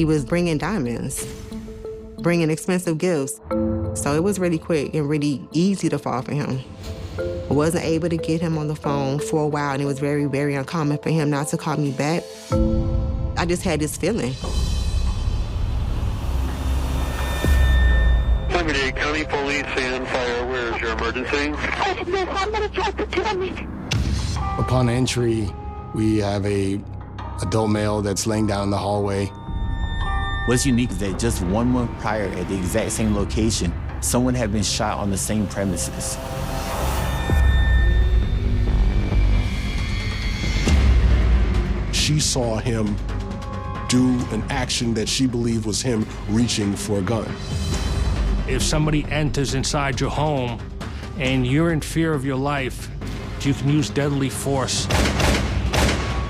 He was bringing diamonds, bringing expensive gifts. So it was really quick and really easy to fall for him. I wasn't able to get him on the phone for a while, and it was very, very uncommon for him not to call me back. I just had this feeling. Miami-Dade County Police and Fire, where is your emergency? Somebody tried to kill me. Upon entry, we have a adult male that's laying down in the hallway. What's unique is that just 1 month prior at the exact same location, someone had been shot on the same premises. She saw him do an action that she believed was him reaching for a gun. If somebody enters inside your home and you're in fear of your life, you can use deadly force.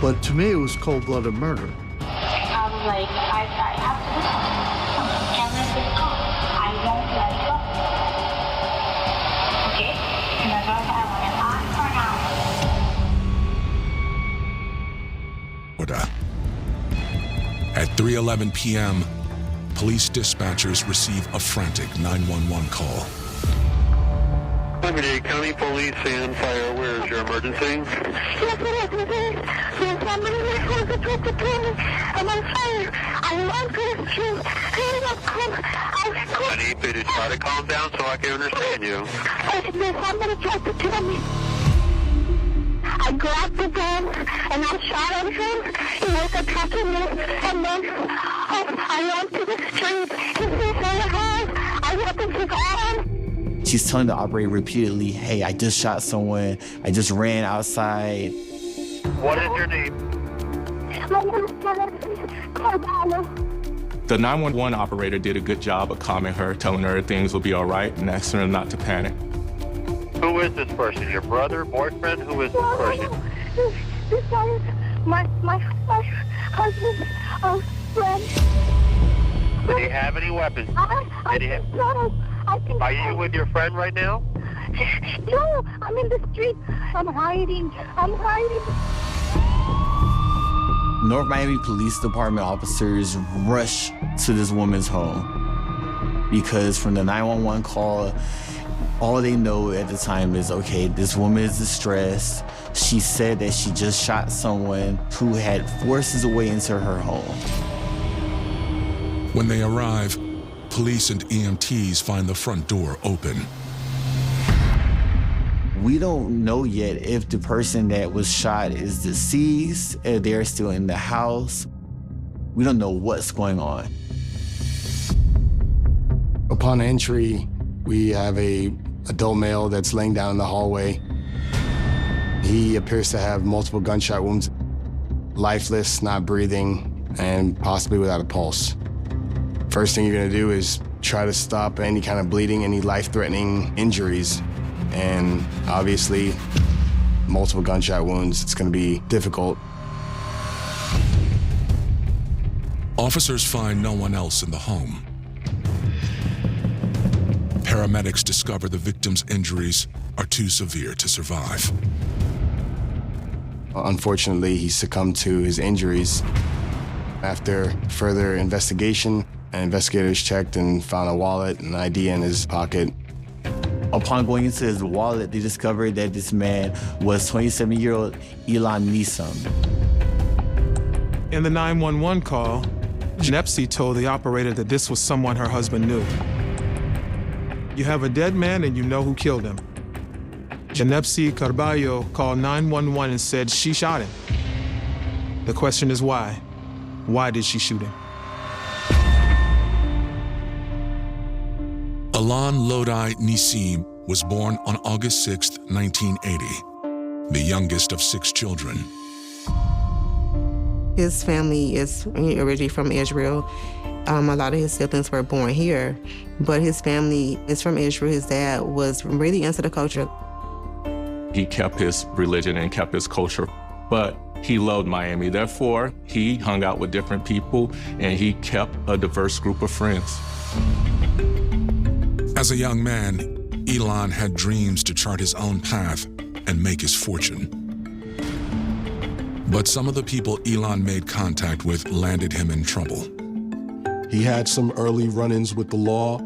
But to me, it was cold-blooded murder. I was like, I have to do something. Can't let this go. I won't let it go. Okay? And I don't have an eye for now. At 3:11 p.m., police dispatchers receive a frantic 911 call. Miami-Dade County Police and Fire, where is your emergency? Yes, it is. There's somebody in my house that tried to kill me. I'm on fire. I run to the street. I need you to try to calm down so I can understand you. There's somebody tried to kill me. I grabbed the gun and I shot at him. He was attacking me, and then I ran to the street. He's in the house. I went into his arm. She's telling the operator repeatedly, hey, I just shot someone. I just ran outside. What is your name? My name is Janepsy, Carballo. The 911 operator did a good job of calming her, telling her things will be all right, and asking her not to panic. Who is this person? Your brother, boyfriend? Who is this person? This guy is my husband's friend. Did he have any weapons? Are you with your friend right now? No, I'm in the street. I'm hiding. North Miami Police Department officers rush to this woman's home because from the 911 call, all they know at the time is, okay, this woman is distressed. She said that she just shot someone who had forced his way into her home. When they arrive, police and EMTs find the front door open. We don't know yet if the person that was shot is deceased, if they're still in the house. We don't know what's going on. Upon entry, we have a adult male that's laying down in the hallway. He appears to have multiple gunshot wounds, lifeless, not breathing, and possibly without a pulse. First thing you're gonna do is try to stop any kind of bleeding, any life-threatening injuries. And obviously, multiple gunshot wounds, it's gonna be difficult. Officers find no one else in the home. Paramedics discover the victim's injuries are too severe to survive. Unfortunately, he succumbed to his injuries. After further investigation, investigators checked and found a wallet and ID in his pocket. Upon going into his wallet, they discovered that this man was 27-year-old Elon Nisam. In the 911 call, Janepsy told the operator that this was someone her husband knew. You have a dead man and you know who killed him. Janepsy Carballo called 911 and said she shot him. The question is why? Why did she shoot him? Alon Lodi Nisim was born on August 6, 1980, the youngest of 6 children. His family is originally from Israel. A lot of his siblings were born here, but his family is from Israel. His dad was really into the culture. He kept his religion and kept his culture, but he loved Miami. Therefore, he hung out with different people and he kept a diverse group of friends. As a young man, Elon had dreams to chart his own path and make his fortune. But some of the people Elon made contact with landed him in trouble. He had some early run-ins with the law,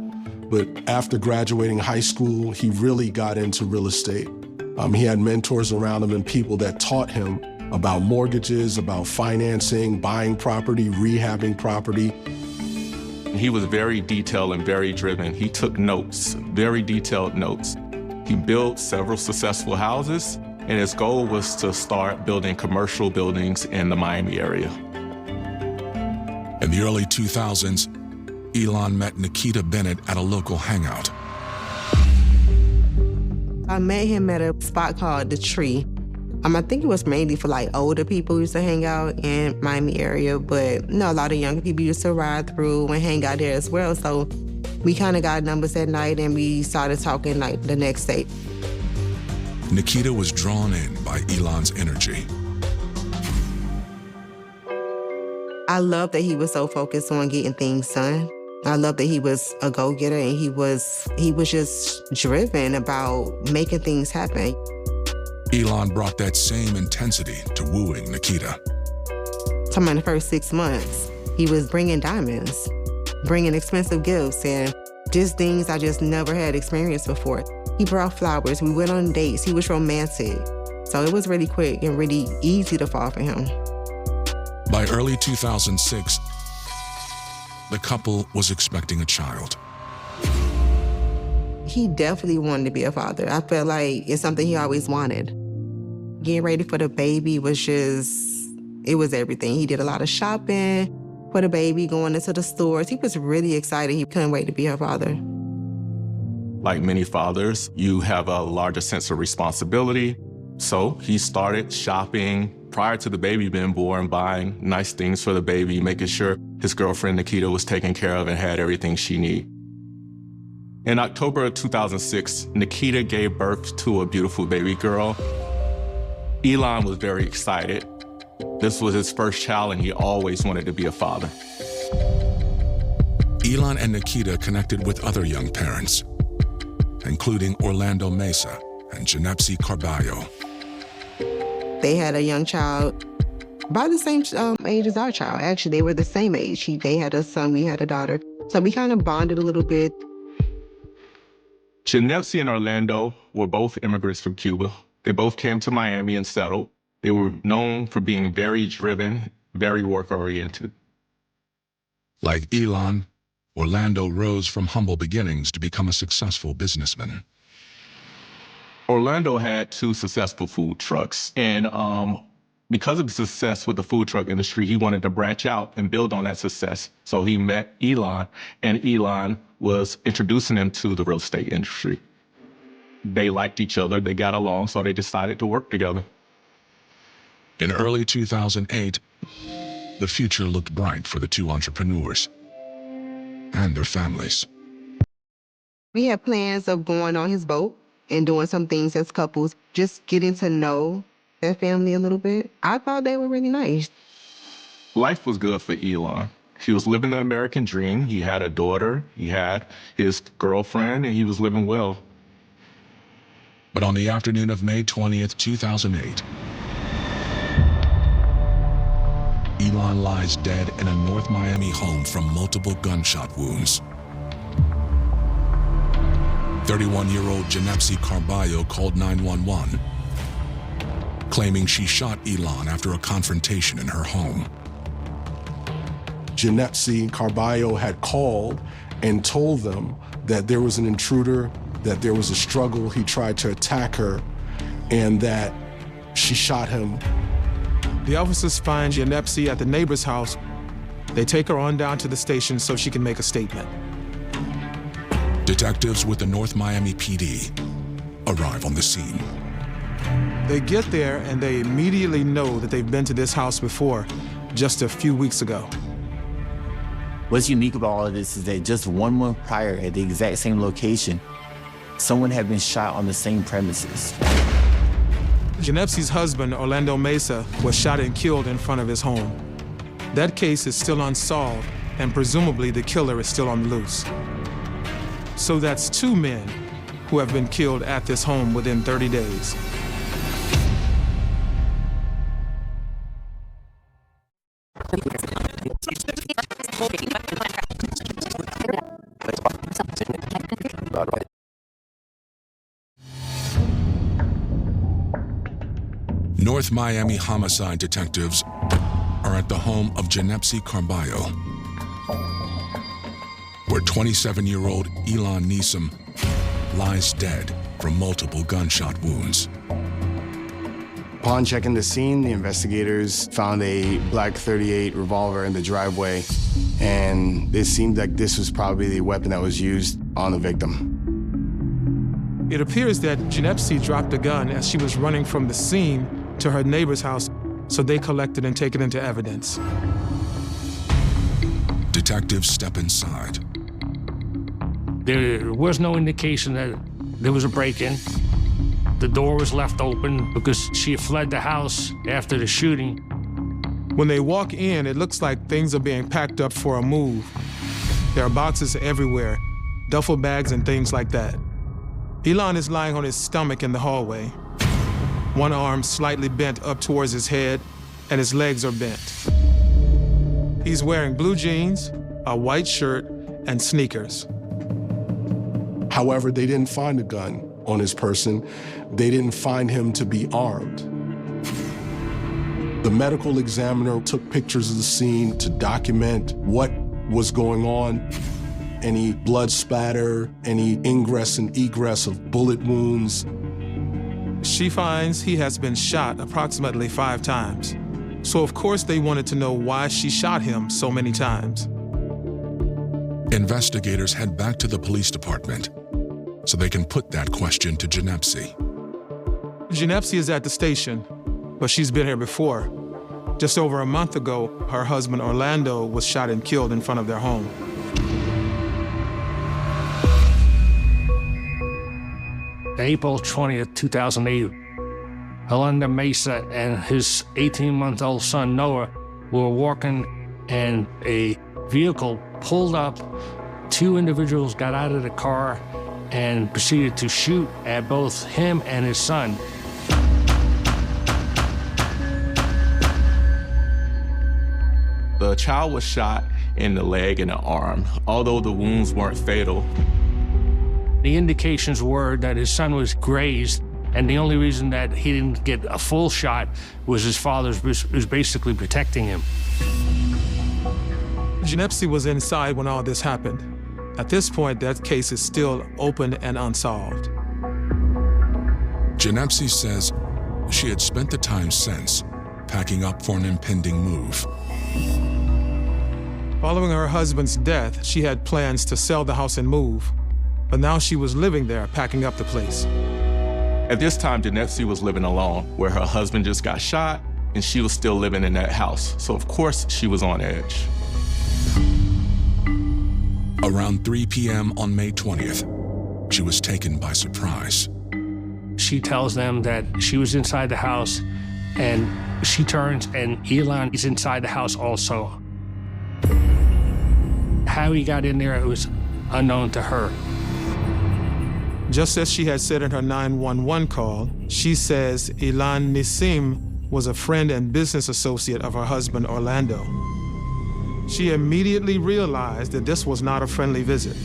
but after graduating high school, he really got into real estate. He had mentors around him and people that taught him about mortgages, about financing, buying property, rehabbing property. He was very detailed and very driven. He took notes, very detailed notes. He built several successful houses, and his goal was to start building commercial buildings in the Miami area. In the early 2000s, Elon met Nikita Bennett at a local hangout. I met him at a spot called The Tree. I think it was mainly for like older people who used to hang out in Miami area, but a lot of younger people used to ride through and hang out there as well. So we kind of got numbers that night and we started talking like the next day. Nikita was drawn in by Elon's energy. I love that he was so focused on getting things done. I love that he was a go-getter and he was just driven about making things happen. Elon brought that same intensity to wooing Nikita. So in the first 6 months, he was bringing diamonds, bringing expensive gifts, and just things I just never had experienced before. He brought flowers, we went on dates, he was romantic. So it was really quick and really easy to fall for him. By early 2006, the couple was expecting a child. He definitely wanted to be a father. I felt like it's something he always wanted. Getting ready for the baby was it was everything. He did a lot of shopping for the baby, going into the stores. He was really excited. He couldn't wait to be her father. Like many fathers, you have a larger sense of responsibility. So he started shopping prior to the baby being born, buying nice things for the baby, making sure his girlfriend Nikita was taken care of and had everything she needed. In October of 2006, Nikita gave birth to a beautiful baby girl. Elon was very excited. This was his first child and he always wanted to be a father. Elon and Nikita connected with other young parents, including Orlando Mesa and Janepsy Carballo. They had a young child about the same age as our child. Actually, they were the same age. They had a son, we had a daughter. So we kind of bonded a little bit. Janepsy and Orlando were both immigrants from Cuba. They both came to Miami and settled. They were known for being very driven, very work-oriented. Like Elon, Orlando rose from humble beginnings to become a successful businessman. Orlando had 2 successful food trucks, and because of the success with the food truck industry, he wanted to branch out and build on that success. So he met Elon, and Elon was introducing him to the real estate industry. They liked each other, they got along, so they decided to work together. In early 2008, the future looked bright for the 2 entrepreneurs and their families. We had plans of going on his boat and doing some things as couples, just getting to know their family a little bit. I thought they were really nice. Life was good for Elon. He was living the American dream. He had a daughter, he had his girlfriend, and he was living well. But on the afternoon of May 20th, 2008, Elon lies dead in a North Miami home from multiple gunshot wounds. 31-year-old Janepsy Carballo called 911, claiming she shot Elon after a confrontation in her home. Janepsy Carballo had called and told them that there was an intruder, that there was a struggle, he tried to attack her, and that she shot him. The officers find Janepsy at the neighbor's house. They take her on down to the station so she can make a statement. Detectives with the North Miami PD arrive on the scene. They get there and they immediately know that they've been to this house before, just a few weeks ago. What's unique about all of this is that just 1 month prior at the exact same location, someone had been shot on the same premises. Janepsy's husband, Orlando Mesa, was shot and killed in front of his home. That case is still unsolved, and presumably the killer is still on the loose. So that's 2 men who have been killed at this home within 30 days. North Miami homicide detectives are at the home of Janepsy Carballo, where 27-year-old Elon Neeson lies dead from multiple gunshot wounds. Upon checking the scene, the investigators found a black .38 revolver in the driveway, and it seemed like this was probably the weapon that was used on the victim. It appears that Janepsy dropped the gun as she was running from the scene to her neighbor's house, so they collected and take it into evidence. Detectives step inside. There was no indication that there was a break-in. The door was left open because she had fled the house after the shooting. When they walk in, it looks like things are being packed up for a move. There are boxes everywhere, duffel bags and things like that. Elon is lying on his stomach in the hallway. One arm slightly bent up towards his head, and his legs are bent. He's wearing blue jeans, a white shirt, and sneakers. However, they didn't find a gun on his person. They didn't find him to be armed. The medical examiner took pictures of the scene to document what was going on. Any blood spatter, any ingress and egress of bullet wounds. She finds he has been shot approximately 5 times. So of course they wanted to know why she shot him so many times. Investigators head back to the police department so they can put that question to Janepsy. Janepsy is at the station, but she's been here before. Just over a month ago, her husband Orlando was shot and killed in front of their home. April 20th, 2008, Orlando Mesa and his 18-month-old son Noah were walking, and a vehicle pulled up. 2 individuals got out of the car and proceeded to shoot at both him and his son. The child was shot in the leg and the arm. Although the wounds weren't fatal, the indications were that his son was grazed, and the only reason that he didn't get a full shot was his father was basically protecting him. Janepsy was inside when all this happened. At this point, that case is still open and unsolved. Janepsy says she had spent the time since packing up for an impending move. Following her husband's death, she had plans to sell the house and move. But now she was living there, packing up the place. At this time, Janepsy was living alone, where her husband just got shot, and she was still living in that house. So of course, she was on edge. Around 3 p.m. on May 20th, she was taken by surprise. She tells them that she was inside the house, and she turns, and Elon is inside the house also. How he got in there, it was unknown to her. Just as she had said in her 911 call, she says Elon Neeson was a friend and business associate of her husband, Orlando. She immediately realized that this was not a friendly visit.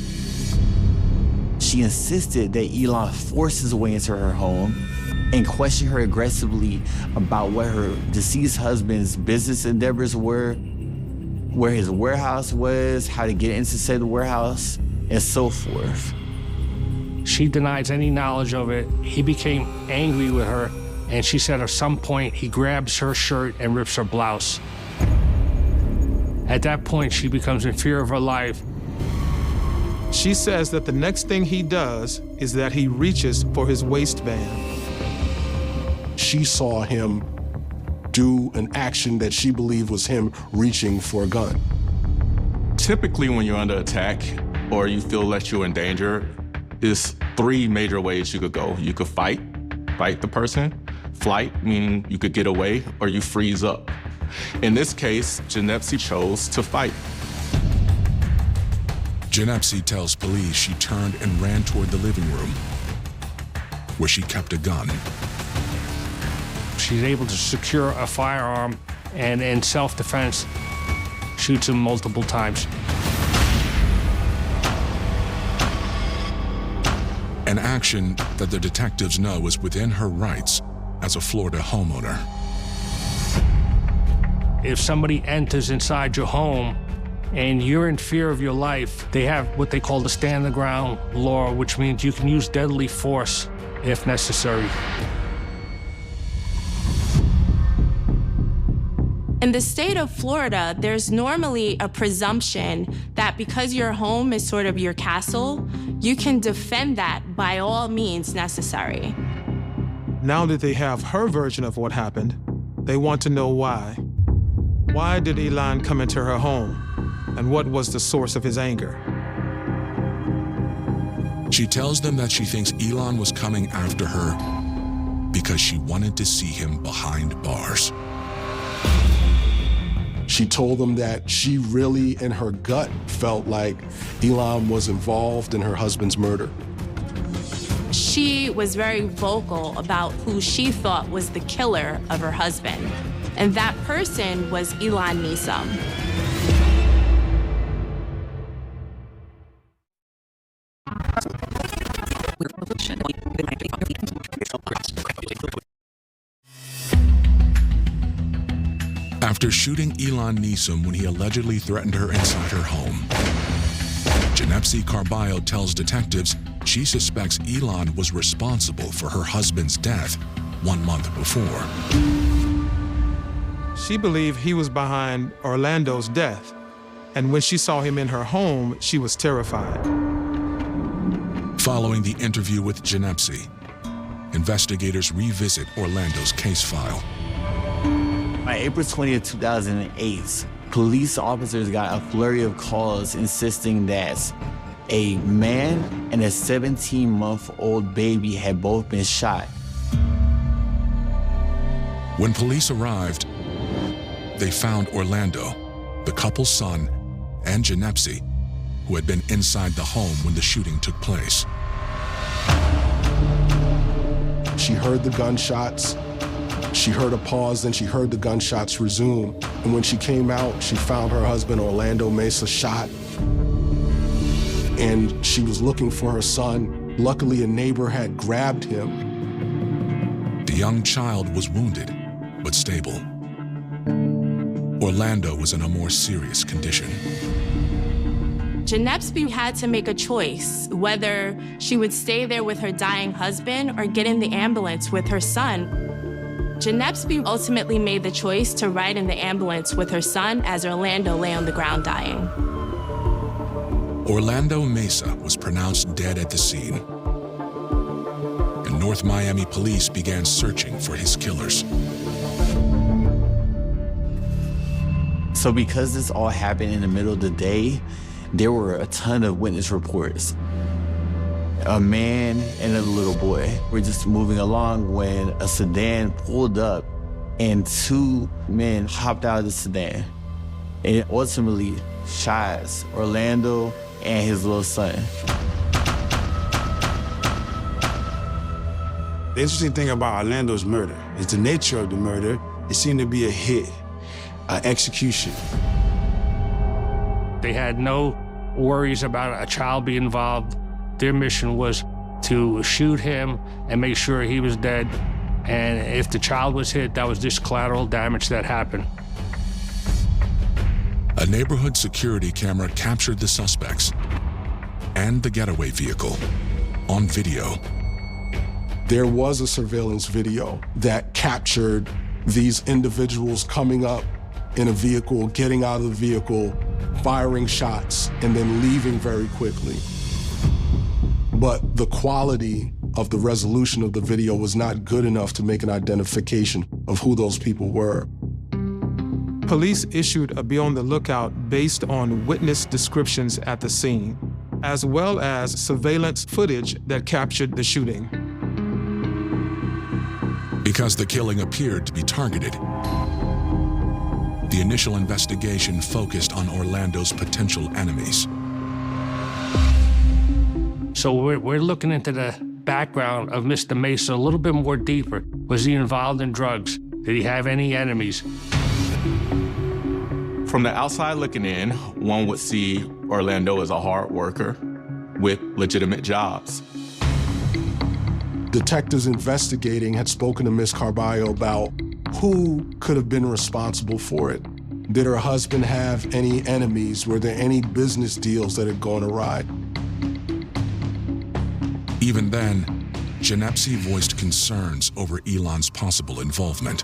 She insisted that Elon forced his way into her home and questioned her aggressively about what her deceased husband's business endeavors were, where his warehouse was, how to get into said warehouse, and so forth. She denies any knowledge of it. He became angry with her, and she said at some point he grabs her shirt and rips her blouse. At that point, she becomes in fear of her life. She says that the next thing he does is that he reaches for his waistband. She saw him do an action that she believed was him reaching for a gun. Typically, when you're under attack or you feel that you're in danger, there's 3 major ways you could go. You could fight the person. Flight, meaning you could get away, or you freeze up. In this case, Janepsy chose to fight. Janepsy tells police she turned and ran toward the living room, where she kept a gun. She's able to secure a firearm, and in self-defense, shoots him multiple times. an action that the detectives know is within her rights as a Florida homeowner. If somebody enters inside your home and you're in fear of your life, they have what they call the stand the ground law, which means you can use deadly force if necessary. In the state of Florida, there's normally a presumption that because your home is sort of your castle, you can defend that by all means necessary. Now that they have her version of what happened, they want to know why. Why did Elon come into her home? And what was the source of his anger? She tells them that she thinks Elon was coming after her because she wanted to see him behind bars. She told them that she really, in her gut, felt like Elon was involved in her husband's murder. She was very vocal about who she thought was the killer of her husband, and that person was Elon Newsom. After shooting Elon Newsom when he allegedly threatened her inside her home, Janepsy Carballo tells detectives she suspects Elon was responsible for her husband's death 1 month before. She believed he was behind Orlando's death, and when she saw him in her home, she was terrified. Following the interview with Janepsy, investigators revisit Orlando's case file. On April 20th, 2008, police officers got a flurry of calls insisting that a man and a 17-month-old baby had both been shot. When police arrived, they found Orlando, the couple's son, and Janepsy, who had been inside the home when the shooting took place. She heard the gunshots. She heard a pause, then she heard the gunshots resume. And when she came out, she found her husband, Orlando Mesa, shot. And she was looking for her son. Luckily, a neighbor had grabbed him. The young child was wounded, but stable. Orlando was in a more serious condition. Janepsy had to make a choice whether she would stay there with her dying husband or get in the ambulance with her son. Janepsy ultimately made the choice to ride in the ambulance with her son as Orlando lay on the ground dying. Orlando Mesa was pronounced dead at the scene, and North Miami police began searching for his killers. So because this all happened in the middle of the day, there were a ton of witness reports. A man and a little boy were just moving along when a sedan pulled up and 2 men hopped out of the sedan and ultimately shot Orlando and his little son. The interesting thing about Orlando's murder is the nature of the murder. It seemed to be a hit, an execution. They had no worries about a child being involved. Their mission was to shoot him and make sure he was dead. And if the child was hit, that was just collateral damage that happened. A neighborhood security camera captured the suspects and the getaway vehicle on video. There was a surveillance video that captured these individuals coming up in a vehicle, getting out of the vehicle, firing shots, and then leaving very quickly. But the quality of the resolution of the video was not good enough to make an identification of who those people were. Police issued a be on the lookout based on witness descriptions at the scene, as well as surveillance footage that captured the shooting. Because the killing appeared to be targeted, the initial investigation focused on Orlando's potential enemies. So we're looking into the background of Mr. Mesa a little bit more deeper. Was he involved in drugs? Did he have any enemies? From the outside looking in, one would see Orlando as a hard worker with legitimate jobs. Detectives investigating had spoken to Miss Carballo about who could have been responsible for it. Did her husband have any enemies? Were there any business deals that had gone awry? Even then, Janepsy voiced concerns over Elon's possible involvement.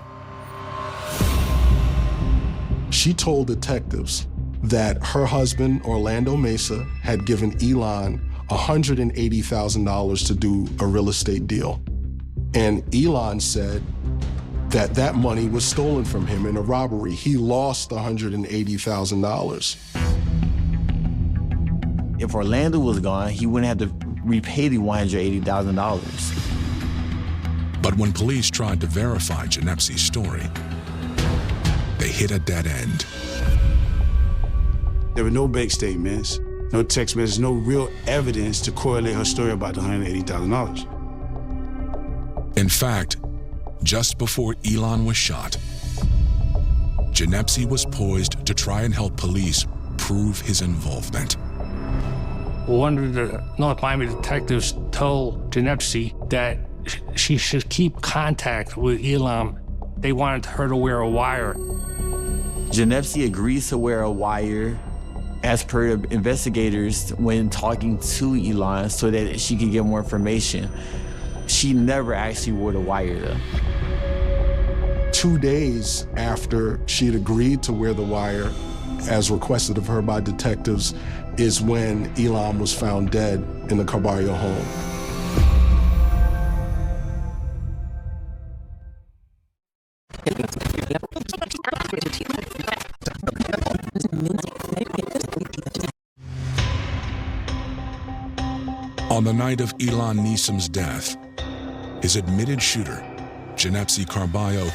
She told detectives that her husband, Orlando Mesa, had given Elon $180,000 to do a real estate deal. And Elon said that that money was stolen from him in a robbery. He lost $180,000. If Orlando was gone, he wouldn't have to repay the $180,000. But when police tried to verify Janepsy's story, they hit a dead end. There were no bank statements, no text messages, no real evidence to correlate her story about the $180,000. In fact, just before Elon was shot, Janepsy was poised to try and help police prove his involvement. One of the North Miami detectives told Janepsy that she should keep contact with Elon. They wanted her to wear a wire. Janepsy agrees to wear a wire as per investigators when talking to Elon so that she could get more information. She never actually wore the wire though. 2 days after she had agreed to wear the wire, as requested of her by detectives, is when Elon was found dead in the Carballo home. On the night of Elon Neesum's death, his admitted shooter, Janepsy Carballo,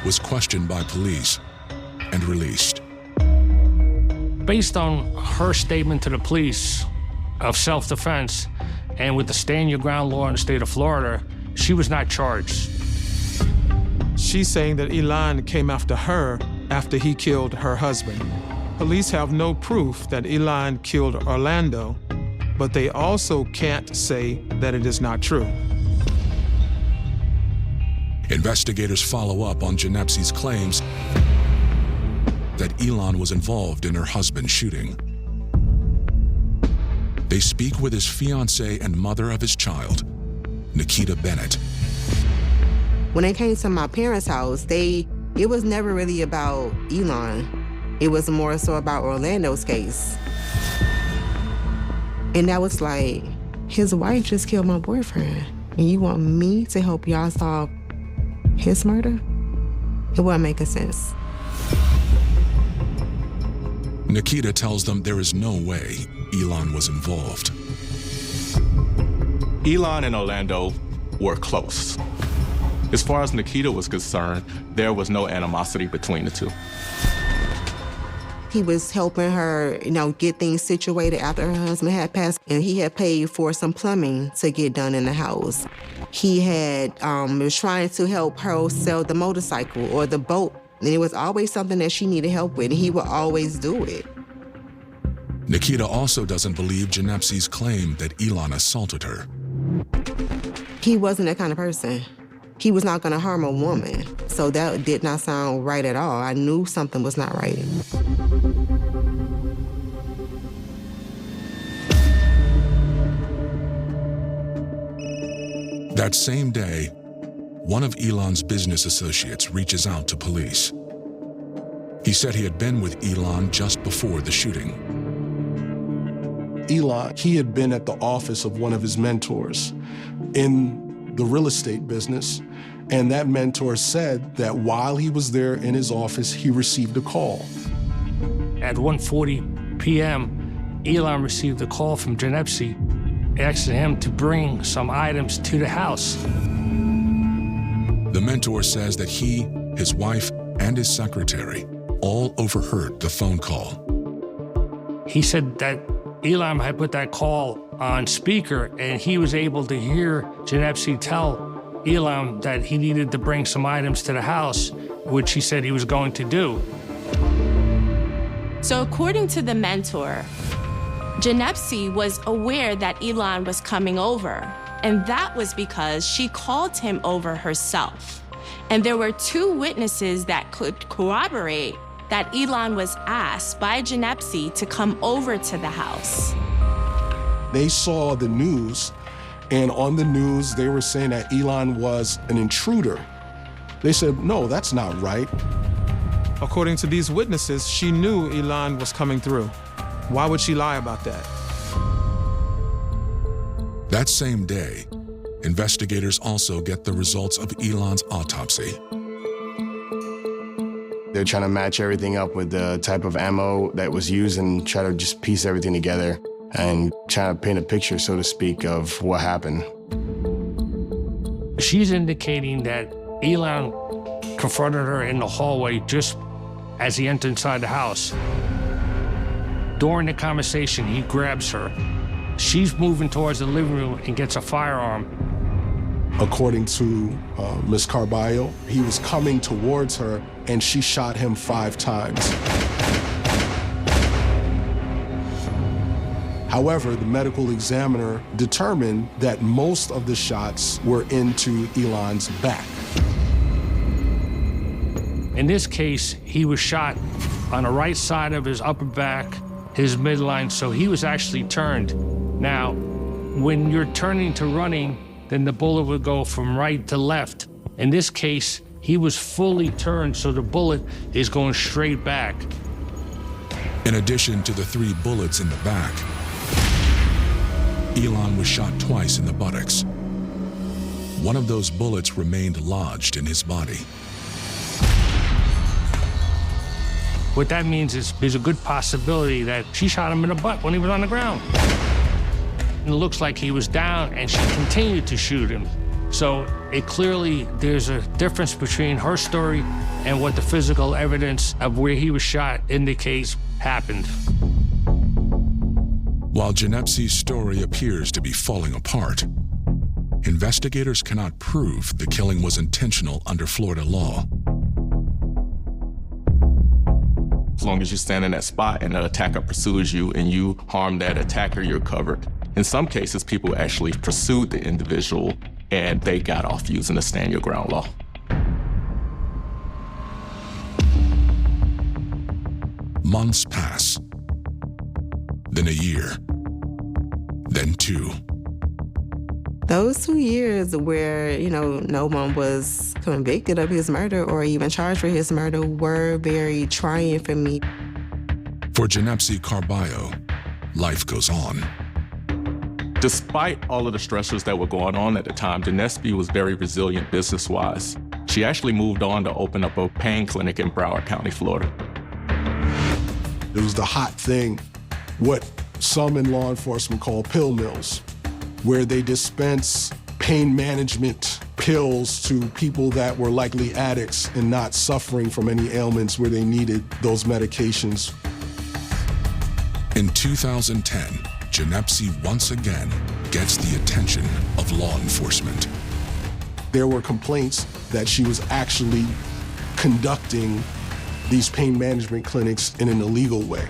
was questioned by police and released. Based on her statement to the police of self-defense and with the stand your ground law in the state of Florida, she was not charged. She's saying that Elon came after her after he killed her husband. Police have no proof that Elon killed Orlando, but they also can't say that it is not true. Investigators follow up on Janepsy's claims that Elon was involved in her husband's shooting. They speak with his fiancée and mother of his child, Nikita Bennett. When they came to my parents' house, it was never really about Elon. It was more so about Orlando's case. And that was like, his wife just killed my boyfriend, and you want me to help y'all solve his murder? It wasn't making sense. Nikita tells them there is no way Elon was involved. Elon and Orlando were close. As far as Nikita was concerned, there was no animosity between the two. He was helping her, get things situated after her husband had passed, and he had paid for some plumbing to get done in the house. He had was trying to help her sell the motorcycle or the boat, and it was always something that she needed help with, and he would always do it. Nikita also doesn't believe Janepsy's claim that Elon assaulted her. He wasn't that kind of person. He was not going to harm a woman, so that did not sound right at all. I knew something was not right. That same day, one of Elon's business associates reaches out to police. He said he had been with Elon just before the shooting. Elon, he had been at the office of one of his mentors in the real estate business, and that mentor said that while he was there in his office, he received a call. At 1:40 p.m., Elon received a call from Janepsy asking him to bring some items to the house. The mentor says that he, his wife, and his secretary all overheard the phone call. He said that Elon had put that call on speaker, and he was able to hear Janepsy tell Elon that he needed to bring some items to the house, which he said he was going to do. So according to the mentor, Janepsy was aware that Elon was coming over, And that was because she called him over herself. And there were 2 witnesses that could corroborate that Elon was asked by Janepsy to come over to the house. They saw the news, and on the news, they were saying that Elon was an intruder. They said, no, that's not right. According to these witnesses, she knew Elon was coming through. Why would she lie about that? That same day, investigators also get the results of Elon's autopsy. They're trying to match everything up with the type of ammo that was used and try to just piece everything together and try to paint a picture, so to speak, of what happened. She's indicating that Elon confronted her in the hallway just as he entered inside the house. During the conversation, he grabs her. She's moving towards the living room and gets a firearm. According to Ms. Carballo, he was coming towards her and she shot him 5 times. However, the medical examiner determined that most of the shots were into Elon's back. In this case, he was shot on the right side of his upper back, his midline, so he was actually turned. Now, when you're turning to running, then the bullet would go from right to left. In this case, he was fully turned, so the bullet is going straight back. In addition to the 3 bullets in the back, Elon was shot twice in the buttocks. One of those bullets remained lodged in his body. What that means is there's a good possibility that she shot him in the butt when he was on the ground. And it looks like he was down and she continued to shoot him. So there's a difference between her story and what the physical evidence of where he was shot indicates happened. While Janepsy's story appears to be falling apart, investigators cannot prove the killing was intentional under Florida law. As long as you stand in that spot and an attacker pursues you and you harm that attacker, you're covered. In some cases, people actually pursued the individual and they got off using the stand your ground law. Months pass, then a year, then 2. Those 2 years where, no one was convicted of his murder or even charged for his murder were very trying for me. For Janepsy Carballo, life goes on. Despite all of the stressors that were going on at the time, Janepsy was very resilient business-wise. She actually moved on to open up a pain clinic in Broward County, Florida. It was the hot thing, what some in law enforcement call pill mills, where they dispense pain management pills to people that were likely addicts and not suffering from any ailments where they needed those medications. In 2010, Janepsy once again gets the attention of law enforcement. There were complaints that she was actually conducting these pain management clinics in an illegal way,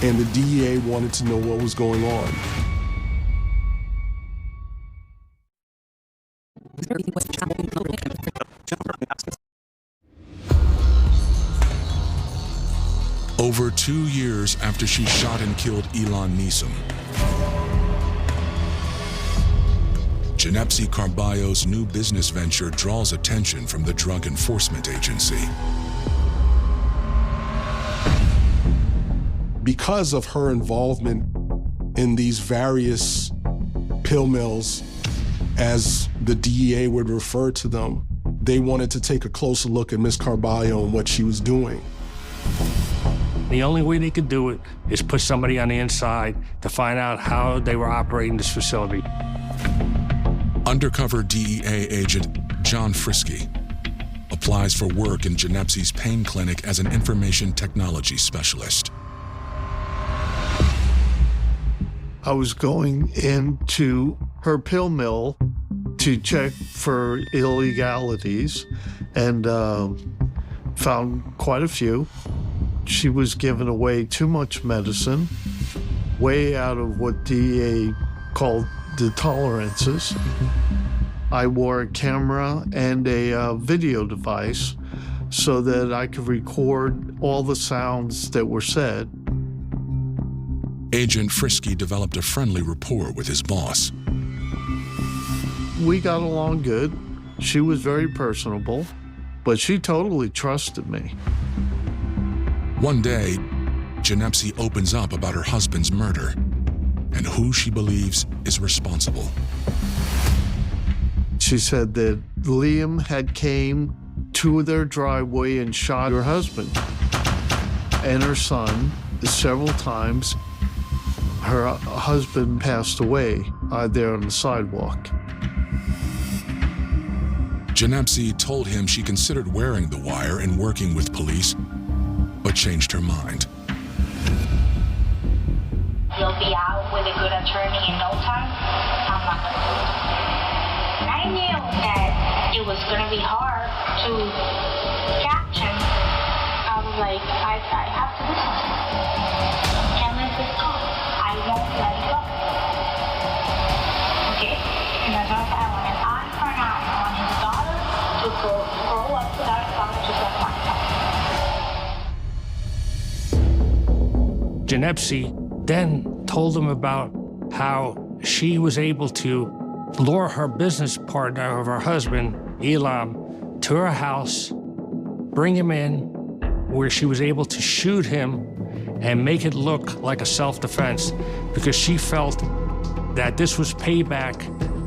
and the DEA wanted to know what was going on. Over 2 years after she shot and killed Elon Neeson, Janepsy Carballo's new business venture draws attention from the Drug Enforcement Agency. Because of her involvement in these various pill mills, as the DEA would refer to them, they wanted to take a closer look at Ms. Carballo and what she was doing. The only way they could do it is put somebody on the inside to find out how they were operating this facility. Undercover DEA agent John Frisky applies for work in Janepsy's pain clinic as an information technology specialist. I was going into her pill mill to check for illegalities and found quite a few. She was giving away too much medicine, way out of what DEA called the tolerances. I wore a camera and a video device so that I could record all the sounds that were said. Agent Frisky developed a friendly rapport with his boss. We got along good. She was very personable, but she totally trusted me. One day, Janepsy opens up about her husband's murder and who she believes is responsible. She said that Liam had came to their driveway and shot her husband and her son several times. Her husband passed away there on the sidewalk. Janepsy told him she considered wearing the wire and working with police, but changed her mind. You'll be out with a good attorney in no time. I'm not going to do it. And I knew that it was going to be hard to catch him. I was like, I have to do something. Can't let this go. I won't let it go. Okay? And that's what I want an eye for an eye. I want his daughter to grow up without a father just like myself. Janepsy then told him about how she was able to lure her business partner of her husband, Elam, to her house, bring him in, where she was able to shoot him and make it look like a self-defense, because she felt that this was payback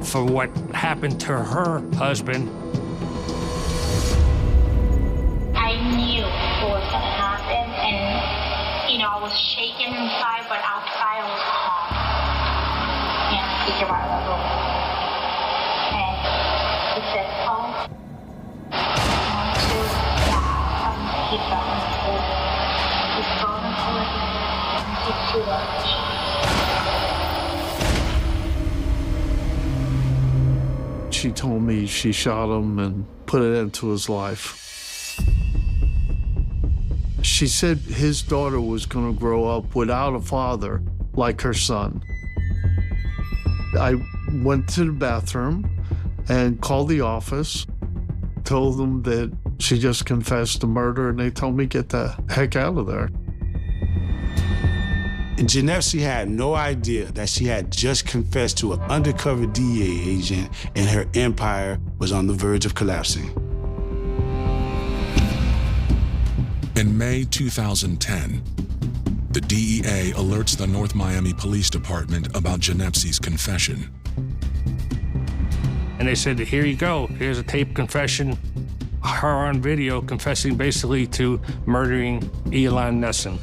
for what happened to her husband. I knew what was going to happen, and I was shaking inside, but outside I was calm. Yeah, speak about that room. And he said, oh, I want to, keep going. He's going for it. She told me she shot him and put it into his life. She said his daughter was going to grow up without a father like her son. I went to the bathroom and called the office, told them that she just confessed to murder, and they told me, get the heck out of there. And Janepsy had no idea that she had just confessed to an undercover DEA agent and her empire was on the verge of collapsing. In May 2010, the DEA alerts the North Miami Police Department about Janepsy's confession. And they said, here you go, here's a tape confession, her on video confessing basically to murdering Elon Nesson.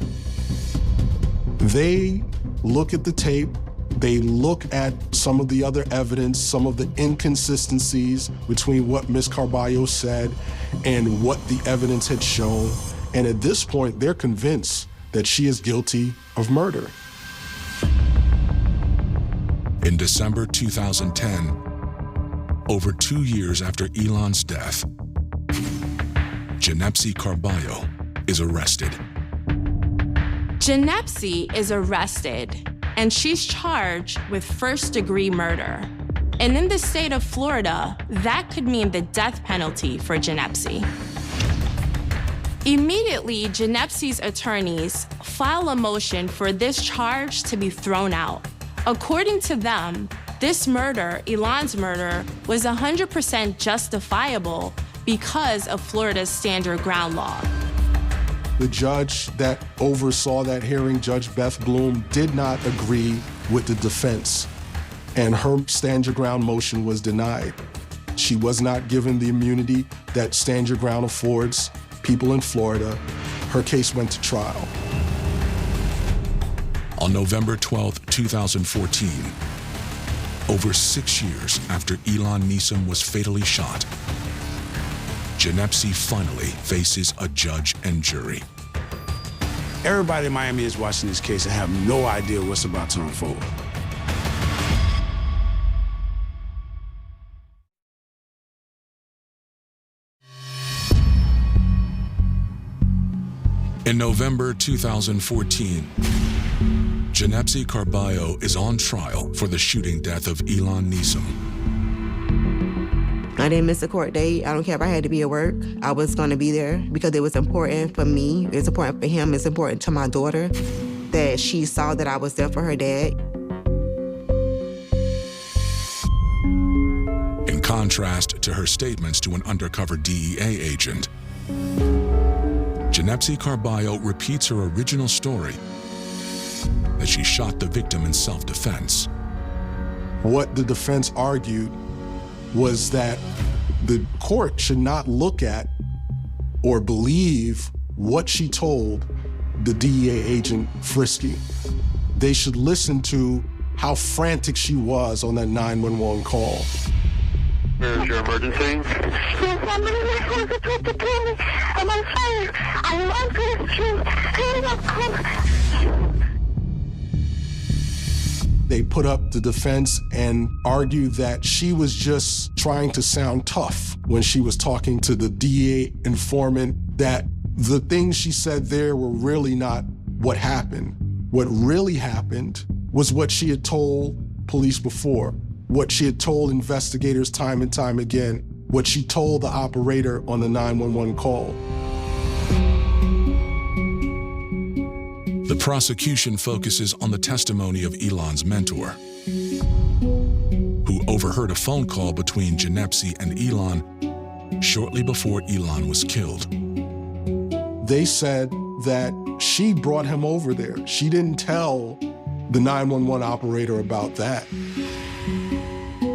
They look at the tape, they look at some of the other evidence, some of the inconsistencies between what Ms. Carballo said and what the evidence had shown. And at this point, they're convinced that she is guilty of murder. In December 2010, over 2 years after Elon's death, Janepsy Carballo is arrested. Janepsy is arrested, and she's charged with first-degree murder. And in the state of Florida, that could mean the death penalty for Janepsy. Immediately, Janepsy's attorneys file a motion for this charge to be thrown out. According to them, this murder, Elon's murder, was 100% justifiable because of Florida's stand your ground law. The judge that oversaw that hearing, Judge Beth Bloom, did not agree with the defense, and her stand your ground motion was denied. She was not given the immunity that stand your ground affords people in Florida. Her case went to trial. On November 12, 2014, over 6 years after Elon Neeson was fatally shot, Janepsy finally faces a judge and jury. Everybody in Miami is watching this case and have no idea what's about to unfold. In November 2014, Janepsy Carballo is on trial for the shooting death of Elon Neeson. I didn't miss a court date. I don't care if I had to be at work. I was going to be there because it was important for me. It's important for him. It's important to my daughter that she saw that I was there for her dad. In contrast to her statements to an undercover DEA agent, Janepsy Carballo repeats her original story that she shot the victim in self-defense. What the defense argued was that the court should not look at or believe what she told the DEA agent Frisky. They should listen to how frantic she was on that 911 call. Here's your emergency. Yes, I'm really supposed to talk to Tammy. I'm on fire. I love this tree. They put up the defense and argued that she was just trying to sound tough when she was talking to the DEA informant, that the things she said there were really not what happened. What really happened was what she had told police before, what she had told investigators time and time again, what she told the operator on the 911 call. The prosecution focuses on the testimony of Elon's mentor, who overheard a phone call between Janepsy and Elon shortly before Elon was killed. They said that she brought him over there. She didn't tell the 911 operator about that.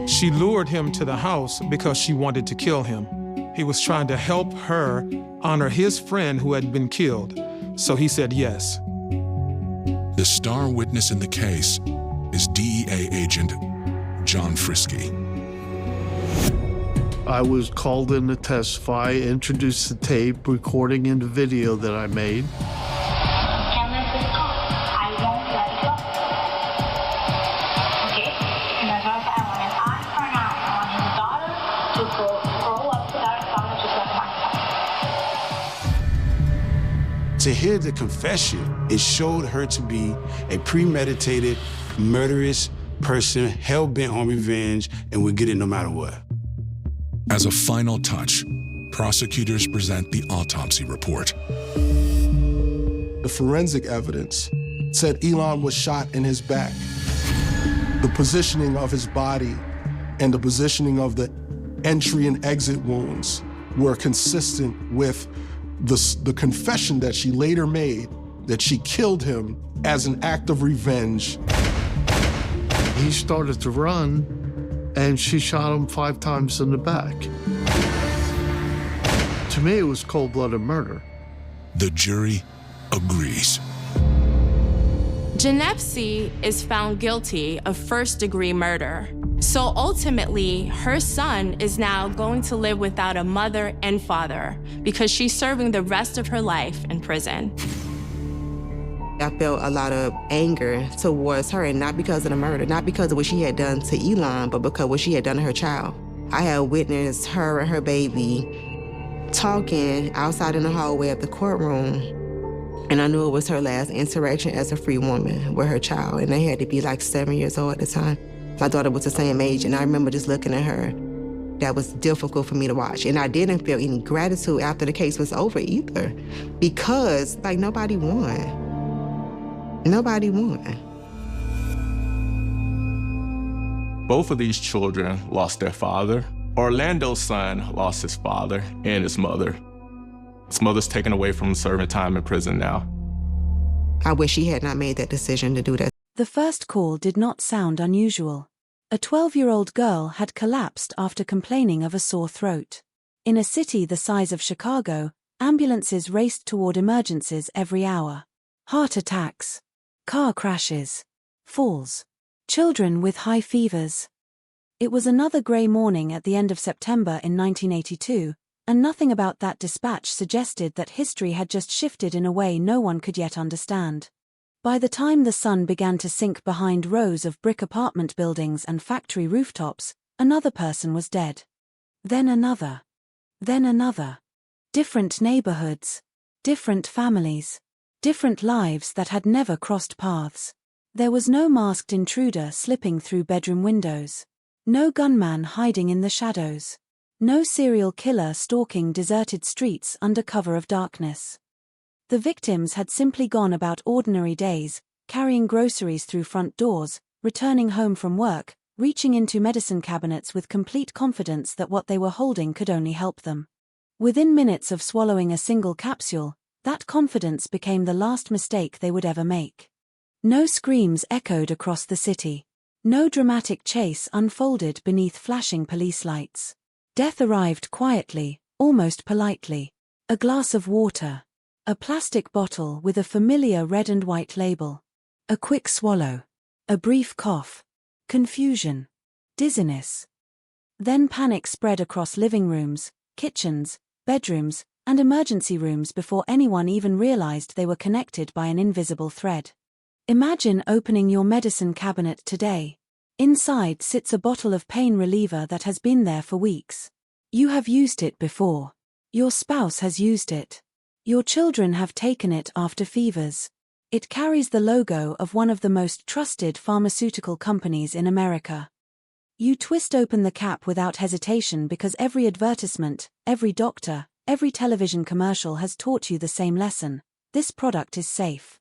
She lured him to the house because she wanted to kill him. He was trying to help her honor his friend who had been killed, so he said yes. The star witness in the case is DEA agent John Frisky. I was called in to testify, introduced the tape, recording and the video that I made. To hear the confession, it showed her to be a premeditated, murderous person, hell-bent on revenge, and would get it no matter what. As a final touch, prosecutors present the autopsy report. The forensic evidence said Elon was shot in his back. The positioning of his body and the positioning of the entry and exit wounds were consistent with the confession that she later made, that she killed him as an act of revenge. He started to run, and she shot him 5 times in the back. To me, it was cold-blooded murder. The jury agrees. Janepsy is found guilty of first-degree murder. So ultimately, her son is now going to live without a mother and father because she's serving the rest of her life in prison. I felt a lot of anger towards her, and not because of the murder, not because of what she had done to Elon, but because of what she had done to her child. I had witnessed her and her baby talking outside in the hallway of the courtroom, and I knew it was her last interaction as a free woman with her child, and they had to be like 7 years old at the time. My daughter was the same age, and I remember just looking at her. That was difficult for me to watch. And I didn't feel any gratitude after the case was over either, because like nobody won. Nobody won. Both of these children lost their father. Orlando's son lost his father and his mother. His mother's taken away from serving time in prison now. I wish she had not made that decision to do that. The first call did not sound unusual. A 12-year-old girl had collapsed after complaining of a sore throat. In a city the size of Chicago, ambulances raced toward emergencies every hour. Heart attacks, car crashes, falls, children with high fevers. It was another gray morning at the end of September in 1982, and nothing about that dispatch suggested that history had just shifted in a way no one could yet understand. By the time the sun began to sink behind rows of brick apartment buildings and factory rooftops, another person was dead. Then another. Then another. Different neighborhoods. Different families. Different lives that had never crossed paths. There was no masked intruder slipping through bedroom windows. No gunman hiding in the shadows. No serial killer stalking deserted streets under cover of darkness. The victims had simply gone about ordinary days, carrying groceries through front doors, returning home from work, reaching into medicine cabinets with complete confidence that what they were holding could only help them. Within minutes of swallowing a single capsule, that confidence became the last mistake they would ever make. No screams echoed across the city. No dramatic chase unfolded beneath flashing police lights. Death arrived quietly, almost politely. A glass of water. A plastic bottle with a familiar red and white label. A quick swallow. A brief cough. Confusion. Dizziness. Then panic spread across living rooms, kitchens, bedrooms, and emergency rooms before anyone even realized they were connected by an invisible thread. Imagine opening your medicine cabinet today. Inside sits a bottle of pain reliever that has been there for weeks. You have used it before. Your spouse has used it. Your children have taken it after fevers. It carries the logo of one of the most trusted pharmaceutical companies in America. You twist open the cap without hesitation because every advertisement, every doctor, every television commercial has taught you the same lesson. This product is safe.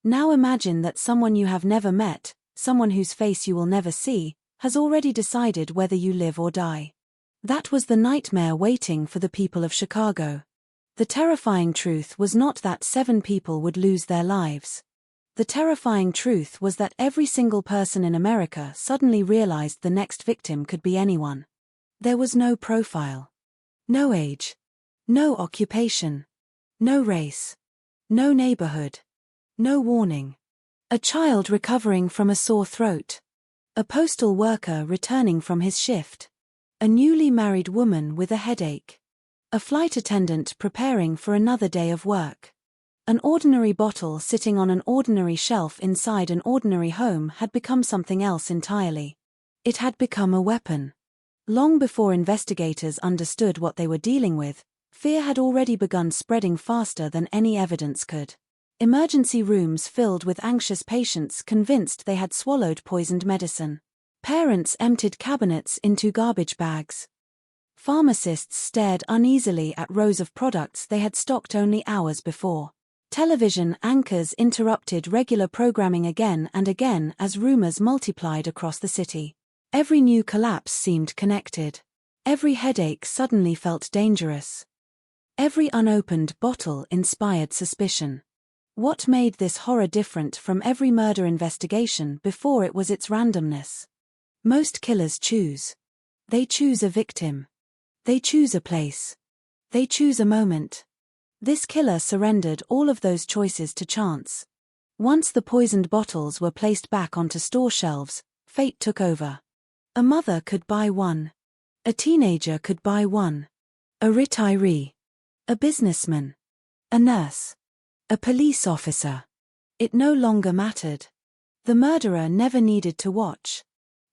Now imagine that someone you have never met, someone whose face you will never see, has already decided whether you live or die. That was the nightmare waiting for the people of Chicago. The terrifying truth was not that 7 people would lose their lives. The terrifying truth was that every single person in America suddenly realized the next victim could be anyone. There was no profile. No age. No occupation. No race. No neighborhood. No warning. A child recovering from a sore throat. A postal worker returning from his shift. A newly married woman with a headache. A flight attendant preparing for another day of work. An ordinary bottle sitting on an ordinary shelf inside an ordinary home had become something else entirely. It had become a weapon. Long before investigators understood what they were dealing with, fear had already begun spreading faster than any evidence could. Emergency rooms filled with anxious patients convinced they had swallowed poisoned medicine. Parents emptied cabinets into garbage bags. Pharmacists stared uneasily at rows of products they had stocked only hours before. Television anchors interrupted regular programming again and again as rumors multiplied across the city. Every new collapse seemed connected. Every headache suddenly felt dangerous. Every unopened bottle inspired suspicion. What made this horror different from every murder investigation before it was its randomness? Most killers choose. They choose a victim. They choose a place. They choose a moment. This killer surrendered all of those choices to chance. Once the poisoned bottles were placed back onto store shelves, fate took over. A mother could buy one. A teenager could buy one. A retiree. A businessman. A nurse. A police officer. It no longer mattered. The murderer never needed to watch.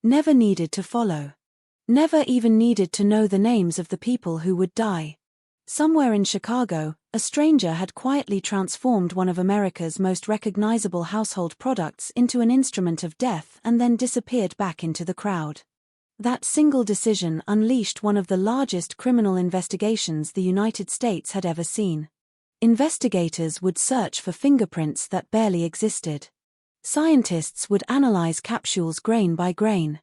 Never needed to follow. Never even needed to know the names of the people who would die. Somewhere in Chicago, a stranger had quietly transformed one of America's most recognizable household products into an instrument of death and then disappeared back into the crowd. That single decision unleashed one of the largest criminal investigations the United States had ever seen. Investigators would search for fingerprints that barely existed. Scientists would analyze capsules grain by grain.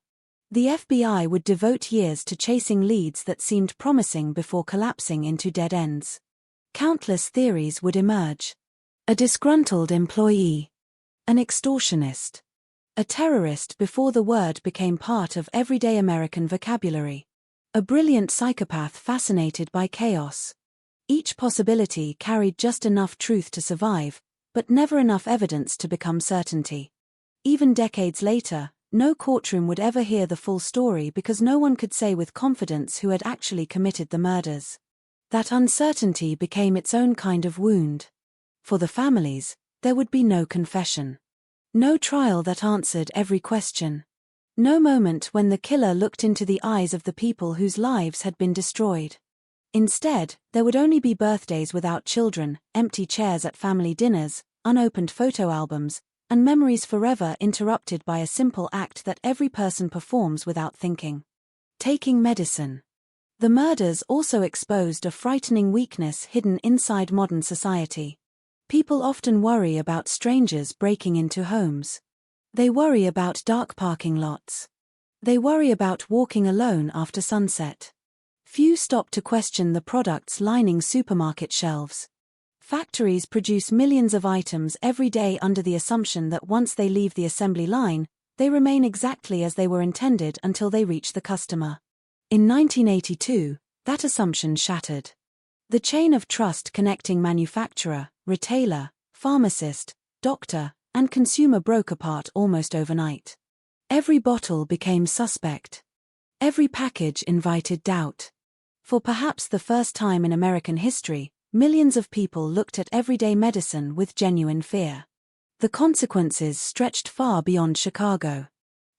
The FBI would devote years to chasing leads that seemed promising before collapsing into dead ends. Countless theories would emerge. A disgruntled employee. An extortionist. A terrorist before the word became part of everyday American vocabulary. A brilliant psychopath fascinated by chaos. Each possibility carried just enough truth to survive, but never enough evidence to become certainty. Even decades later, no courtroom would ever hear the full story because no one could say with confidence who had actually committed the murders. That uncertainty became its own kind of wound. For the families, there would be no confession. No trial that answered every question. No moment when the killer looked into the eyes of the people whose lives had been destroyed. Instead, there would only be birthdays without children, empty chairs at family dinners, unopened photo albums, and memories forever interrupted by a simple act that every person performs without thinking: taking medicine. The murders also exposed a frightening weakness hidden inside modern society. People often worry about strangers breaking into homes. They worry about dark parking lots. They worry about walking alone after sunset. Few stop to question the products lining supermarket shelves. Factories produce millions of items every day under the assumption that once they leave the assembly line, they remain exactly as they were intended until they reach the customer. In 1982, that assumption shattered. The chain of trust connecting manufacturer, retailer, pharmacist, doctor, and consumer broke apart almost overnight. Every bottle became suspect. Every package invited doubt. For perhaps the first time in American history, millions of people looked at everyday medicine with genuine fear. The consequences stretched far beyond Chicago.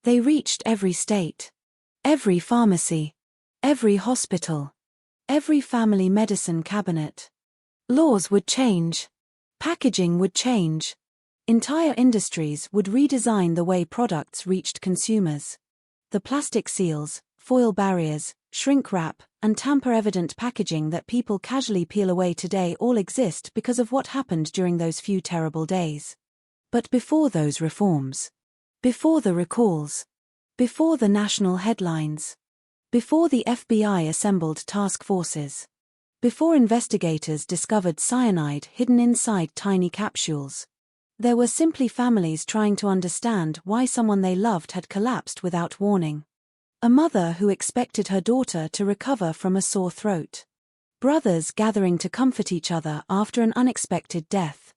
They reached every state, every pharmacy, every hospital, every family medicine cabinet. Laws would change. Packaging would change. Entire industries would redesign the way products reached consumers. The plastic seals, foil barriers, shrink wrap, and tamper-evident packaging that people casually peel away today all exist because of what happened during those few terrible days. But before those reforms, before the recalls, before the national headlines, before the FBI assembled task forces, before investigators discovered cyanide hidden inside tiny capsules, there were simply families trying to understand why someone they loved had collapsed without warning. A mother who expected her daughter to recover from a sore throat. Brothers gathering to comfort each other after an unexpected death.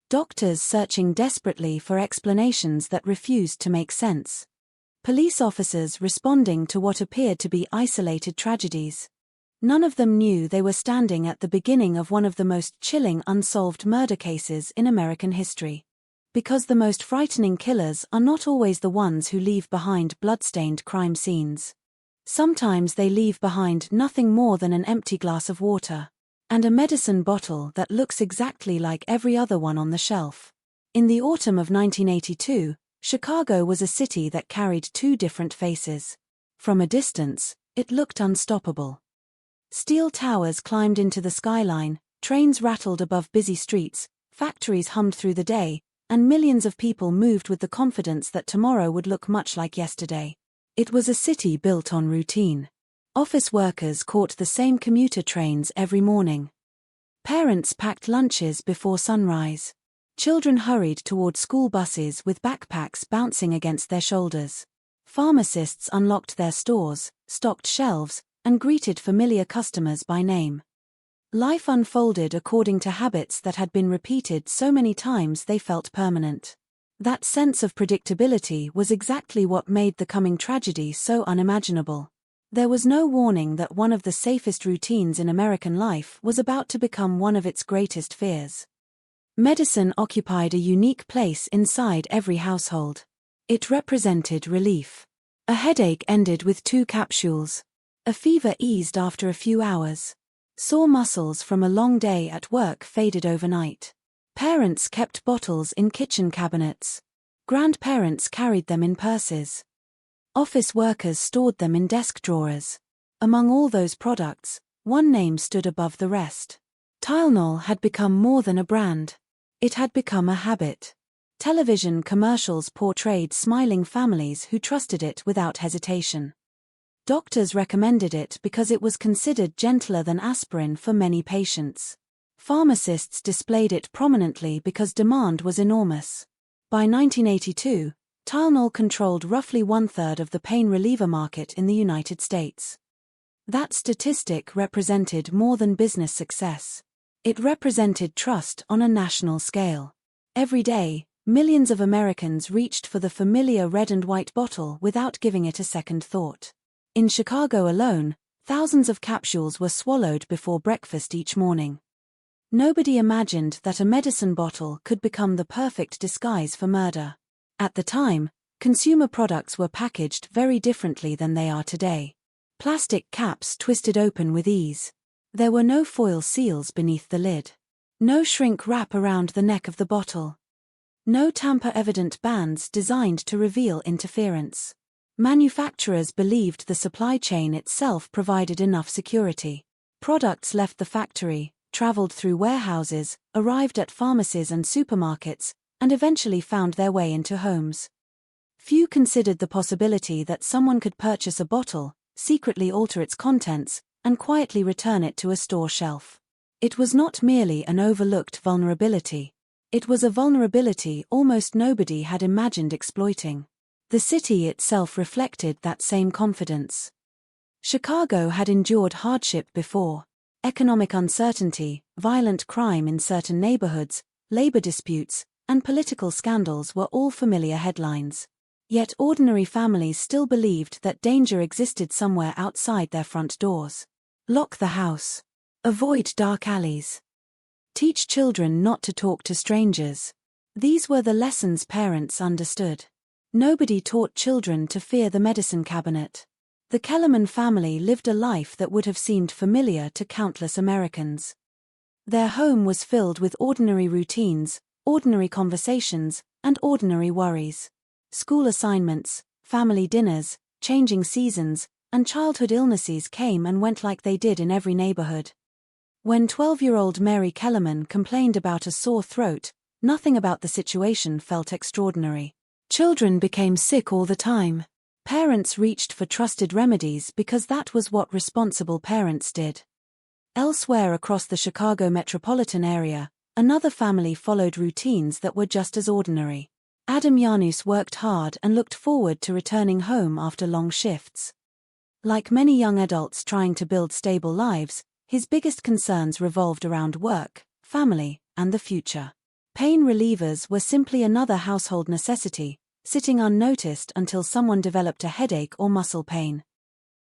Doctors searching desperately for explanations that refused to make sense. Police officers responding to what appeared to be isolated tragedies. None of them knew they were standing at the beginning of one of the most chilling unsolved murder cases in American history. Because the most frightening killers are not always the ones who leave behind blood-stained crime scenes. Sometimes they leave behind nothing more than an empty glass of water, and a medicine bottle that looks exactly like every other one on the shelf. In the autumn of 1982, Chicago was a city that carried two different faces. From a distance, it looked unstoppable. Steel towers climbed into the skyline, trains rattled above busy streets, factories hummed through the day, and millions of people moved with the confidence that tomorrow would look much like yesterday. It was a city built on routine. Office workers caught the same commuter trains every morning. Parents packed lunches before sunrise. Children hurried toward school buses with backpacks bouncing against their shoulders. Pharmacists unlocked their stores, stocked shelves, and greeted familiar customers by name. Life unfolded according to habits that had been repeated so many times they felt permanent. That sense of predictability was exactly what made the coming tragedy so unimaginable. There was no warning that one of the safest routines in American life was about to become one of its greatest fears. Medicine occupied a unique place inside every household. It represented relief. A headache ended with 2 capsules. A fever eased after a few hours. Sore muscles from a long day at work faded overnight. Parents kept bottles in kitchen cabinets. Grandparents carried them in purses. Office workers stored them in desk drawers. Among all those products, one name stood above the rest. Tylenol had become more than a brand. It had become a habit. Television commercials portrayed smiling families who trusted it without hesitation. Doctors recommended it because it was considered gentler than aspirin for many patients. Pharmacists displayed it prominently because demand was enormous. By 1982, Tylenol controlled roughly 1/3 of the pain reliever market in the United States. That statistic represented more than business success. It represented trust on a national scale. Every day, millions of Americans reached for the familiar red and white bottle without giving it a second thought. In Chicago alone, thousands of capsules were swallowed before breakfast each morning. Nobody imagined that a medicine bottle could become the perfect disguise for murder. At the time, consumer products were packaged very differently than they are today. Plastic caps twisted open with ease. There were no foil seals beneath the lid. No shrink wrap around the neck of the bottle. No tamper-evident bands designed to reveal interference. Manufacturers believed the supply chain itself provided enough security. Products left the factory, traveled through warehouses, arrived at pharmacies and supermarkets, and eventually found their way into homes. Few considered the possibility that someone could purchase a bottle, secretly alter its contents, and quietly return it to a store shelf. It was not merely an overlooked vulnerability. It was a vulnerability almost nobody had imagined exploiting. The city itself reflected that same confidence. Chicago had endured hardship before. Economic uncertainty, violent crime in certain neighborhoods, labor disputes, and political scandals were all familiar headlines. Yet ordinary families still believed that danger existed somewhere outside their front doors. Lock the house. Avoid dark alleys. Teach children not to talk to strangers. These were the lessons parents understood. Nobody taught children to fear the medicine cabinet. The Kellerman family lived a life that would have seemed familiar to countless Americans. Their home was filled with ordinary routines, ordinary conversations, and ordinary worries. School assignments, family dinners, changing seasons, and childhood illnesses came and went like they did in every neighborhood. When 12-year-old Mary Kellerman complained about a sore throat, nothing about the situation felt extraordinary. Children became sick all the time. Parents reached for trusted remedies because that was what responsible parents did. Elsewhere across the Chicago metropolitan area, another family followed routines that were just as ordinary. Adam Janus worked hard and looked forward to returning home after long shifts. Like many young adults trying to build stable lives, his biggest concerns revolved around work, family, and the future. Pain relievers were simply another household necessity, sitting unnoticed until someone developed a headache or muscle pain.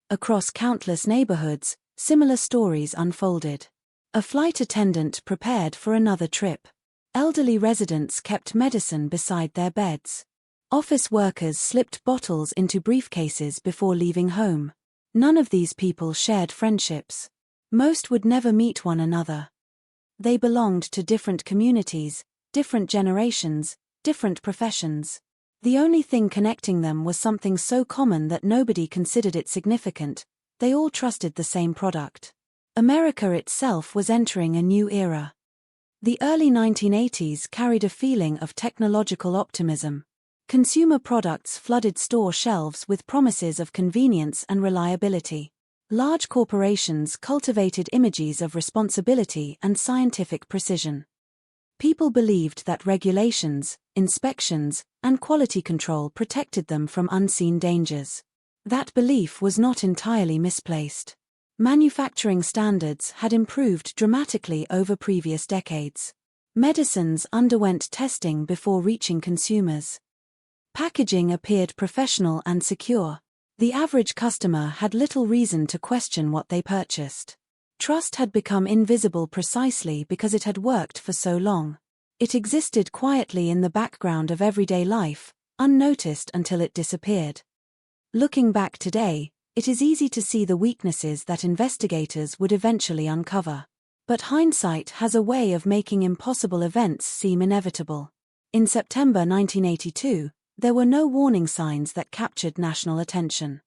Across countless neighborhoods, similar stories unfolded. A flight attendant prepared for another trip. Elderly residents kept medicine beside their beds. Office workers slipped bottles into briefcases before leaving home. None of these people shared friendships. Most would never meet one another. They belonged to different communities, different generations, different professions. The only thing connecting them was something so common that nobody considered it significant. They all trusted the same product. America itself was entering a new era. The early 1980s carried a feeling of technological optimism. Consumer products flooded store shelves with promises of convenience and reliability. Large corporations cultivated images of responsibility and scientific precision. People believed that regulations, inspections, and quality control protected them from unseen dangers. That belief was not entirely misplaced. Manufacturing standards had improved dramatically over previous decades. Medicines underwent testing before reaching consumers. Packaging appeared professional and secure. The average customer had little reason to question what they purchased. Trust had become invisible precisely because it had worked for so long. It existed quietly in the background of everyday life, unnoticed until it disappeared. Looking back today, it is easy to see the weaknesses that investigators would eventually uncover. But hindsight has a way of making impossible events seem inevitable. In September 1982, there were no warning signs that captured national attention.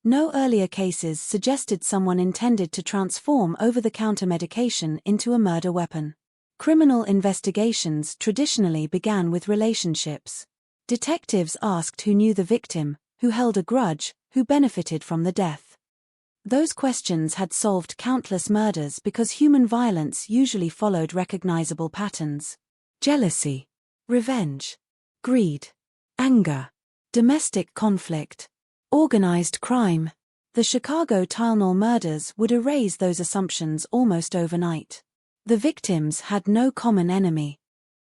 No earlier cases suggested someone intended to transform over-the-counter medication into a murder weapon. Criminal investigations traditionally began with relationships. Detectives asked who knew the victim, who held a grudge, who benefited from the death. Those questions had solved countless murders because human violence usually followed recognizable patterns. Jealousy, revenge, greed, anger, domestic conflict, organized crime. The Chicago Tylenol murders would erase those assumptions almost overnight. The victims had no common enemy.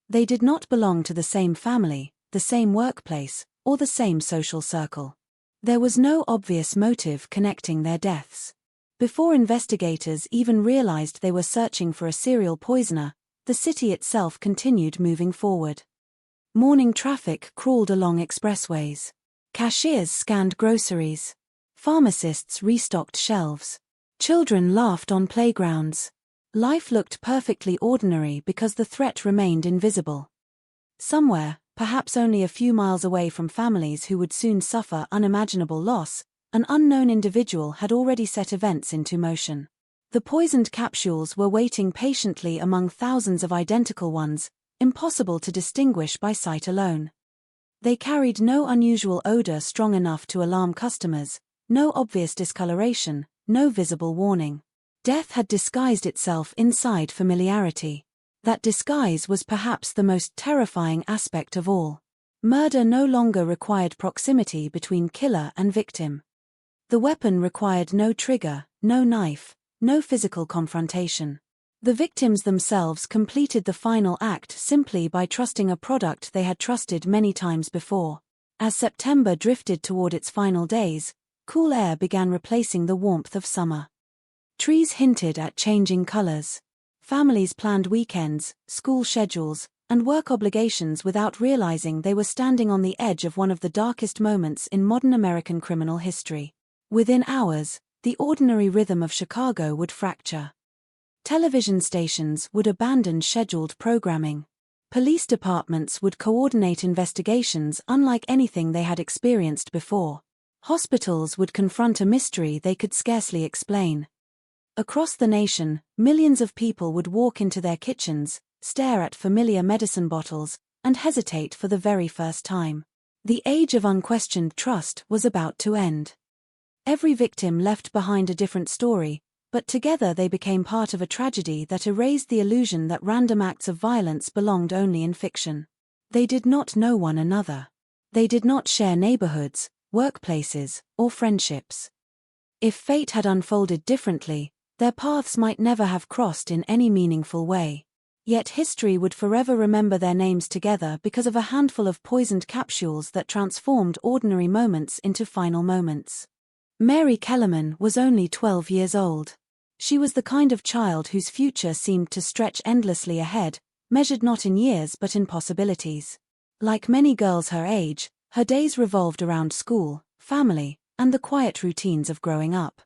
They did not belong to the same family, the same workplace, or the same social circle. There was no obvious motive connecting their deaths. Before investigators even realized they were searching for a serial poisoner, the city itself continued moving forward. Morning traffic crawled along expressways. Cashiers scanned groceries. Pharmacists restocked shelves. Children laughed on playgrounds. Life looked perfectly ordinary because the threat remained invisible. Somewhere, perhaps only a few miles away from families who would soon suffer unimaginable loss, an unknown individual had already set events into motion. The poisoned capsules were waiting patiently among thousands of identical ones, impossible to distinguish by sight alone. They carried no unusual odor strong enough to alarm customers, no obvious discoloration, no visible warning. Death had disguised itself inside familiarity. That disguise was perhaps the most terrifying aspect of all. Murder no longer required proximity between killer and victim. The weapon required no trigger, no knife, no physical confrontation. The victims themselves completed the final act simply by trusting a product they had trusted many times before. As September drifted toward its final days, cool air began replacing the warmth of summer. Trees hinted at changing colors. Families planned weekends, school schedules, and work obligations without realizing they were standing on the edge of one of the darkest moments in modern American criminal history. Within hours, the ordinary rhythm of Chicago would fracture. Television stations would abandon scheduled programming. Police departments would coordinate investigations unlike anything they had experienced before. Hospitals would confront a mystery they could scarcely explain. Across the nation, millions of people would walk into their kitchens, stare at familiar medicine bottles, and hesitate for the very first time. The age of unquestioned trust was about to end. Every victim left behind a different story, but together they became part of a tragedy that erased the illusion that random acts of violence belonged only in fiction. They did not know one another. They did not share neighborhoods, workplaces, or friendships. If fate had unfolded differently, their paths might never have crossed in any meaningful way. Yet history would forever remember their names together because of a handful of poisoned capsules that transformed ordinary moments into final moments. Mary Kellerman was only 12 years old. She was the kind of child whose future seemed to stretch endlessly ahead, measured not in years but in possibilities. Like many girls her age, her days revolved around school, family, and the quiet routines of growing up.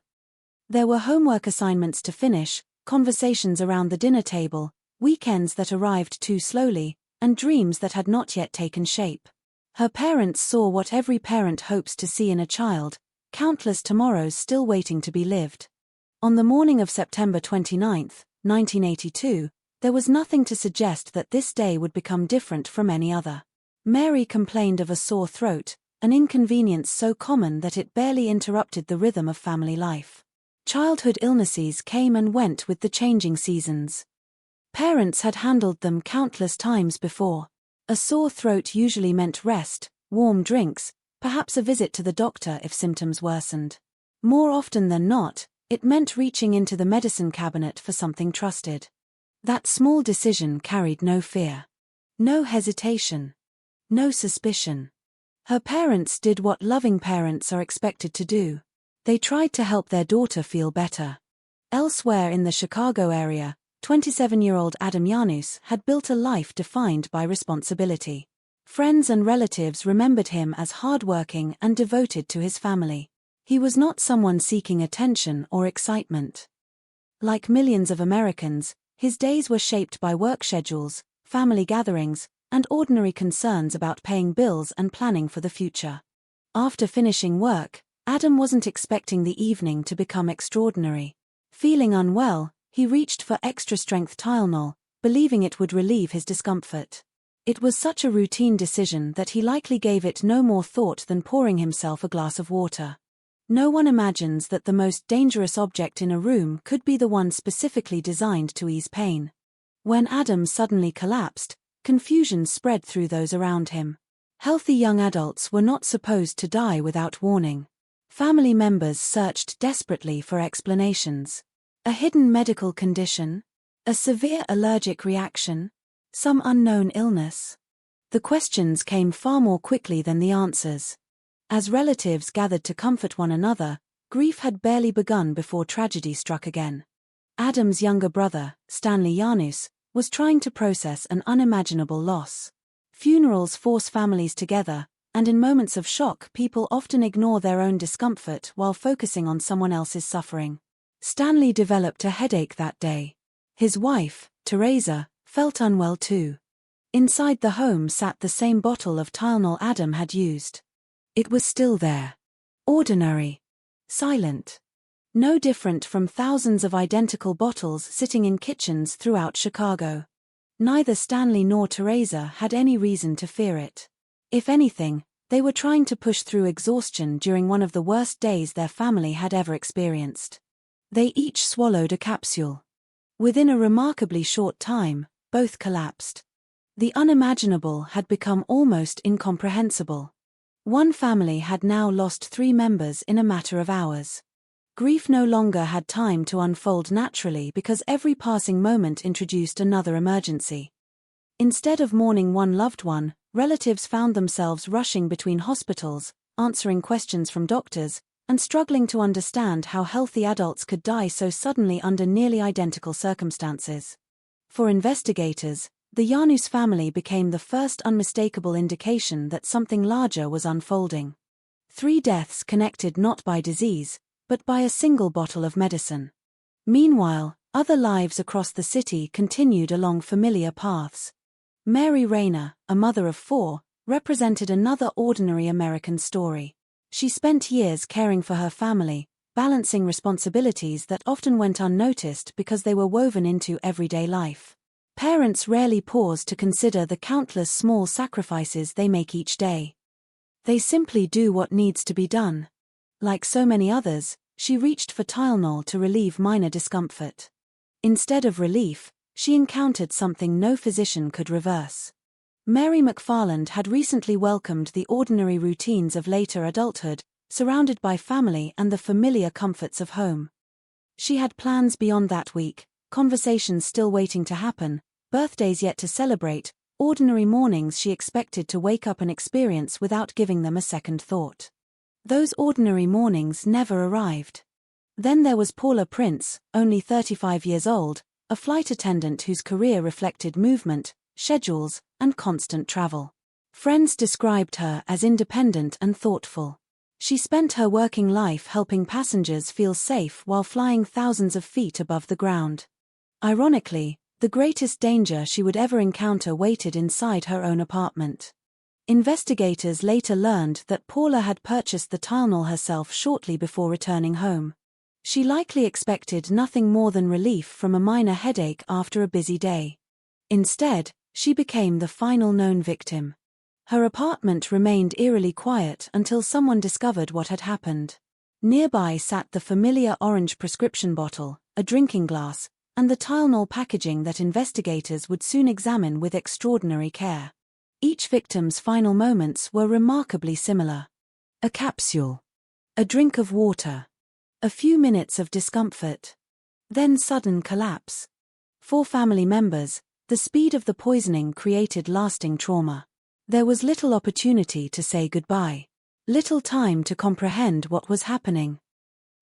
There were homework assignments to finish, conversations around the dinner table, weekends that arrived too slowly, and dreams that had not yet taken shape. Her parents saw what every parent hopes to see in a child, countless tomorrows still waiting to be lived. On the morning of September 29, 1982, there was nothing to suggest that this day would become different from any other. Mary complained of a sore throat, an inconvenience so common that it barely interrupted the rhythm of family life. Childhood illnesses came and went with the changing seasons. Parents had handled them countless times before. A sore throat usually meant rest, warm drinks, perhaps a visit to the doctor if symptoms worsened. More often than not, it meant reaching into the medicine cabinet for something trusted. That small decision carried no fear. No hesitation. No suspicion. Her parents did what loving parents are expected to do. They tried to help their daughter feel better. Elsewhere in the Chicago area, 27-year-old Adam Janus had built a life defined by responsibility. Friends and relatives remembered him as hardworking and devoted to his family. He was not someone seeking attention or excitement. Like millions of Americans, his days were shaped by work schedules, family gatherings, and ordinary concerns about paying bills and planning for the future. After finishing work, Adam wasn't expecting the evening to become extraordinary. Feeling unwell, he reached for extra-strength Tylenol, believing it would relieve his discomfort. It was such a routine decision that he likely gave it no more thought than pouring himself a glass of water. No one imagines that the most dangerous object in a room could be the one specifically designed to ease pain. When Adam suddenly collapsed, confusion spread through those around him. Healthy young adults were not supposed to die without warning. Family members searched desperately for explanations. A hidden medical condition? A severe allergic reaction? Some unknown illness? The questions came far more quickly than the answers. As relatives gathered to comfort one another, grief had barely begun before tragedy struck again. Adam's younger brother, Stanley Janus, was trying to process an unimaginable loss. Funerals force families together, and in moments of shock people often ignore their own discomfort while focusing on someone else's suffering. Stanley developed a headache that day. His wife, Teresa, felt unwell too. Inside the home sat the same bottle of Tylenol Adam had used. It was still there. Ordinary. Silent. No different from thousands of identical bottles sitting in kitchens throughout Chicago. Neither Stanley nor Teresa had any reason to fear it. If anything, they were trying to push through exhaustion during one of the worst days their family had ever experienced. They each swallowed a capsule. Within a remarkably short time, both collapsed. The unimaginable had become almost incomprehensible. One family had now lost 3 members in a matter of hours. Grief no longer had time to unfold naturally because every passing moment introduced another emergency. Instead of mourning one loved one, relatives found themselves rushing between hospitals, answering questions from doctors, and struggling to understand how healthy adults could die so suddenly under nearly identical circumstances. For investigators, the Janus family became the first unmistakable indication that something larger was unfolding. 3 deaths connected not by disease, but by a single bottle of medicine. Meanwhile, other lives across the city continued along familiar paths. Mary Rayner, a mother of 4, represented another ordinary American story. She spent years caring for her family, balancing responsibilities that often went unnoticed because they were woven into everyday life. Parents rarely pause to consider the countless small sacrifices they make each day. They simply do what needs to be done. Like so many others, she reached for Tylenol to relieve minor discomfort. Instead of relief, she encountered something no physician could reverse. Mary McFarland had recently welcomed the ordinary routines of later adulthood, surrounded by family and the familiar comforts of home. She had plans beyond that week, conversations still waiting to happen, birthdays yet to celebrate, ordinary mornings she expected to wake up and experience without giving them a second thought. Those ordinary mornings never arrived. Then there was Paula Prince, only 35 years old, a flight attendant whose career reflected movement, schedules, and constant travel. Friends described her as independent and thoughtful. She spent her working life helping passengers feel safe while flying thousands of feet above the ground. Ironically, the greatest danger she would ever encounter waited inside her own apartment. Investigators later learned that Paula had purchased the Tylenol herself shortly before returning home. She likely expected nothing more than relief from a minor headache after a busy day. Instead, she became the final known victim. Her apartment remained eerily quiet until someone discovered what had happened. Nearby sat the familiar orange prescription bottle, a drinking glass, and the Tylenol packaging that investigators would soon examine with extraordinary care. Each victim's final moments were remarkably similar. A capsule. A drink of water. A few minutes of discomfort. Then sudden collapse. For family members, the speed of the poisoning created lasting trauma. There was little opportunity to say goodbye. Little time to comprehend what was happening.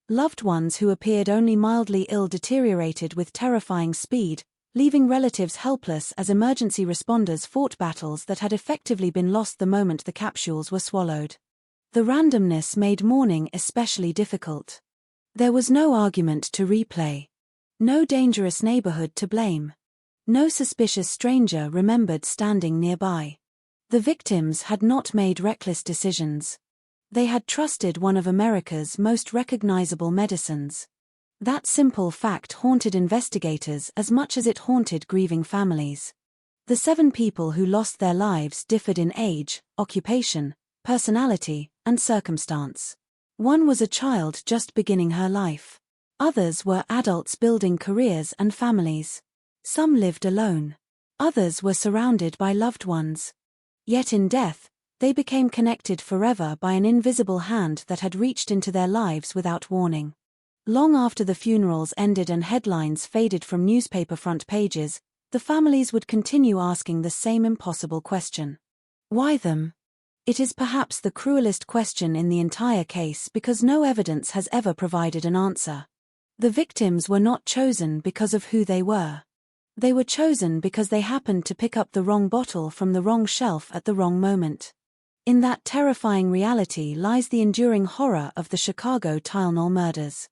Loved ones who appeared only mildly ill deteriorated with terrifying speed, leaving relatives helpless as emergency responders fought battles that had effectively been lost the moment the capsules were swallowed. The randomness made mourning especially difficult. There was no argument to replay. No dangerous neighborhood to blame. No suspicious stranger remembered standing nearby. The victims had not made reckless decisions. They had trusted one of America's most recognizable medicines. That simple fact haunted investigators as much as it haunted grieving families. The 7 people who lost their lives differed in age, occupation, personality, and circumstance. One was a child just beginning her life. Others were adults building careers and families. Some lived alone. Others were surrounded by loved ones. Yet in death, they became connected forever by an invisible hand that had reached into their lives without warning. Long after the funerals ended and headlines faded from newspaper front pages, the families would continue asking the same impossible question. Why them? It is perhaps the cruelest question in the entire case because no evidence has ever provided an answer. The victims were not chosen because of who they were. They were chosen because they happened to pick up the wrong bottle from the wrong shelf at the wrong moment. In that terrifying reality lies the enduring horror of the Chicago Tylenol murders.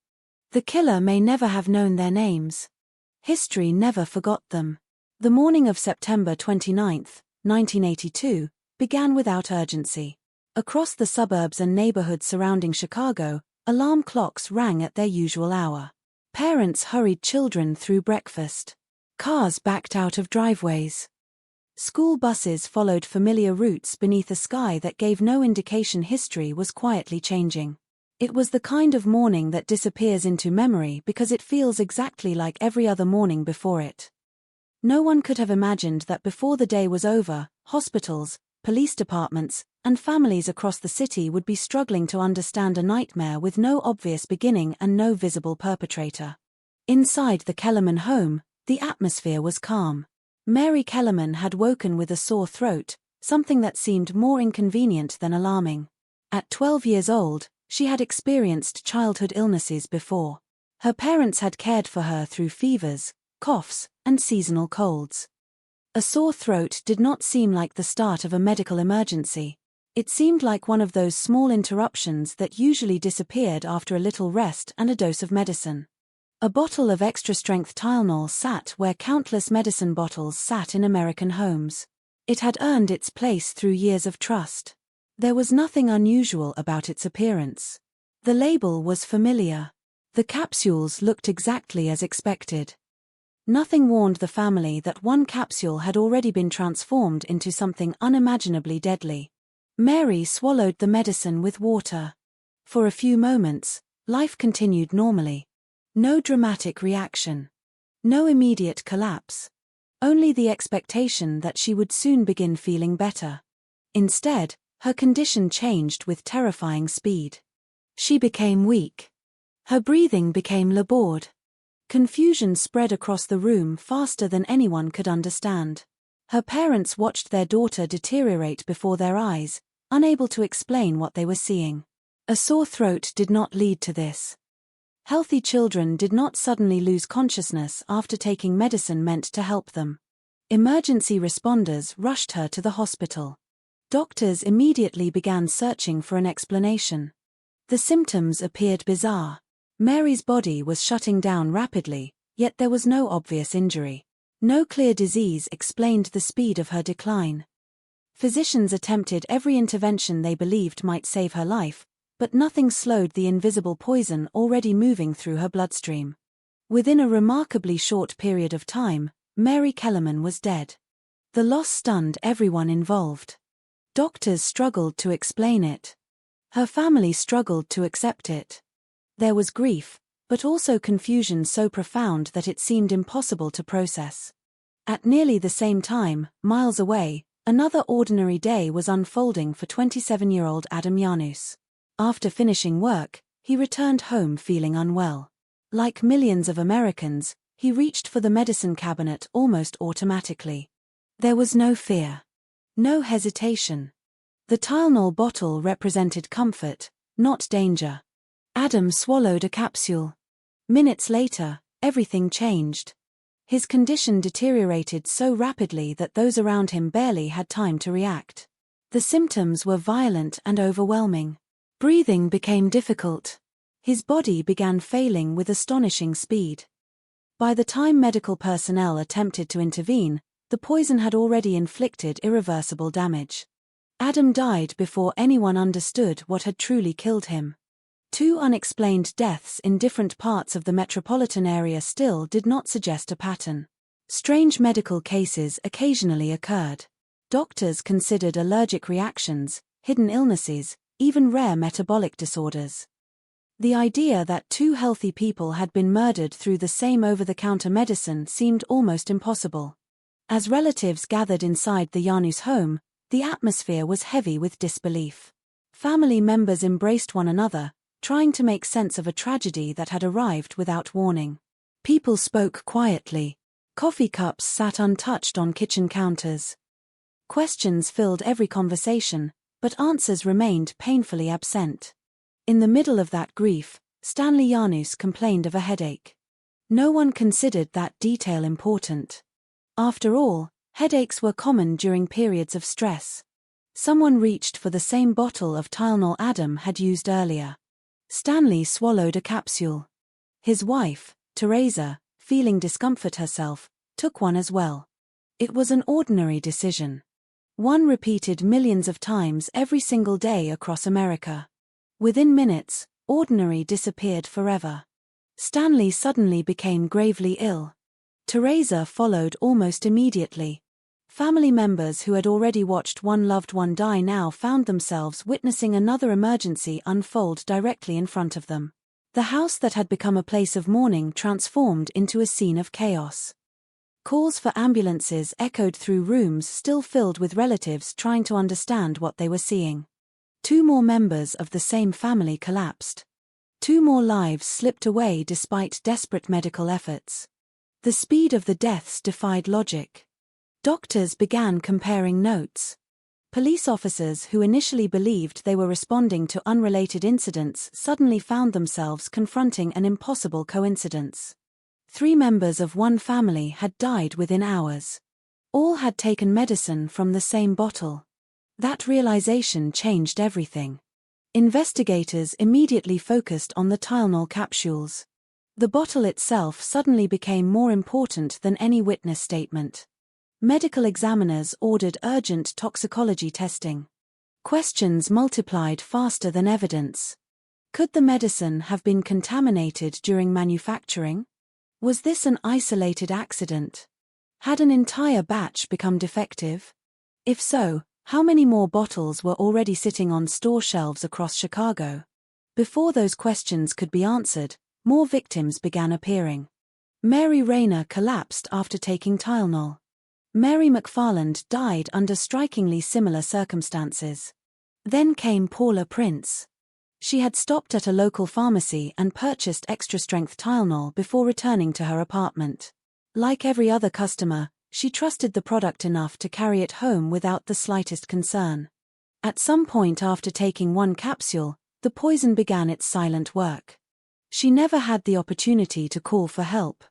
The killer may never have known their names. History never forgot them. The morning of September 29, 1982, began without urgency. Across the suburbs and neighborhoods surrounding Chicago, alarm clocks rang at their usual hour. Parents hurried children through breakfast. Cars backed out of driveways. School buses followed familiar routes beneath a sky that gave no indication history was quietly changing. It was the kind of morning that disappears into memory because it feels exactly like every other morning before it. No one could have imagined that before the day was over, hospitals, police departments, and families across the city would be struggling to understand a nightmare with no obvious beginning and no visible perpetrator. Inside the Kellerman home, the atmosphere was calm. Mary Kellerman had woken with a sore throat, something that seemed more inconvenient than alarming. At 12 years old, she had experienced childhood illnesses before. Her parents had cared for her through fevers, coughs, and seasonal colds. A sore throat did not seem like the start of a medical emergency. It seemed like one of those small interruptions that usually disappeared after a little rest and a dose of medicine. A bottle of extra-strength Tylenol sat where countless medicine bottles sat in American homes. It had earned its place through years of trust. There was nothing unusual about its appearance. The label was familiar. The capsules looked exactly as expected. Nothing warned the family that one capsule had already been transformed into something unimaginably deadly. Mary swallowed the medicine with water. For a few moments, life continued normally. No dramatic reaction. No immediate collapse. Only the expectation that she would soon begin feeling better. Instead, her condition changed with terrifying speed. She became weak. Her breathing became labored. Confusion spread across the room faster than anyone could understand. Her parents watched their daughter deteriorate before their eyes, unable to explain what they were seeing. A sore throat did not lead to this. Healthy children did not suddenly lose consciousness after taking medicine meant to help them. Emergency responders rushed her to the hospital. Doctors immediately began searching for an explanation. The symptoms appeared bizarre. Mary's body was shutting down rapidly, yet there was no obvious injury. No clear disease explained the speed of her decline. Physicians attempted every intervention they believed might save her life, but nothing slowed the invisible poison already moving through her bloodstream. Within a remarkably short period of time, Mary Kellerman was dead. The loss stunned everyone involved. Doctors struggled to explain it. Her family struggled to accept it. There was grief, but also confusion so profound that it seemed impossible to process. At nearly the same time, miles away, another ordinary day was unfolding for 27-year-old Adam Janus. After finishing work, he returned home feeling unwell. Like millions of Americans, he reached for the medicine cabinet almost automatically. There was no fear. No hesitation. The Tylenol bottle represented comfort, not danger. Adam swallowed a capsule. Minutes later, everything changed. His condition deteriorated so rapidly that those around him barely had time to react. The symptoms were violent and overwhelming. Breathing became difficult. His body began failing with astonishing speed. By the time medical personnel attempted to intervene, the poison had already inflicted irreversible damage. Adam died before anyone understood what had truly killed him. 2 unexplained deaths in different parts of the metropolitan area still did not suggest a pattern. Strange medical cases occasionally occurred. Doctors considered allergic reactions, hidden illnesses, even rare metabolic disorders. The idea that 2 healthy people had been murdered through the same over-the-counter medicine seemed almost impossible. As relatives gathered inside the Janus home, the atmosphere was heavy with disbelief. Family members embraced one another, trying to make sense of a tragedy that had arrived without warning. People spoke quietly. Coffee cups sat untouched on kitchen counters. Questions filled every conversation, but answers remained painfully absent. In the middle of that grief, Stanley Janus complained of a headache. No one considered that detail important. After all, headaches were common during periods of stress. Someone reached for the same bottle of Tylenol Adam had used earlier. Stanley swallowed a capsule. His wife, Teresa, feeling discomfort herself, took one as well. It was an ordinary decision. One repeated millions of times every single day across America. Within minutes, ordinary disappeared forever. Stanley suddenly became gravely ill. Teresa followed almost immediately. Family members who had already watched one loved one die now found themselves witnessing another emergency unfold directly in front of them. The house that had become a place of mourning transformed into a scene of chaos. Calls for ambulances echoed through rooms still filled with relatives trying to understand what they were seeing. 2 more members of the same family collapsed. 2 more lives slipped away despite desperate medical efforts. The speed of the deaths defied logic. Doctors began comparing notes. Police officers who initially believed they were responding to unrelated incidents suddenly found themselves confronting an impossible coincidence. 3 members of one family had died within hours. All had taken medicine from the same bottle. That realization changed everything. Investigators immediately focused on the Tylenol capsules. The bottle itself suddenly became more important than any witness statement. Medical examiners ordered urgent toxicology testing. Questions multiplied faster than evidence. Could the medicine have been contaminated during manufacturing? Was this an isolated accident? Had an entire batch become defective? If so, how many more bottles were already sitting on store shelves across Chicago? Before those questions could be answered, more victims began appearing. Mary Rayner collapsed after taking Tylenol. Mary McFarland died under strikingly similar circumstances. Then came Paula Prince. She had stopped at a local pharmacy and purchased extra-strength Tylenol before returning to her apartment. Like every other customer, she trusted the product enough to carry it home without the slightest concern. At some point after taking 1 capsule, the poison began its silent work. She never had the opportunity to call for help.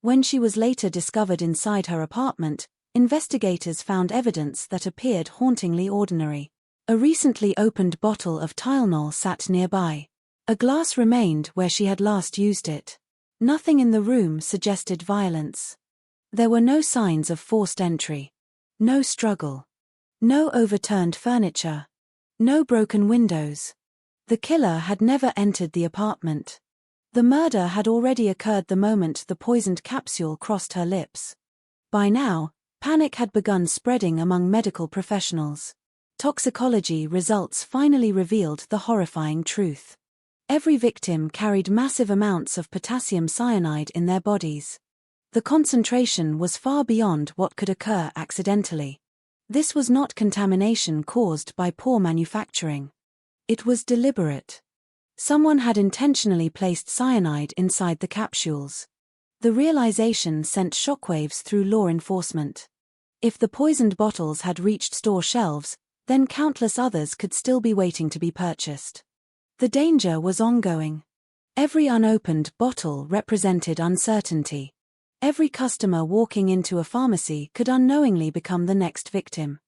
When she was later discovered inside her apartment, investigators found evidence that appeared hauntingly ordinary. A recently opened bottle of Tylenol sat nearby. A glass remained where she had last used it. Nothing in the room suggested violence. There were no signs of forced entry. No struggle. No overturned furniture. No broken windows. The killer had never entered the apartment. The murder had already occurred the moment the poisoned capsule crossed her lips. By now, panic had begun spreading among medical professionals. Toxicology results finally revealed the horrifying truth. Every victim carried massive amounts of potassium cyanide in their bodies. The concentration was far beyond what could occur accidentally. This was not contamination caused by poor manufacturing. It was deliberate. Someone had intentionally placed cyanide inside the capsules. The realization sent shockwaves through law enforcement. If the poisoned bottles had reached store shelves, then countless others could still be waiting to be purchased. The danger was ongoing. Every unopened bottle represented uncertainty. Every customer walking into a pharmacy could unknowingly become the next victim.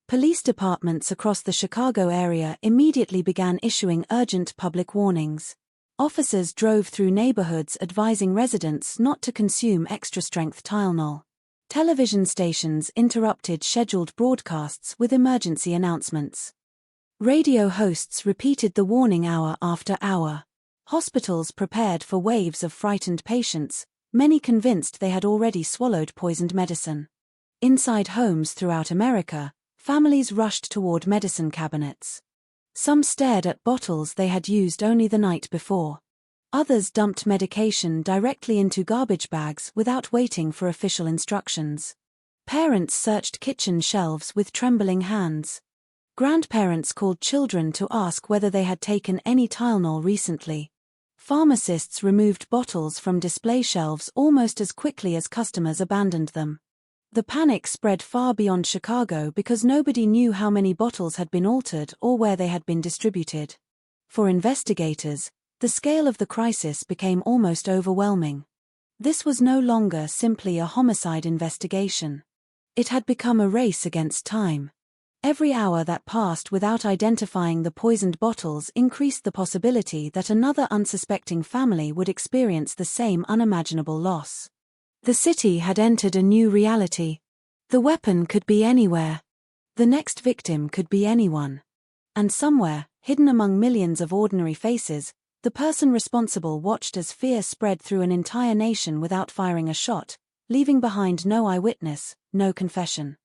Police departments across the Chicago area immediately began issuing urgent public warnings. Officers drove through neighborhoods advising residents not to consume extra-strength Tylenol. Television stations interrupted scheduled broadcasts with emergency announcements. Radio hosts repeated the warning hour after hour. Hospitals prepared for waves of frightened patients, many convinced they had already swallowed poisoned medicine. Inside homes throughout America, families rushed toward medicine cabinets. Some stared at bottles they had used only the night before. Others dumped medication directly into garbage bags without waiting for official instructions. Parents searched kitchen shelves with trembling hands. Grandparents called children to ask whether they had taken any Tylenol recently. Pharmacists removed bottles from display shelves almost as quickly as customers abandoned them. The panic spread far beyond Chicago because nobody knew how many bottles had been altered or where they had been distributed. For investigators, the scale of the crisis became almost overwhelming. This was no longer simply a homicide investigation. It had become a race against time. Every hour that passed without identifying the poisoned bottles increased the possibility that another unsuspecting family would experience the same unimaginable loss. The city had entered a new reality. The weapon could be anywhere. The next victim could be anyone. And somewhere, hidden among millions of ordinary faces, the person responsible watched as fear spread through an entire nation without firing a shot, leaving behind no eyewitness, no confession,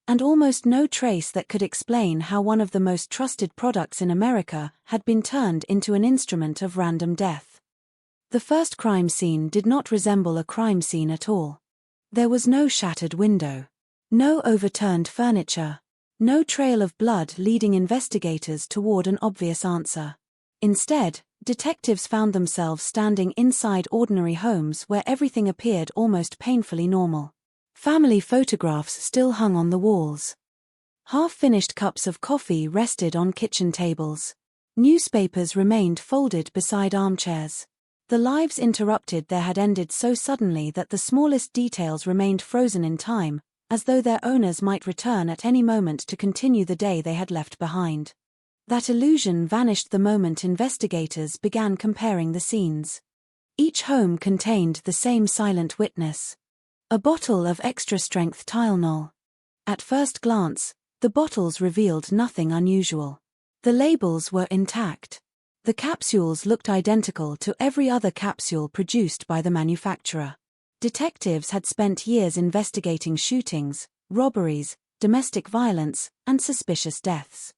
and almost no trace that could explain how one of the most trusted products in America had been turned into an instrument of random death. The first crime scene did not resemble a crime scene at all. There was no shattered window, no overturned furniture, no trail of blood leading investigators toward an obvious answer. Instead, detectives found themselves standing inside ordinary homes where everything appeared almost painfully normal. Family photographs still hung on the walls. Half-finished cups of coffee rested on kitchen tables. Newspapers remained folded beside armchairs. The lives interrupted there had ended so suddenly that the smallest details remained frozen in time, as though their owners might return at any moment to continue the day they had left behind. That illusion vanished the moment investigators began comparing the scenes. Each home contained the same silent witness. A bottle of extra-strength Tylenol. At first glance, the bottles revealed nothing unusual. The labels were intact. The capsules looked identical to every other capsule produced by the manufacturer. Detectives had spent years investigating shootings, robberies, domestic violence, and suspicious deaths.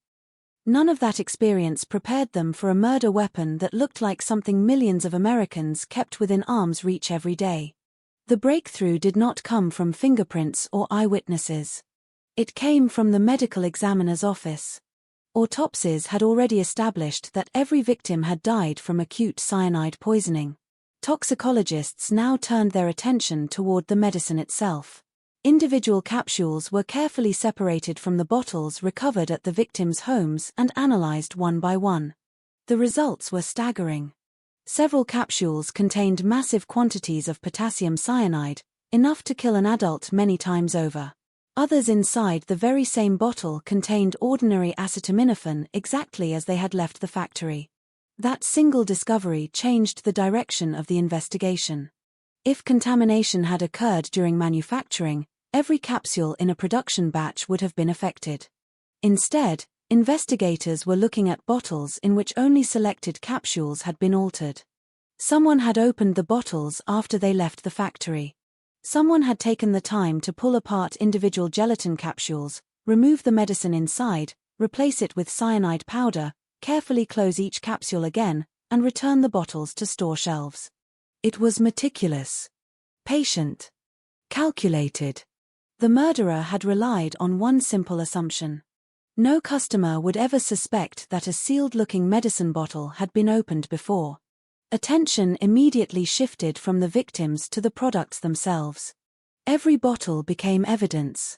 None of that experience prepared them for a murder weapon that looked like something millions of Americans kept within arm's reach every day. The breakthrough did not come from fingerprints or eyewitnesses. It came from the medical examiner's office. Autopsies had already established that every victim had died from acute cyanide poisoning. Toxicologists now turned their attention toward the medicine itself. Individual capsules were carefully separated from the bottles recovered at the victims' homes and analyzed one by one. The results were staggering. Several capsules contained massive quantities of potassium cyanide, enough to kill an adult many times over. Others inside the very same bottle contained ordinary acetaminophen exactly as they had left the factory. That single discovery changed the direction of the investigation. If contamination had occurred during manufacturing, every capsule in a production batch would have been affected. Instead, investigators were looking at bottles in which only selected capsules had been altered. Someone had opened the bottles after they left the factory. Someone had taken the time to pull apart individual gelatin capsules, remove the medicine inside, replace it with cyanide powder, carefully close each capsule again, and return the bottles to store shelves. It was meticulous, patient, calculated. The murderer had relied on one simple assumption. No customer would ever suspect that a sealed-looking medicine bottle had been opened before. Attention immediately shifted from the victims to the products themselves. Every bottle became evidence.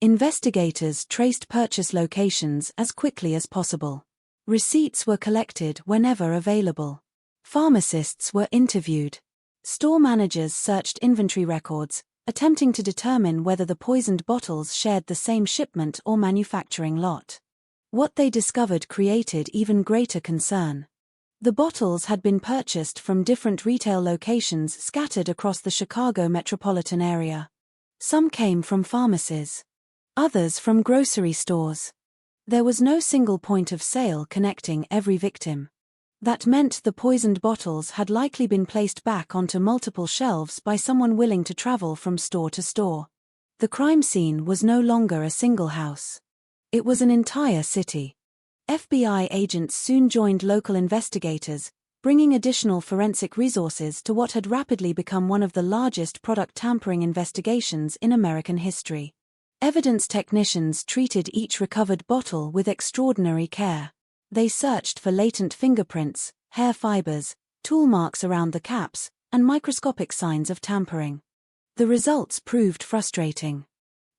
Investigators traced purchase locations as quickly as possible. Receipts were collected whenever available. Pharmacists were interviewed. Store managers searched inventory records, attempting to determine whether the poisoned bottles shared the same shipment or manufacturing lot. What they discovered created even greater concern. The bottles had been purchased from different retail locations scattered across the Chicago metropolitan area. Some came from pharmacies. Others from grocery stores. There was no single point of sale connecting every victim. That meant the poisoned bottles had likely been placed back onto multiple shelves by someone willing to travel from store to store. The crime scene was no longer a single house. It was an entire city. FBI agents soon joined local investigators, bringing additional forensic resources to what had rapidly become one of the largest product tampering investigations in American history. Evidence technicians treated each recovered bottle with extraordinary care. They searched for latent fingerprints, hair fibers, tool marks around the caps, and microscopic signs of tampering. The results proved frustrating.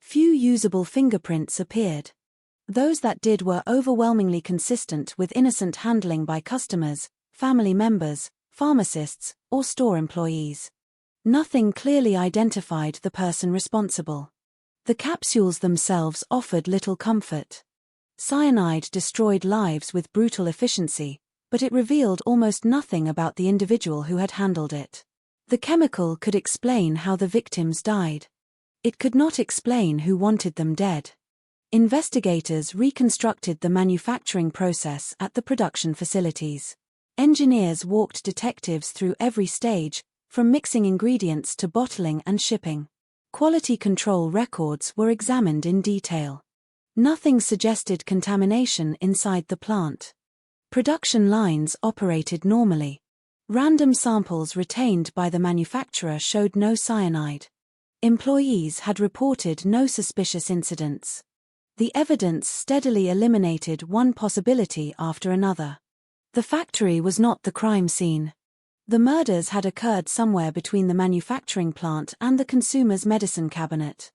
Few usable fingerprints appeared. Those that did were overwhelmingly consistent with innocent handling by customers, family members, pharmacists, or store employees. Nothing clearly identified the person responsible. The capsules themselves offered little comfort. Cyanide destroyed lives with brutal efficiency, but it revealed almost nothing about the individual who had handled it. The chemical could explain how the victims died. It could not explain who wanted them dead. Investigators reconstructed the manufacturing process at the production facilities. Engineers walked detectives through every stage, from mixing ingredients to bottling and shipping. Quality control records were examined in detail. Nothing suggested contamination inside the plant. Production lines operated normally. Random samples retained by the manufacturer showed no cyanide. Employees had reported no suspicious incidents. The evidence steadily eliminated one possibility after another. The factory was not the crime scene. The murders had occurred somewhere between the manufacturing plant and the consumer's medicine cabinet.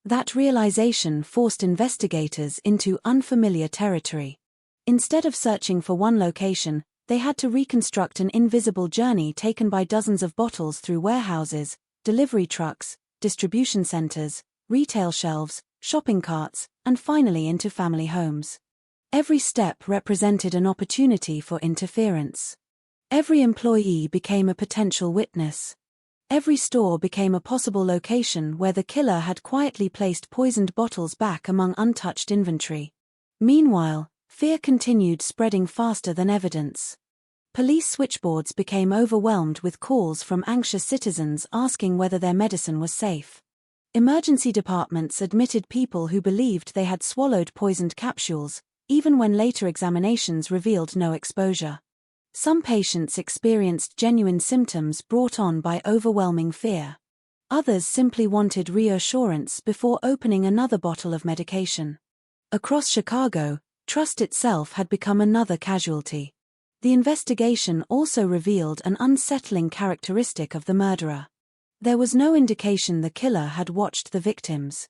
That realization forced investigators into unfamiliar territory. Instead of searching for one location, they had to reconstruct an invisible journey taken by dozens of bottles through warehouses, delivery trucks, distribution centers, retail shelves, shopping carts, and finally into family homes. Every step represented an opportunity for interference. Every employee became a potential witness. Every store became a possible location where the killer had quietly placed poisoned bottles back among untouched inventory. Meanwhile, fear continued spreading faster than evidence. Police switchboards became overwhelmed with calls from anxious citizens asking whether their medicine was safe. Emergency departments admitted people who believed they had swallowed poisoned capsules, even when later examinations revealed no exposure. Some patients experienced genuine symptoms brought on by overwhelming fear. Others simply wanted reassurance before opening another bottle of medication. Across Chicago, trust itself had become another casualty. The investigation also revealed an unsettling characteristic of the murderer. There was no indication the killer had watched the victims.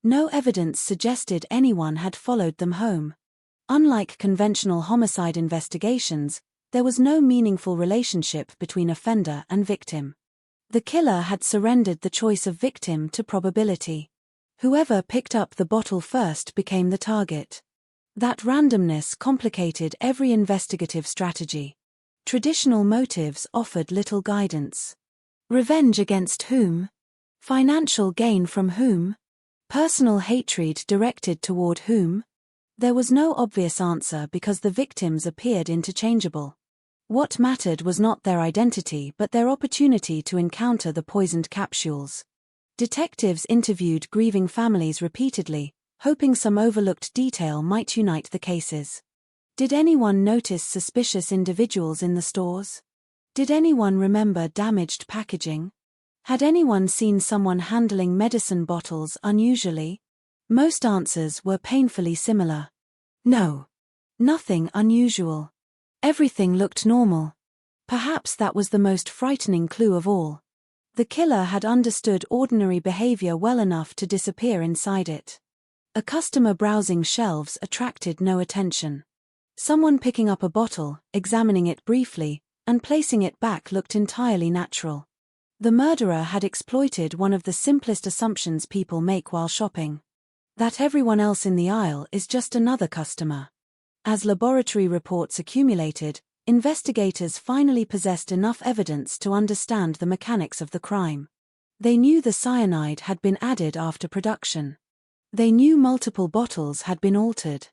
No evidence suggested anyone had followed them home. Unlike conventional homicide investigations, there was no meaningful relationship between offender and victim. The killer had surrendered the choice of victim to probability. Whoever picked up the bottle first became the target. That randomness complicated every investigative strategy. Traditional motives offered little guidance. Revenge against whom? Financial gain from whom? Personal hatred directed toward whom? There was no obvious answer because the victims appeared interchangeable. What mattered was not their identity but their opportunity to encounter the poisoned capsules. Detectives interviewed grieving families repeatedly, hoping some overlooked detail might unite the cases. Did anyone notice suspicious individuals in the stores? Did anyone remember damaged packaging? Had anyone seen someone handling medicine bottles unusually? Most answers were painfully similar. No. Nothing unusual. Everything looked normal. Perhaps that was the most frightening clue of all. The killer had understood ordinary behavior well enough to disappear inside it. A customer browsing shelves attracted no attention. Someone picking up a bottle, examining it briefly, and placing it back looked entirely natural. The murderer had exploited one of the simplest assumptions people make while shopping. That everyone else in the aisle is just another customer. As laboratory reports accumulated, investigators finally possessed enough evidence to understand the mechanics of the crime. They knew the cyanide had been added after production. They knew multiple bottles had been altered.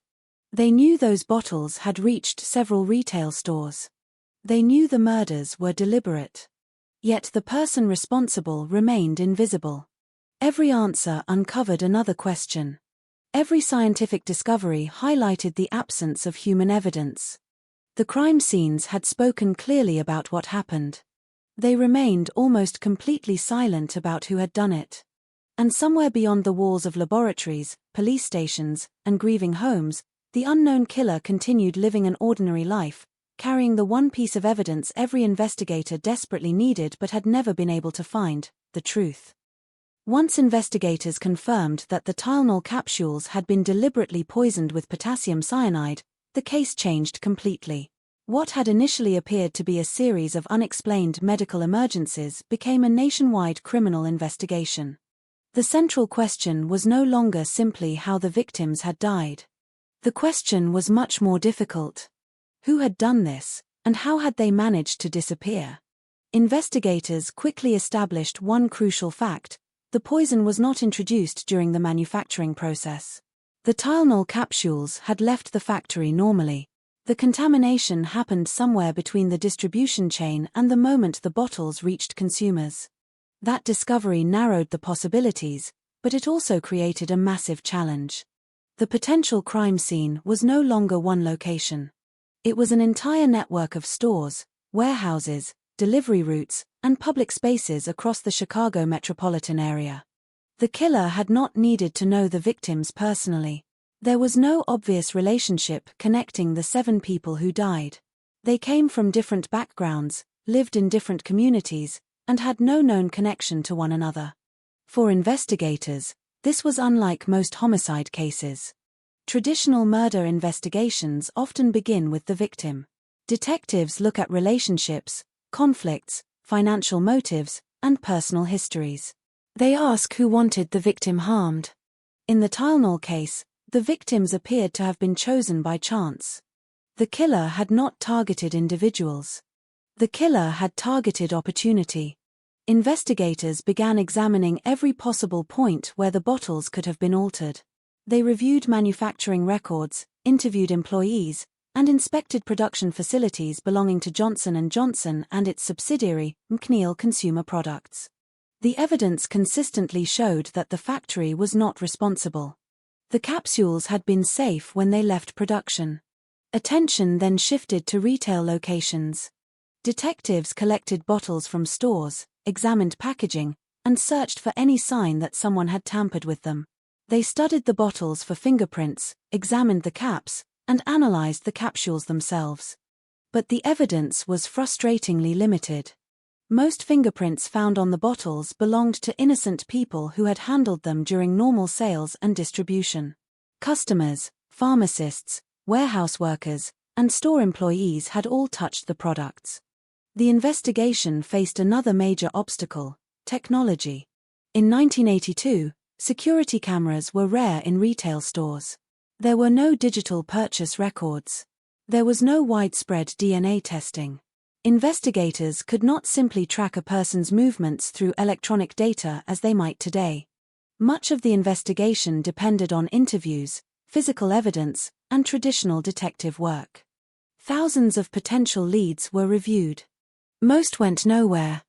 They knew those bottles had reached several retail stores. They knew the murders were deliberate. Yet the person responsible remained invisible. Every answer uncovered another question. Every scientific discovery highlighted the absence of human evidence. The crime scenes had spoken clearly about what happened. They remained almost completely silent about who had done it. And somewhere beyond the walls of laboratories, police stations, and grieving homes, the unknown killer continued living an ordinary life, carrying the one piece of evidence every investigator desperately needed but had never been able to find: the truth. Once investigators confirmed that the Tylenol capsules had been deliberately poisoned with potassium cyanide, the case changed completely. What had initially appeared to be a series of unexplained medical emergencies became a nationwide criminal investigation. The central question was no longer simply how the victims had died. The question was much more difficult. Who had done this, and how had they managed to disappear? Investigators quickly established one crucial fact: the poison was not introduced during the manufacturing process. The Tylenol capsules had left the factory normally. The contamination happened somewhere between the distribution chain and the moment the bottles reached consumers. That discovery narrowed the possibilities, but it also created a massive challenge. The potential crime scene was no longer one location. It was an entire network of stores, warehouses, delivery routes, and public spaces across the Chicago metropolitan area. The killer had not needed to know the victims personally. There was no obvious relationship connecting the 7 people who died. They came from different backgrounds, lived in different communities, and had no known connection to one another. For investigators, this was unlike most homicide cases. Traditional murder investigations often begin with the victim. Detectives look at relationships, conflicts, financial motives, and personal histories. They ask who wanted the victim harmed. In the Tylenol case, the victims appeared to have been chosen by chance. The killer had not targeted individuals. The killer had targeted opportunity. Investigators began examining every possible point where the bottles could have been altered. They reviewed manufacturing records, interviewed employees, and inspected production facilities belonging to Johnson & Johnson and its subsidiary, McNeil Consumer Products. The evidence consistently showed that the factory was not responsible. The capsules had been safe when they left production. Attention then shifted to retail locations. Detectives collected bottles from stores, examined packaging, and searched for any sign that someone had tampered with them. They studied the bottles for fingerprints, examined the caps, and analyzed the capsules themselves. But the evidence was frustratingly limited. Most fingerprints found on the bottles belonged to innocent people who had handled them during normal sales and distribution. Customers, pharmacists, warehouse workers, and store employees had all touched the products. The investigation faced another major obstacle: technology. In 1982, security cameras were rare in retail stores. There were no digital purchase records. There was no widespread DNA testing. Investigators could not simply track a person's movements through electronic data as they might today. Much of the investigation depended on interviews, physical evidence, and traditional detective work. Thousands of potential leads were reviewed. Most went nowhere.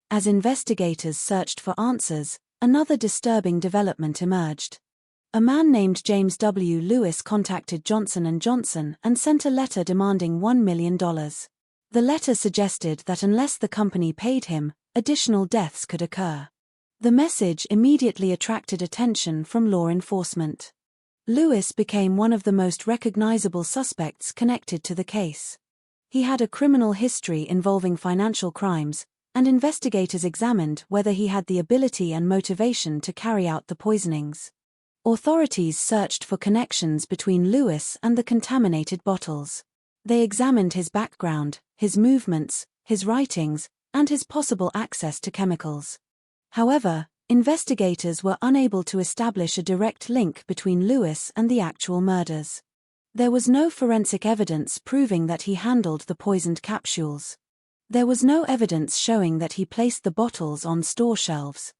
As investigators searched for answers, another disturbing development emerged. A man named James W. Lewis contacted Johnson & Johnson and sent a letter demanding $1 million. The letter suggested that unless the company paid him, additional deaths could occur. The message immediately attracted attention from law enforcement. Lewis became one of the most recognizable suspects connected to the case. He had a criminal history involving financial crimes, and investigators examined whether he had the ability and motivation to carry out the poisonings. Authorities searched for connections between Lewis and the contaminated bottles. They examined his background, his movements, his writings, and his possible access to chemicals. However, investigators were unable to establish a direct link between Lewis and the actual murders. There was no forensic evidence proving that he handled the poisoned capsules. There was no evidence showing that he placed the bottles on store shelves.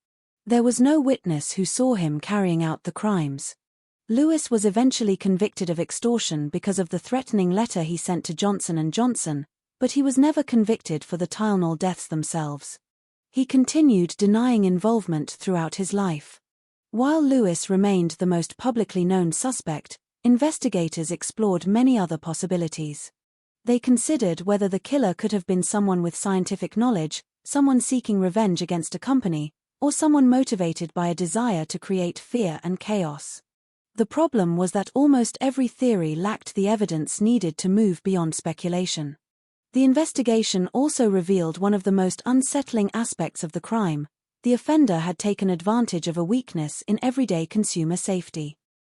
There was no witness who saw him carrying out the crimes. Lewis was eventually convicted of extortion because of the threatening letter he sent to Johnson & Johnson, but he was never convicted for the Tylenol deaths themselves. He continued denying involvement throughout his life. While Lewis remained the most publicly known suspect, investigators explored many other possibilities. They considered whether the killer could have been someone with scientific knowledge, someone seeking revenge against a company, or someone motivated by a desire to create fear and chaos. The problem was that almost every theory lacked the evidence needed to move beyond speculation. The investigation also revealed one of the most unsettling aspects of the crime: the offender had taken advantage of a weakness in everyday consumer safety.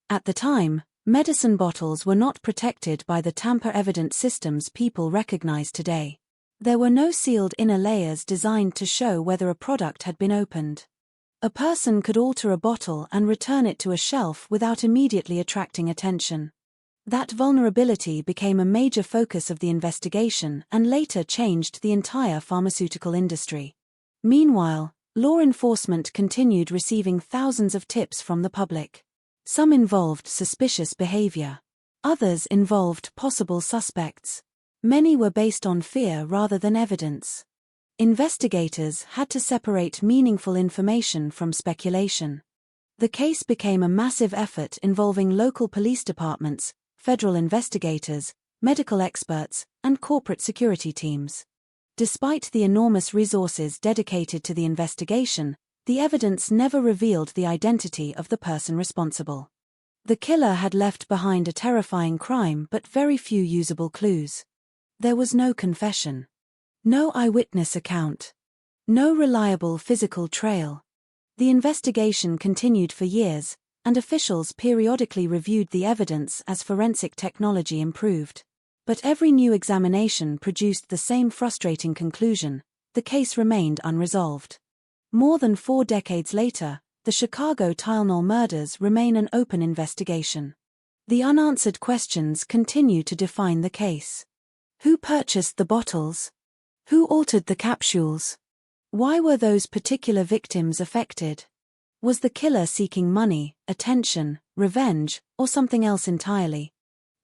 At the time, medicine bottles were not protected by the tamper-evident systems people recognize today. There were no sealed inner layers designed to show whether a product had been opened. A person could alter a bottle and return it to a shelf without immediately attracting attention. That vulnerability became a major focus of the investigation and later changed the entire pharmaceutical industry. Meanwhile, law enforcement continued receiving thousands of tips from the public. Some involved suspicious behavior. Others involved possible suspects. Many were based on fear rather than evidence. Investigators had to separate meaningful information from speculation. The case became a massive effort involving local police departments, federal investigators, medical experts, and corporate security teams. Despite the enormous resources dedicated to the investigation, the evidence never revealed the identity of the person responsible. The killer had left behind a terrifying crime but very few usable clues. There was no confession. No eyewitness account. No reliable physical trail. The investigation continued for years, and officials periodically reviewed the evidence as forensic technology improved. But every new examination produced the same frustrating conclusion: the case remained unresolved. More than 4 decades later, the Chicago Tylenol murders remain an open investigation. The unanswered questions continue to define the case. Who purchased the bottles? Who altered the capsules? Why were those particular victims affected? Was the killer seeking money, attention, revenge, or something else entirely?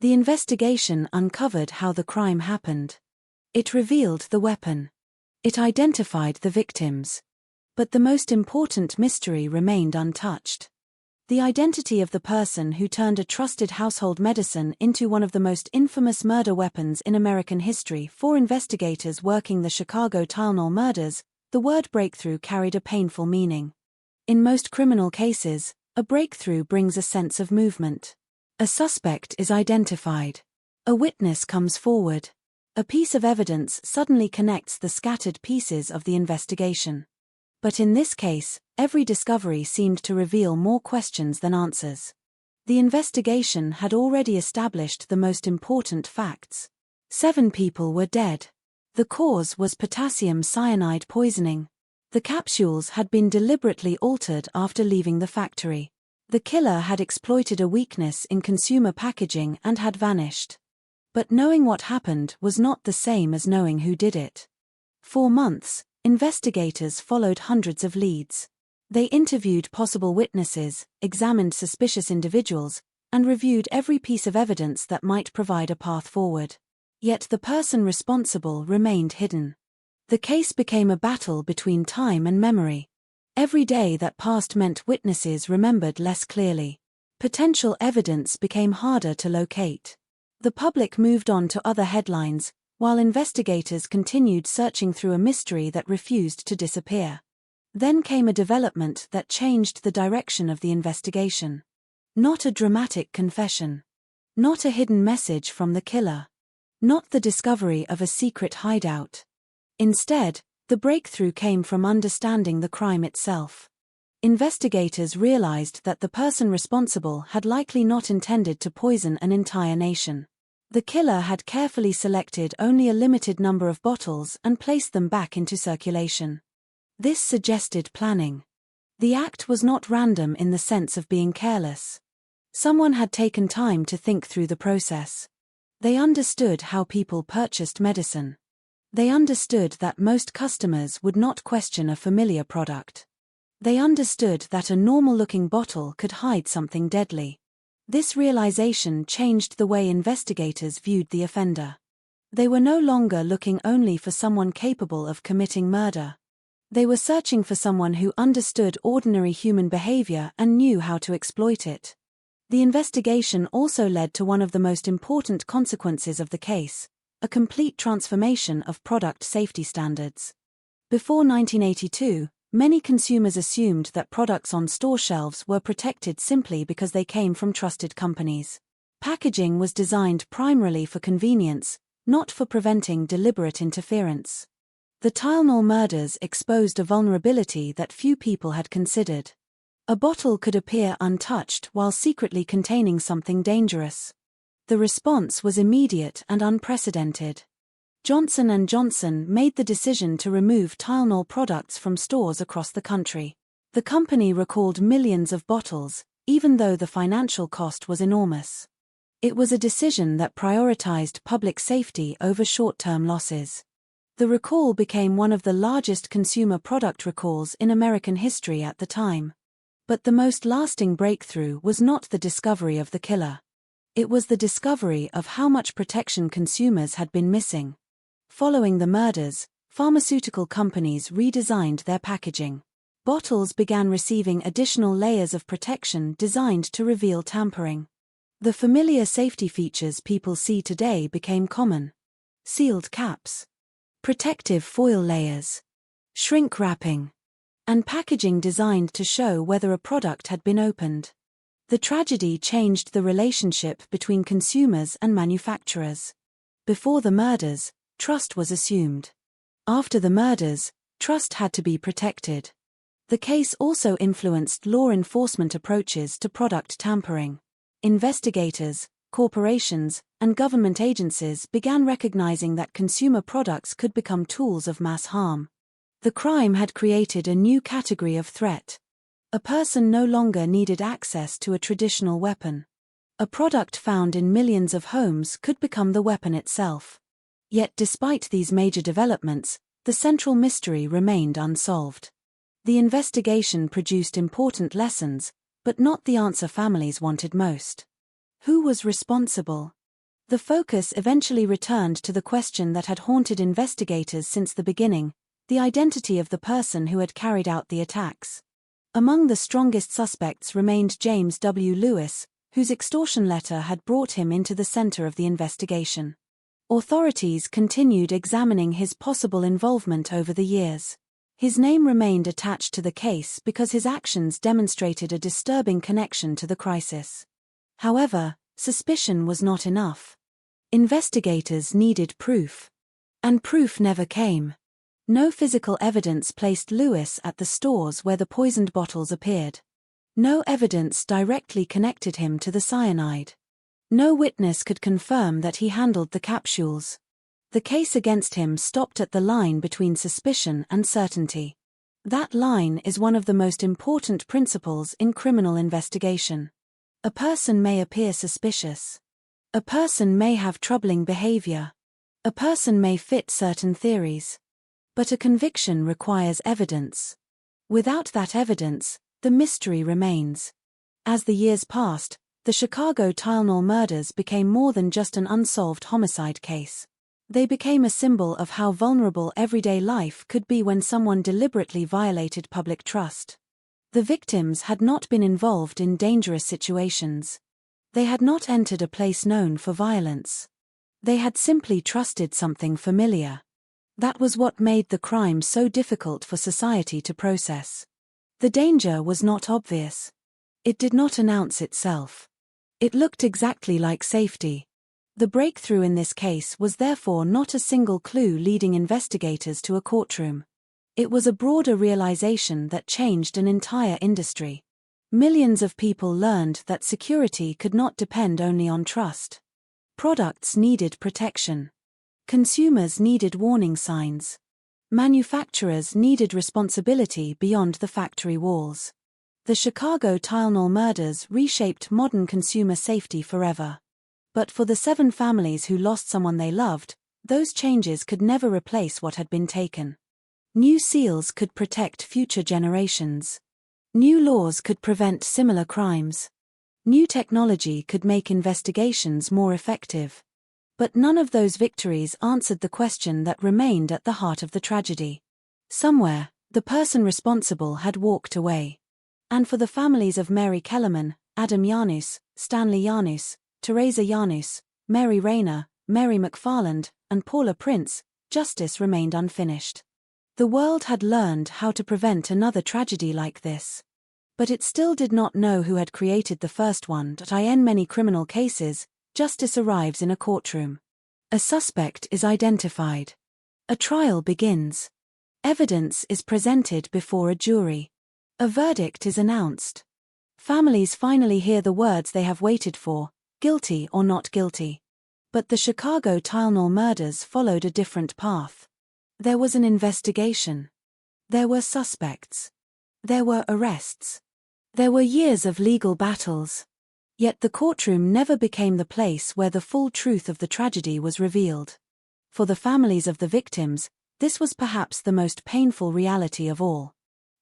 The investigation uncovered how the crime happened. It revealed the weapon. It identified the victims. But the most important mystery remained untouched. The identity of the person who turned a trusted household medicine into one of the most infamous murder weapons in American history. For investigators working the Chicago Tylenol murders, the word breakthrough carried a painful meaning. In most criminal cases, a breakthrough brings a sense of movement. A suspect is identified. A witness comes forward. A piece of evidence suddenly connects the scattered pieces of the investigation. But in this case, every discovery seemed to reveal more questions than answers. The investigation had already established the most important facts. 7 people were dead. The cause was potassium cyanide poisoning. The capsules had been deliberately altered after leaving the factory. The killer had exploited a weakness in consumer packaging and had vanished. But knowing what happened was not the same as knowing who did it. For months, investigators followed hundreds of leads. They interviewed possible witnesses, examined suspicious individuals, and reviewed every piece of evidence that might provide a path forward. Yet the person responsible remained hidden. The case became a battle between time and memory. Every day that passed meant witnesses remembered less clearly. Potential evidence became harder to locate. The public moved on to other headlines, while investigators continued searching through a mystery that refused to disappear. Then came a development that changed the direction of the investigation. Not a dramatic confession. Not a hidden message from the killer. Not the discovery of a secret hideout. Instead, the breakthrough came from understanding the crime itself. Investigators realized that the person responsible had likely not intended to poison an entire nation. The killer had carefully selected only a limited number of bottles and placed them back into circulation. This suggested planning. The act was not random in the sense of being careless. Someone had taken time to think through the process. They understood how people purchased medicine. They understood that most customers would not question a familiar product. They understood that a normal-looking bottle could hide something deadly. This realization changed the way investigators viewed the offender. They were no longer looking only for someone capable of committing murder. They were searching for someone who understood ordinary human behavior and knew how to exploit it. The investigation also led to one of the most important consequences of the case: a complete transformation of product safety standards. Before 1982, many consumers assumed that products on store shelves were protected simply because they came from trusted companies. Packaging was designed primarily for convenience, not for preventing deliberate interference. The Tylenol murders exposed a vulnerability that few people had considered. A bottle could appear untouched while secretly containing something dangerous. The response was immediate and unprecedented. Johnson & Johnson made the decision to remove Tylenol products from stores across the country. The company recalled millions of bottles, even though the financial cost was enormous. It was a decision that prioritized public safety over short-term losses. The recall became one of the largest consumer product recalls in American history at the time. But the most lasting breakthrough was not the discovery of the killer. It was the discovery of how much protection consumers had been missing. Following the murders, pharmaceutical companies redesigned their packaging. Bottles began receiving additional layers of protection designed to reveal tampering. The familiar safety features people see today became common. Sealed caps, protective foil layers, shrink wrapping, and packaging designed to show whether a product had been opened. The tragedy changed the relationship between consumers and manufacturers. Before the murders, trust was assumed. After the murders, trust had to be protected. The case also influenced law enforcement approaches to product tampering. Investigators, corporations, and government agencies began recognizing that consumer products could become tools of mass harm. The crime had created a new category of threat. A person no longer needed access to a traditional weapon. A product found in millions of homes could become the weapon itself. Yet despite these major developments, the central mystery remained unsolved. The investigation produced important lessons, but not the answer families wanted most. Who was responsible? The focus eventually returned to the question that had haunted investigators since the beginning: the identity of the person who had carried out the attacks. Among the strongest suspects remained James W. Lewis, whose extortion letter had brought him into the center of the investigation. Authorities continued examining his possible involvement over the years. His name remained attached to the case because his actions demonstrated a disturbing connection to the crisis. However, suspicion was not enough. Investigators needed proof. And proof never came. No physical evidence placed Lewis at the stores where the poisoned bottles appeared. No evidence directly connected him to the cyanide. No witness could confirm that he handled the capsules. The case against him stopped at the line between suspicion and certainty. That line is one of the most important principles in criminal investigation. A person may appear suspicious. A person may have troubling behavior. A person may fit certain theories. But a conviction requires evidence. Without that evidence, the mystery remains. As the years passed, the Chicago Tylenol murders became more than just an unsolved homicide case. They became a symbol of how vulnerable everyday life could be when someone deliberately violated public trust. The victims had not been involved in dangerous situations. They had not entered a place known for violence. They had simply trusted something familiar. That was what made the crime so difficult for society to process. The danger was not obvious. It did not announce itself. It looked exactly like safety. The breakthrough in this case was therefore not a single clue leading investigators to a courtroom. It was a broader realization that changed an entire industry. Millions of people learned that security could not depend only on trust. Products needed protection. Consumers needed warning signs. Manufacturers needed responsibility beyond the factory walls. The Chicago Tylenol murders reshaped modern consumer safety forever. But for the 7 families who lost someone they loved, those changes could never replace what had been taken. New seals could protect future generations. New laws could prevent similar crimes. New technology could make investigations more effective. But none of those victories answered the question that remained at the heart of the tragedy. Somewhere, the person responsible had walked away. And for the families of Mary Kellerman, Adam Janus, Stanley Janus, Teresa Janus, Mary Rayner, Mary McFarland, and Paula Prince, justice remained unfinished. The world had learned how to prevent another tragedy like this. But it still did not know who had created the first one. In many criminal cases, justice arrives in a courtroom. A suspect is identified. A trial begins. Evidence is presented before a jury. A verdict is announced. Families finally hear the words they have waited for: guilty or not guilty. But the Chicago Tylenol murders followed a different path. There was an investigation. There were suspects. There were arrests. There were years of legal battles. Yet the courtroom never became the place where the full truth of the tragedy was revealed. For the families of the victims, this was perhaps the most painful reality of all.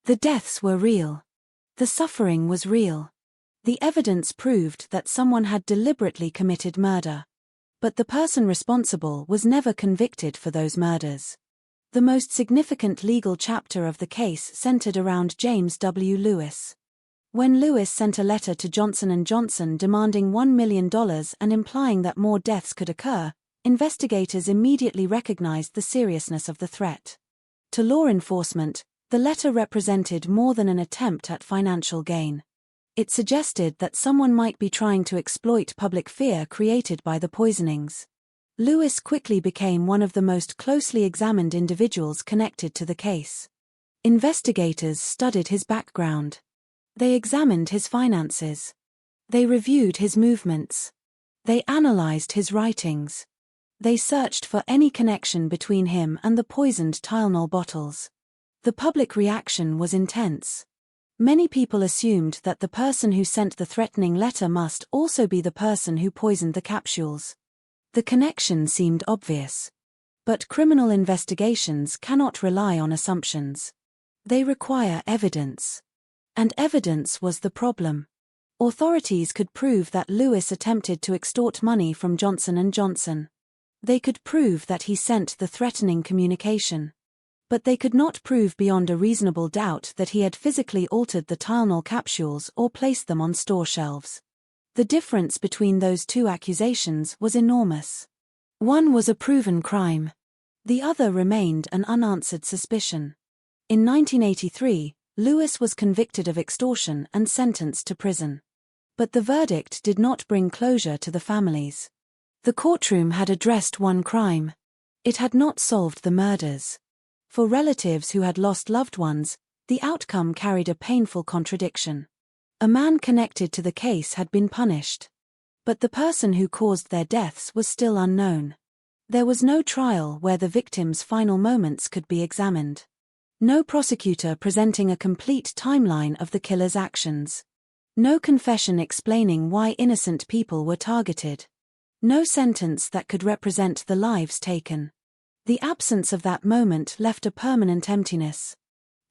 The deaths were real. The suffering was real. The evidence proved that someone had deliberately committed murder. But the person responsible was never convicted for those murders. The most significant legal chapter of the case centered around James W. Lewis. When Lewis sent a letter to Johnson & Johnson demanding $1 million and implying that more deaths could occur, investigators immediately recognized the seriousness of the threat. To law enforcement, the letter represented more than an attempt at financial gain. It suggested that someone might be trying to exploit public fear created by the poisonings. Lewis quickly became one of the most closely examined individuals connected to the case. Investigators studied his background. They examined his finances. They reviewed his movements. They analyzed his writings. They searched for any connection between him and the poisoned Tylenol bottles. The public reaction was intense. Many people assumed that the person who sent the threatening letter must also be the person who poisoned the capsules. The connection seemed obvious. But criminal investigations cannot rely on assumptions. They require evidence. And evidence was the problem. Authorities could prove that Lewis attempted to extort money from Johnson & Johnson. They could prove that he sent the threatening communication. But they could not prove beyond a reasonable doubt that he had physically altered the Tylenol capsules or placed them on store shelves. The difference between those two accusations was enormous. One was a proven crime. The other remained an unanswered suspicion. In 1983, Lewis was convicted of extortion and sentenced to prison. But the verdict did not bring closure to the families. The courtroom had addressed one crime. It had not solved the murders. For relatives who had lost loved ones, the outcome carried a painful contradiction. A man connected to the case had been punished. But the person who caused their deaths was still unknown. There was no trial where the victim's final moments could be examined. No prosecutor presenting a complete timeline of the killer's actions. No confession explaining why innocent people were targeted. No sentence that could represent the lives taken. The absence of that moment left a permanent emptiness.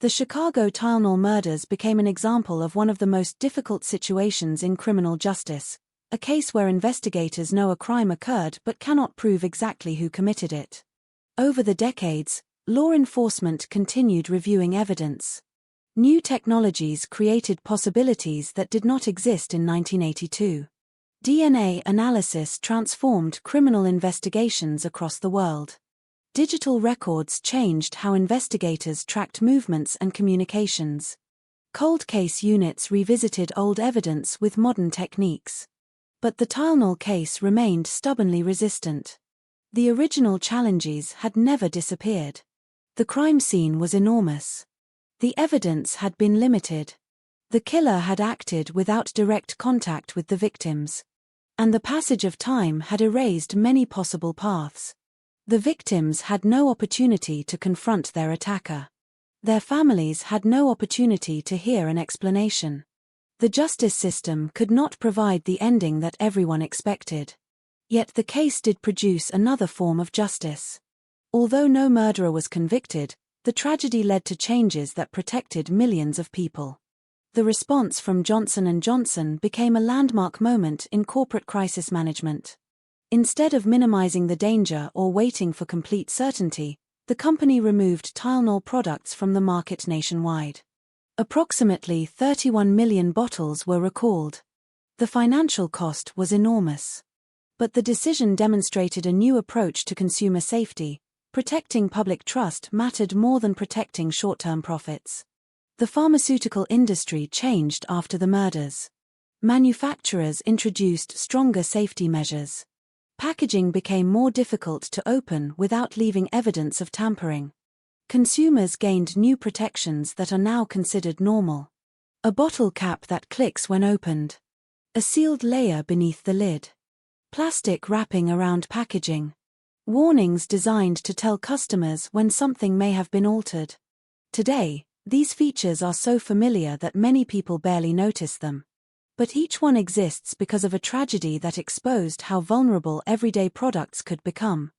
The Chicago Tylenol murders became an example of one of the most difficult situations in criminal justice, a case where investigators know a crime occurred but cannot prove exactly who committed it. Over the decades, law enforcement continued reviewing evidence. New technologies created possibilities that did not exist in 1982. DNA analysis transformed criminal investigations across the world. Digital records changed how investigators tracked movements and communications. Cold case units revisited old evidence with modern techniques. But the Tylenol case remained stubbornly resistant. The original challenges had never disappeared. The crime scene was enormous. The evidence had been limited. The killer had acted without direct contact with the victims. And the passage of time had erased many possible paths. The victims had no opportunity to confront their attacker. Their families had no opportunity to hear an explanation. The justice system could not provide the ending that everyone expected. Yet the case did produce another form of justice. Although no murderer was convicted, the tragedy led to changes that protected millions of people. The response from Johnson & Johnson became a landmark moment in corporate crisis management. Instead of minimizing the danger or waiting for complete certainty, the company removed Tylenol products from the market nationwide. Approximately 31 million bottles were recalled. The financial cost was enormous. But the decision demonstrated a new approach to consumer safety. Protecting public trust mattered more than protecting short-term profits. The pharmaceutical industry changed after the murders. Manufacturers introduced stronger safety measures. Packaging became more difficult to open without leaving evidence of tampering. Consumers gained new protections that are now considered normal. A bottle cap that clicks when opened. A sealed layer beneath the lid. Plastic wrapping around packaging. Warnings designed to tell customers when something may have been altered. Today, these features are so familiar that many people barely notice them. But each one exists because of a tragedy that exposed how vulnerable everyday products could become.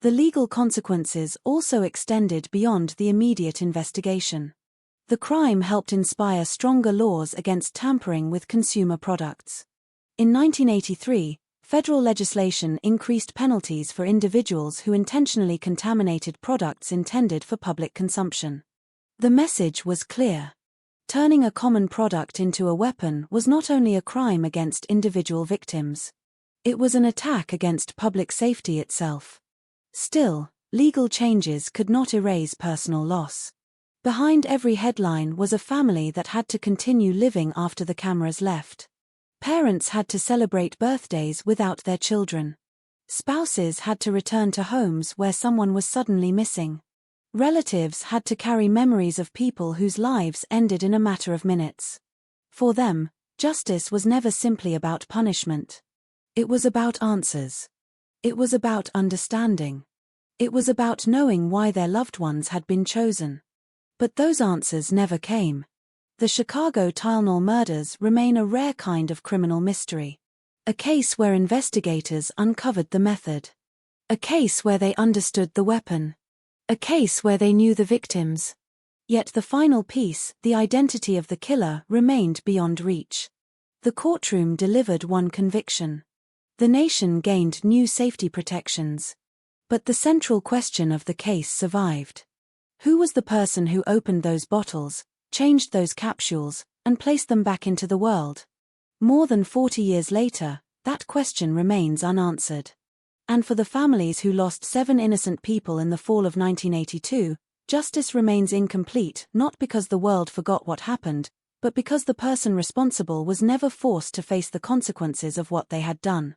The legal consequences also extended beyond the immediate investigation. The crime helped inspire stronger laws against tampering with consumer products. In 1983, federal legislation increased penalties for individuals who intentionally contaminated products intended for public consumption. The message was clear. Turning a common product into a weapon was not only a crime against individual victims. It was an attack against public safety itself. Still, legal changes could not erase personal loss. Behind every headline was a family that had to continue living after the cameras left. Parents had to celebrate birthdays without their children. Spouses had to return to homes where someone was suddenly missing. Relatives had to carry memories of people whose lives ended in a matter of minutes. For them, justice was never simply about punishment. It was about answers. It was about understanding. It was about knowing why their loved ones had been chosen. But those answers never came. The Chicago Tylenol murders remain a rare kind of criminal mystery. A case where investigators uncovered the method. A case where they understood the weapon. A case where they knew the victims. Yet the final piece, the identity of the killer, remained beyond reach. The courtroom delivered one conviction. The nation gained new safety protections. But the central question of the case survived. Who was the person who opened those bottles, changed those capsules, and placed them back into the world? More than 40 years later, that question remains unanswered. And for the families who lost 7 innocent people in the fall of 1982, justice remains incomplete not because the world forgot what happened, but because the person responsible was never forced to face the consequences of what they had done.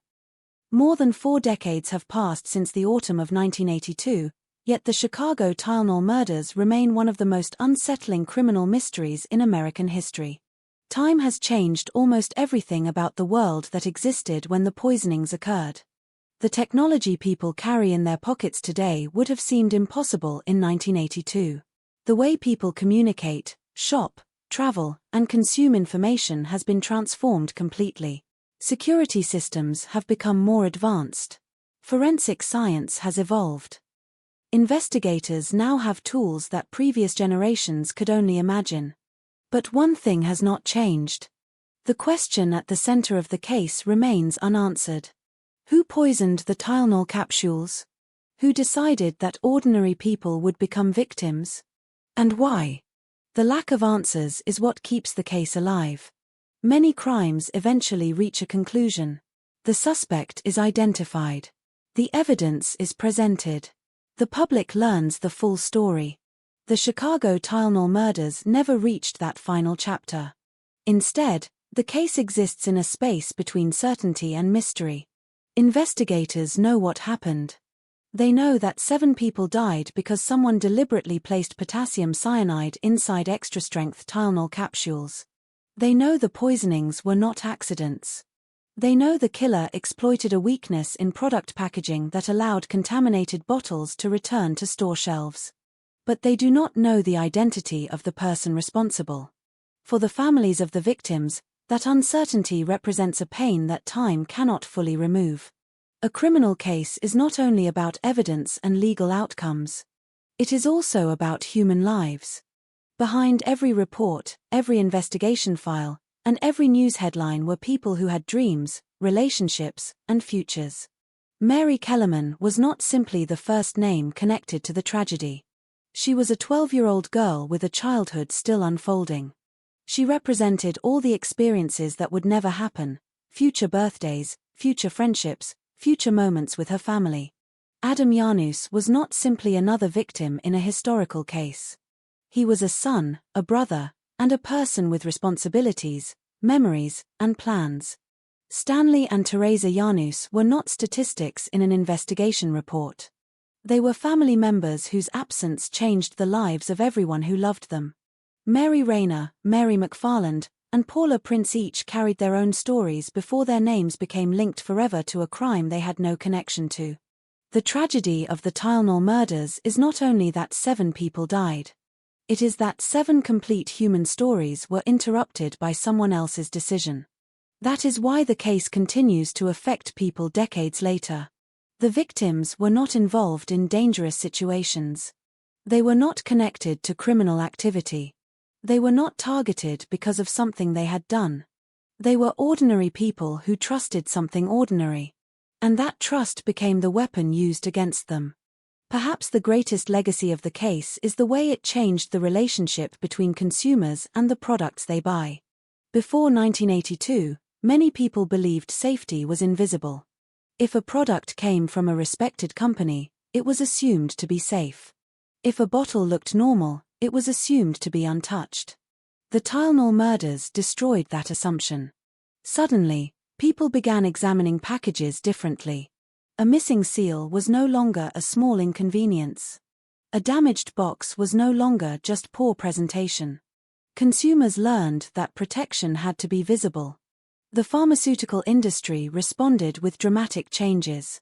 More than 4 decades have passed since the autumn of 1982, yet the Chicago Tylenol murders remain one of the most unsettling criminal mysteries in American history. Time has changed almost everything about the world that existed when the poisonings occurred. The technology people carry in their pockets today would have seemed impossible in 1982. The way people communicate, shop, travel, and consume information has been transformed completely. Security systems have become more advanced. Forensic science has evolved. Investigators now have tools that previous generations could only imagine. But one thing has not changed. The question at the center of the case remains unanswered. Who poisoned the Tylenol capsules? Who decided that ordinary people would become victims? And why? The lack of answers is what keeps the case alive. Many crimes eventually reach a conclusion. The suspect is identified. The evidence is presented. The public learns the full story. The Chicago Tylenol murders never reached that final chapter. Instead, the case exists in a space between certainty and mystery. Investigators know what happened. They know that 7 people died because someone deliberately placed potassium cyanide inside extra-strength Tylenol capsules. They know the poisonings were not accidents. They know the killer exploited a weakness in product packaging that allowed contaminated bottles to return to store shelves. But they do not know the identity of the person responsible. For the families of the victims, that uncertainty represents a pain that time cannot fully remove. A criminal case is not only about evidence and legal outcomes. It is also about human lives. Behind every report, every investigation file, and every news headline were people who had dreams, relationships, and futures. Mary Kellerman was not simply the first name connected to the tragedy. She was a 12-year-old girl with a childhood still unfolding. She represented all the experiences that would never happen, future birthdays, future friendships, future moments with her family. Adam Janus was not simply another victim in a historical case. He was a son, a brother, and a person with responsibilities, memories, and plans. Stanley and Teresa Janus were not statistics in an investigation report. They were family members whose absence changed the lives of everyone who loved them. Mary Rayner, Mary McFarland, and Paula Prince each carried their own stories before their names became linked forever to a crime they had no connection to. The tragedy of the Tylenol murders is not only that 7 people died. It is that 7 complete human stories were interrupted by someone else's decision. That is why the case continues to affect people decades later. The victims were not involved in dangerous situations. They were not connected to criminal activity. They were not targeted because of something they had done. They were ordinary people who trusted something ordinary. And that trust became the weapon used against them. Perhaps the greatest legacy of the case is the way it changed the relationship between consumers and the products they buy. Before 1982, many people believed safety was invisible. If a product came from a respected company, it was assumed to be safe. If a bottle looked normal, it was assumed to be untouched. The Tylenol murders destroyed that assumption. Suddenly, people began examining packages differently. A missing seal was no longer a small inconvenience. A damaged box was no longer just poor presentation. Consumers learned that protection had to be visible. The pharmaceutical industry responded with dramatic changes.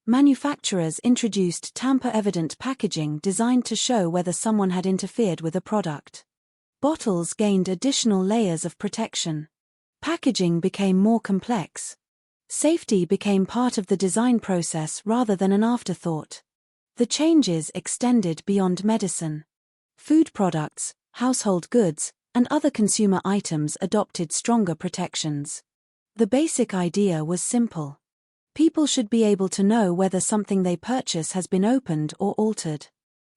Manufacturers introduced tamper-evident packaging designed to show whether someone had interfered with a product. Bottles gained additional layers of protection. Packaging became more complex. Safety became part of the design process rather than an afterthought. The changes extended beyond medicine. Food products, household goods, and other consumer items adopted stronger protections. The basic idea was simple. People should be able to know whether something they purchase has been opened or altered.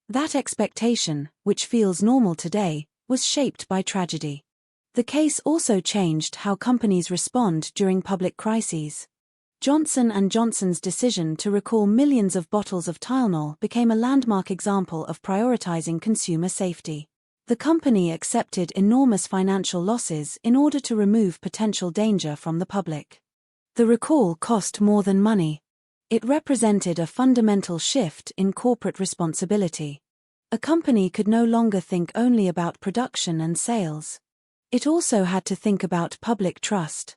That expectation, which feels normal today, was shaped by tragedy. The case also changed how companies respond during public crises. Johnson & Johnson's decision to recall millions of bottles of Tylenol became a landmark example of prioritizing consumer safety. The company accepted enormous financial losses in order to remove potential danger from the public. The recall cost more than money. It represented a fundamental shift in corporate responsibility. A company could no longer think only about production and sales. It also had to think about public trust.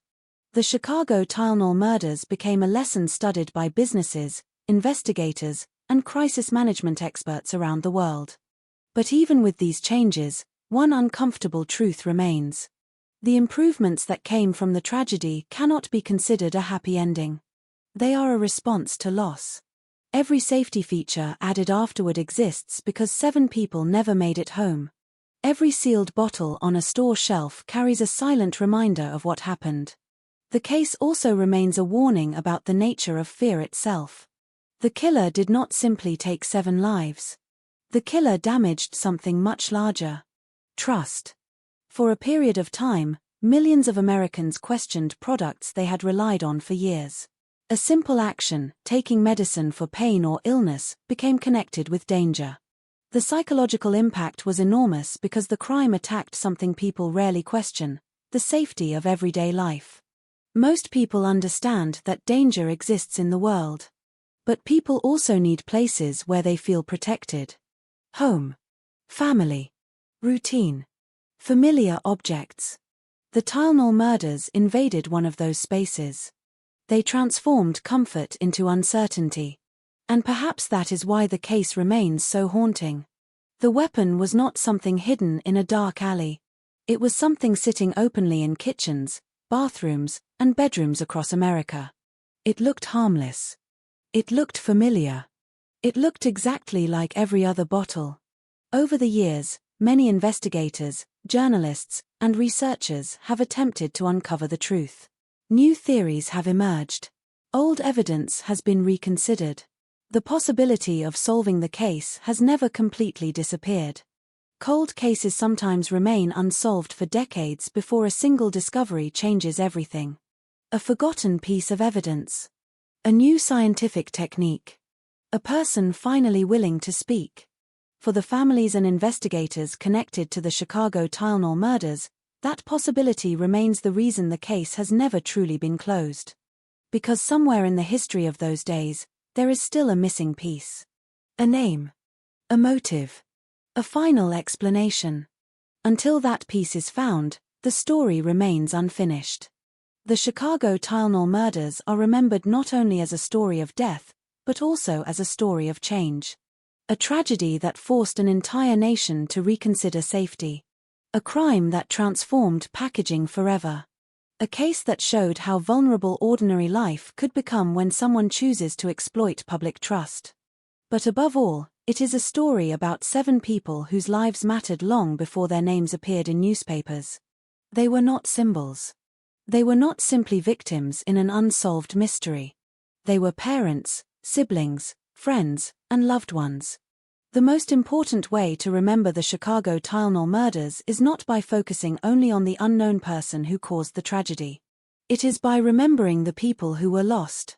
The Chicago Tylenol murders became a lesson studied by businesses, investigators, and crisis management experts around the world. But even with these changes, one uncomfortable truth remains. The improvements that came from the tragedy cannot be considered a happy ending. They are a response to loss. Every safety feature added afterward exists because 7 people never made it home. Every sealed bottle on a store shelf carries a silent reminder of what happened. The case also remains a warning about the nature of fear itself. The killer did not simply take 7 lives. The killer damaged something much larger: trust. For a period of time, millions of Americans questioned products they had relied on for years. A simple action, taking medicine for pain or illness, became connected with danger. The psychological impact was enormous because the crime attacked something people rarely question: the safety of everyday life. Most people understand that danger exists in the world. But people also need places where they feel protected. Home, family, routine, familiar objects. The Tylenol murders invaded one of those spaces. They transformed comfort into uncertainty. And perhaps that is why the case remains so haunting. The weapon was not something hidden in a dark alley. It was something sitting openly in kitchens, bathrooms, and bedrooms across America. It looked harmless. It looked familiar. It looked exactly like every other bottle. Over the years, many investigators, journalists, and researchers have attempted to uncover the truth. New theories have emerged. Old evidence has been reconsidered. The possibility of solving the case has never completely disappeared. Cold cases sometimes remain unsolved for decades before a single discovery changes everything. A forgotten piece of evidence. A new scientific technique. A person finally willing to speak. For the families and investigators connected to the Chicago Tylenol murders, that possibility remains the reason the case has never truly been closed. Because somewhere in the history of those days, there is still a missing piece. A name. A motive. A final explanation. Until that piece is found, the story remains unfinished. The Chicago Tylenol murders are remembered not only as a story of death, but also as a story of change. A tragedy that forced an entire nation to reconsider safety. A crime that transformed packaging forever. A case that showed how vulnerable ordinary life could become when someone chooses to exploit public trust. But above all, it is a story about 7 people whose lives mattered long before their names appeared in newspapers. They were not symbols. They were not simply victims in an unsolved mystery. They were parents, siblings, friends, and loved ones. The most important way to remember the Chicago Tylenol murders is not by focusing only on the unknown person who caused the tragedy. It is by remembering the people who were lost.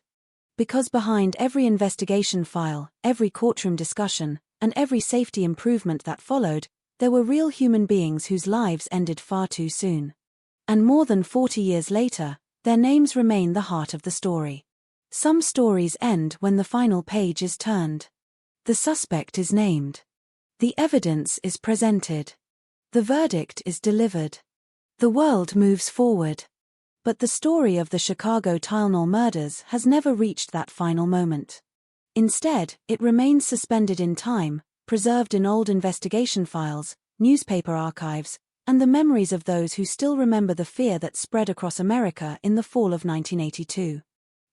Because behind every investigation file, every courtroom discussion, and every safety improvement that followed, there were real human beings whose lives ended far too soon. And more than 40 years later, their names remain the heart of the story. Some stories end when the final page is turned. The suspect is named. The evidence is presented. The verdict is delivered. The world moves forward. But the story of the Chicago Tylenol murders has never reached that final moment. Instead, it remains suspended in time, preserved in old investigation files, newspaper archives, and the memories of those who still remember the fear that spread across America in the fall of 1982.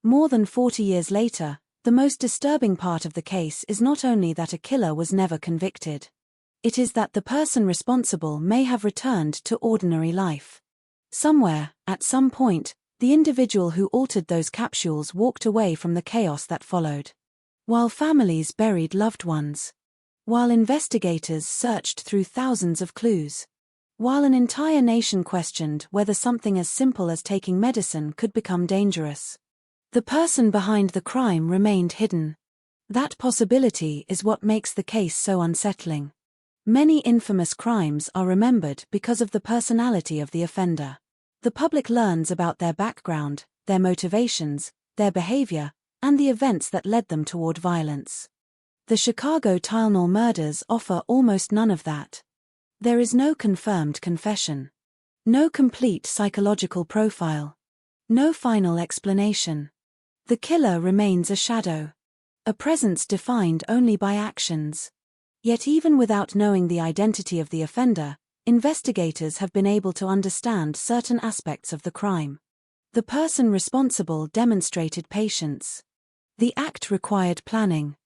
More than 40 years later, the most disturbing part of the case is not only that a killer was never convicted. It is that the person responsible may have returned to ordinary life. Somewhere, at some point, the individual who altered those capsules walked away from the chaos that followed. While families buried loved ones. While investigators searched through thousands of clues. While an entire nation questioned whether something as simple as taking medicine could become dangerous. The person behind the crime remained hidden. That possibility is what makes the case so unsettling. Many infamous crimes are remembered because of the personality of the offender. The public learns about their background, their motivations, their behavior, and the events that led them toward violence. The Chicago Tylenol murders offer almost none of that. There is no confirmed confession. No complete psychological profile. No final explanation. The killer remains a shadow. A presence defined only by actions. Yet even without knowing the identity of the offender, investigators have been able to understand certain aspects of the crime. The person responsible demonstrated patience. The act required planning.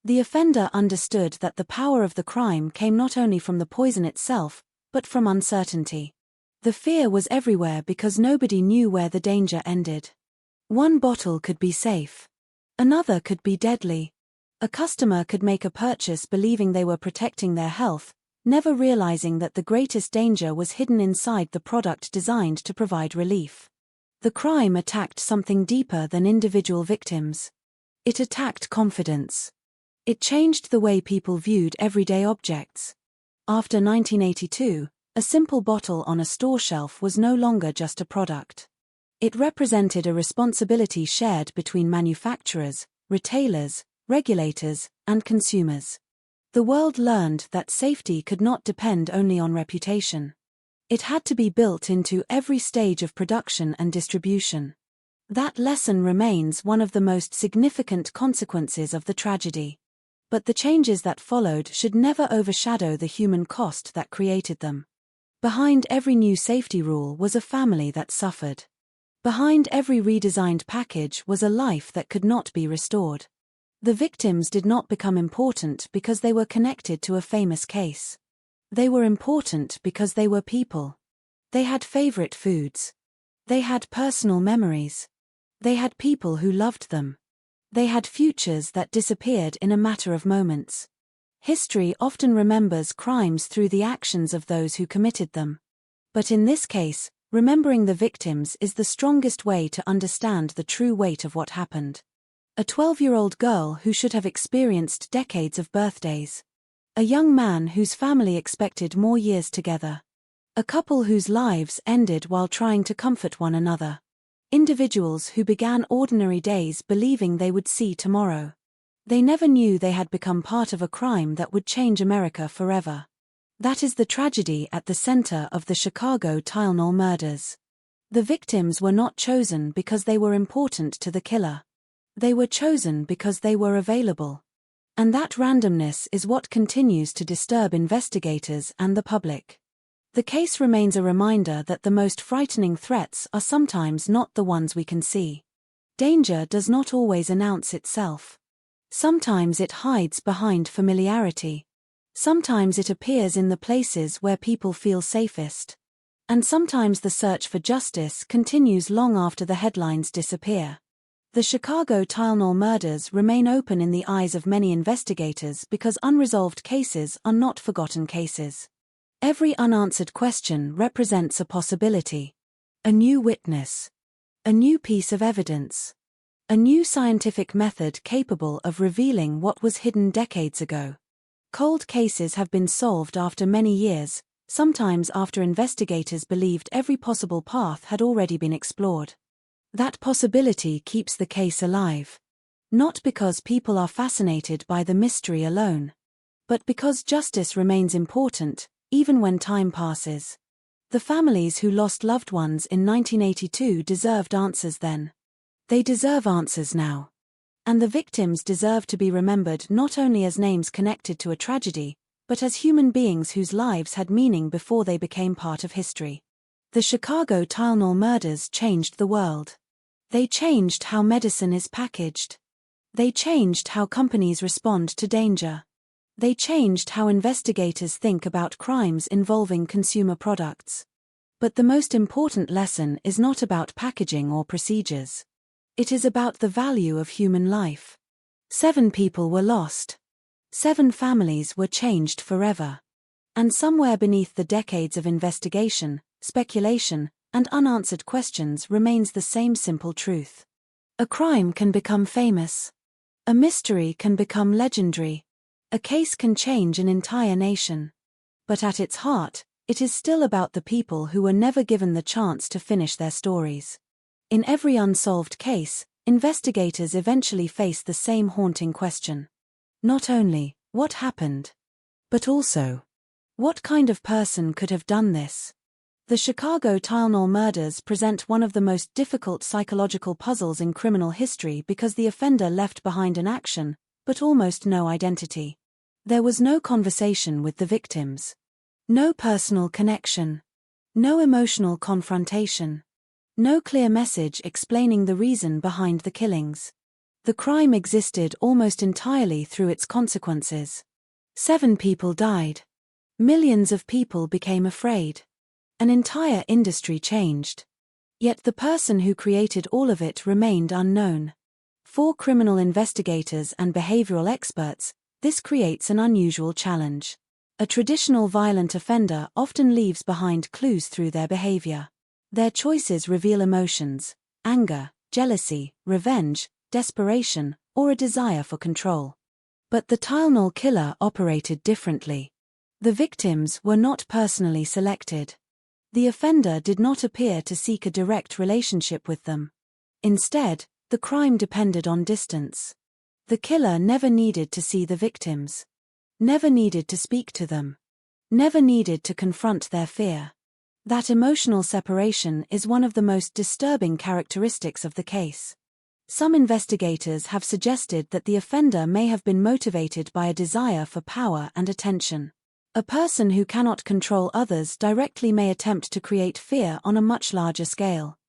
The offender understood that the power of the crime came not only from the poison itself, but from uncertainty. The fear was everywhere because nobody knew where the danger ended. One bottle could be safe. Another could be deadly. A customer could make a purchase believing they were protecting their health, never realizing that the greatest danger was hidden inside the product designed to provide relief. The crime attacked something deeper than individual victims. It attacked confidence. It changed the way people viewed everyday objects. After 1982, a simple bottle on a store shelf was no longer just a product. It represented a responsibility shared between manufacturers, retailers, regulators, and consumers. The world learned that safety could not depend only on reputation. It had to be built into every stage of production and distribution. That lesson remains one of the most significant consequences of the tragedy. But the changes that followed should never overshadow the human cost that created them. Behind every new safety rule was a family that suffered. Behind every redesigned package was a life that could not be restored. The victims did not become important because they were connected to a famous case. They were important because they were people. They had favorite foods. They had personal memories. They had people who loved them. They had futures that disappeared in a matter of moments. History often remembers crimes through the actions of those who committed them. But in this case, remembering the victims is the strongest way to understand the true weight of what happened. A 12-year-old girl who should have experienced decades of birthdays. A young man whose family expected more years together. A couple whose lives ended while trying to comfort one another. Individuals who began ordinary days believing they would see tomorrow. They never knew they had become part of a crime that would change America forever. That is the tragedy at the center of the Chicago Tylenol murders. The victims were not chosen because they were important to the killer. They were chosen because they were available. And that randomness is what continues to disturb investigators and the public. The case remains a reminder that the most frightening threats are sometimes not the ones we can see. Danger does not always announce itself. Sometimes it hides behind familiarity. Sometimes it appears in the places where people feel safest. And sometimes the search for justice continues long after the headlines disappear. The Chicago Tylenol murders remain open in the eyes of many investigators because unresolved cases are not forgotten cases. Every unanswered question represents a possibility. A new witness. A new piece of evidence. A new scientific method capable of revealing what was hidden decades ago. Cold cases have been solved after many years, sometimes after investigators believed every possible path had already been explored. That possibility keeps the case alive. Not because people are fascinated by the mystery alone, but because justice remains important, even when time passes. The families who lost loved ones in 1982 deserved answers then. They deserve answers now. And the victims deserve to be remembered not only as names connected to a tragedy, but as human beings whose lives had meaning before they became part of history. The Chicago Tylenol murders changed the world. They changed how medicine is packaged. They changed how companies respond to danger. They changed how investigators think about crimes involving consumer products. But the most important lesson is not about packaging or procedures. It is about the value of human life. 7 people were lost. 7 families were changed forever. And somewhere beneath the decades of investigation, speculation, and unanswered questions remains the same simple truth. A crime can become famous. A mystery can become legendary. A case can change an entire nation. But at its heart, it is still about the people who were never given the chance to finish their stories. In every unsolved case, investigators eventually face the same haunting question. Not only, what happened? But also, what kind of person could have done this? The Chicago Tylenol murders present one of the most difficult psychological puzzles in criminal history because the offender left behind an action, but almost no identity. There was no conversation with the victims. No personal connection. No emotional confrontation. No clear message explaining the reason behind the killings. The crime existed almost entirely through its consequences. 7 people died. Millions of people became afraid. An entire industry changed. Yet the person who created all of it remained unknown. For criminal investigators and behavioral experts, this creates an unusual challenge. A traditional violent offender often leaves behind clues through their behavior. Their choices reveal emotions: anger, jealousy, revenge, desperation, or a desire for control. But the Tylenol killer operated differently. The victims were not personally selected. The offender did not appear to seek a direct relationship with them. Instead, the crime depended on distance. The killer never needed to see the victims. Never needed to speak to them. Never needed to confront their fear. That emotional separation is one of the most disturbing characteristics of the case. Some investigators have suggested that the offender may have been motivated by a desire for power and attention. A person who cannot control others directly may attempt to create fear on a much larger scale.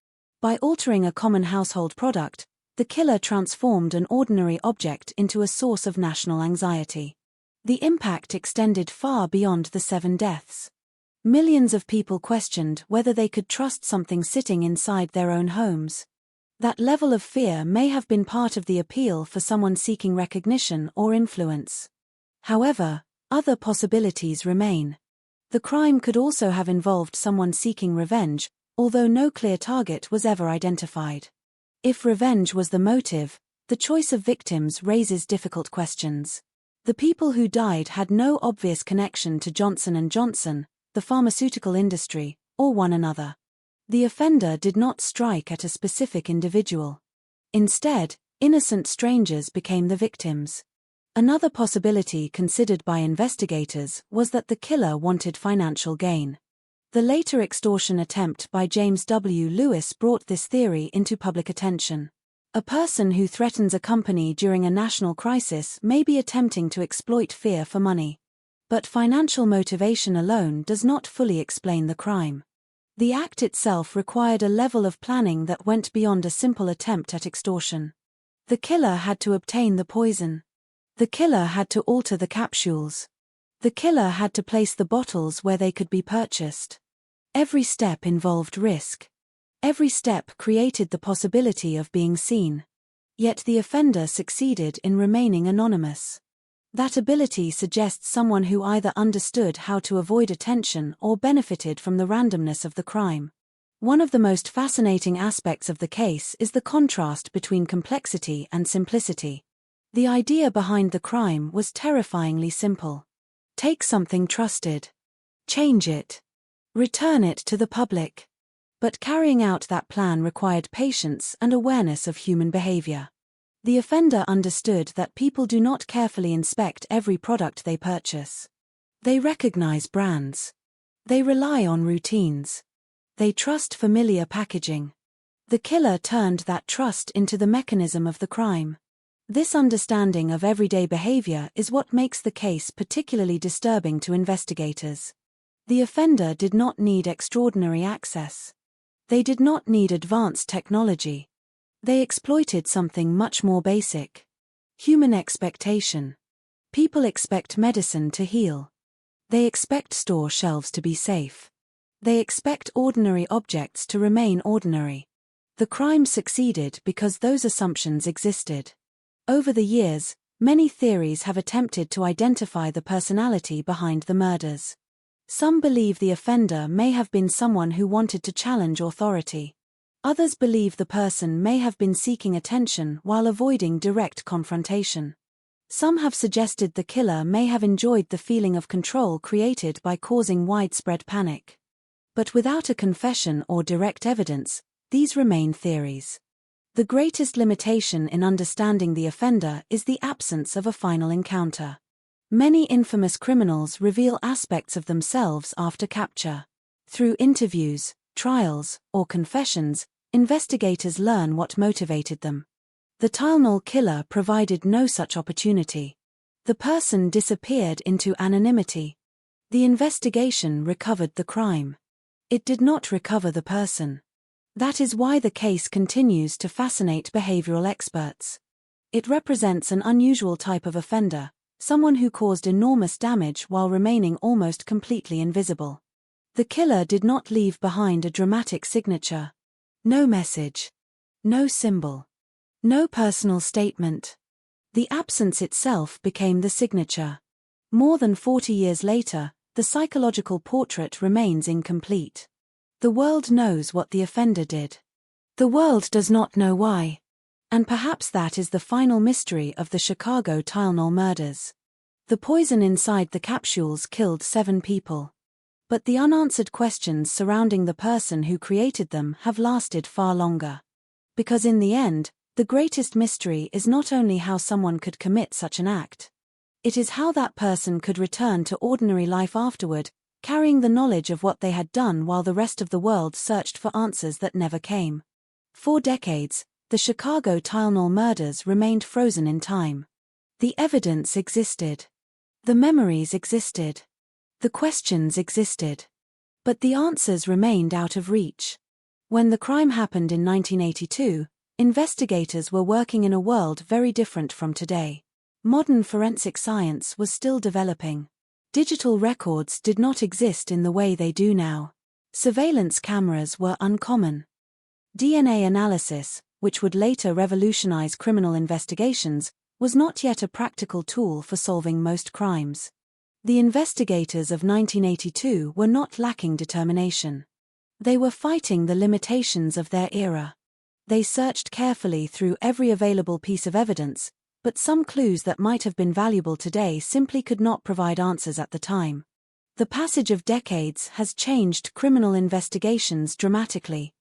By altering a common household product, the killer transformed an ordinary object into a source of national anxiety. The impact extended far beyond the 7 deaths. Millions of people questioned whether they could trust something sitting inside their own homes. That level of fear may have been part of the appeal for someone seeking recognition or influence. However, other possibilities remain. The crime could also have involved someone seeking revenge, although no clear target was ever identified. If revenge was the motive, the choice of victims raises difficult questions. The people who died had no obvious connection to Johnson & Johnson, the pharmaceutical industry, or one another. The offender did not strike at a specific individual. Instead, innocent strangers became the victims. Another possibility considered by investigators was that the killer wanted financial gain. The later extortion attempt by James W. Lewis brought this theory into public attention. A person who threatens a company during a national crisis may be attempting to exploit fear for money. But financial motivation alone does not fully explain the crime. The act itself required a level of planning that went beyond a simple attempt at extortion. The killer had to obtain the poison. The killer had to alter the capsules. The killer had to place the bottles where they could be purchased. Every step involved risk. Every step created the possibility of being seen. Yet the offender succeeded in remaining anonymous. That ability suggests someone who either understood how to avoid attention or benefited from the randomness of the crime. One of the most fascinating aspects of the case is the contrast between complexity and simplicity. The idea behind the crime was terrifyingly simple. Take something trusted. Change it. Return it to the public. But carrying out that plan required patience and awareness of human behavior. The offender understood that people do not carefully inspect every product they purchase. They recognize brands. They rely on routines. They trust familiar packaging. The killer turned that trust into the mechanism of the crime. This understanding of everyday behavior is what makes the case particularly disturbing to investigators. The offender did not need extraordinary access. They did not need advanced technology. They exploited something much more basic. Human expectation. People expect medicine to heal. They expect store shelves to be safe. They expect ordinary objects to remain ordinary. The crime succeeded because those assumptions existed. Over the years, many theories have attempted to identify the personality behind the murders. Some believe the offender may have been someone who wanted to challenge authority. Others believe the person may have been seeking attention while avoiding direct confrontation. Some have suggested the killer may have enjoyed the feeling of control created by causing widespread panic. But without a confession or direct evidence, these remain theories. The greatest limitation in understanding the offender is the absence of a final encounter. Many infamous criminals reveal aspects of themselves after capture. Through interviews, trials, or confessions, investigators learn what motivated them. The Tylenol killer provided no such opportunity. The person disappeared into anonymity. The investigation recovered the crime. It did not recover the person. That is why the case continues to fascinate behavioral experts. It represents an unusual type of offender, someone who caused enormous damage while remaining almost completely invisible. The killer did not leave behind a dramatic signature. No message. No symbol. No personal statement. The absence itself became the signature. More than 40 years later, the psychological portrait remains incomplete. The world knows what the offender did. The world does not know why. And perhaps that is the final mystery of the Chicago Tylenol murders. The poison inside the capsules killed 7 people. But the unanswered questions surrounding the person who created them have lasted far longer. Because in the end, the greatest mystery is not only how someone could commit such an act. It is how that person could return to ordinary life afterward, carrying the knowledge of what they had done while the rest of the world searched for answers that never came. For decades, the Chicago Tylenol murders remained frozen in time. The evidence existed. The memories existed. The questions existed. But the answers remained out of reach. When the crime happened in 1982, investigators were working in a world very different from today. Modern forensic science was still developing. Digital records did not exist in the way they do now. Surveillance cameras were uncommon. DNA analysis, which would later revolutionize criminal investigations, was not yet a practical tool for solving most crimes. The investigators of 1982 were not lacking determination. They were fighting the limitations of their era. They searched carefully through every available piece of evidence, but some clues that might have been valuable today simply could not provide answers at the time. The passage of decades has changed criminal investigations dramatically.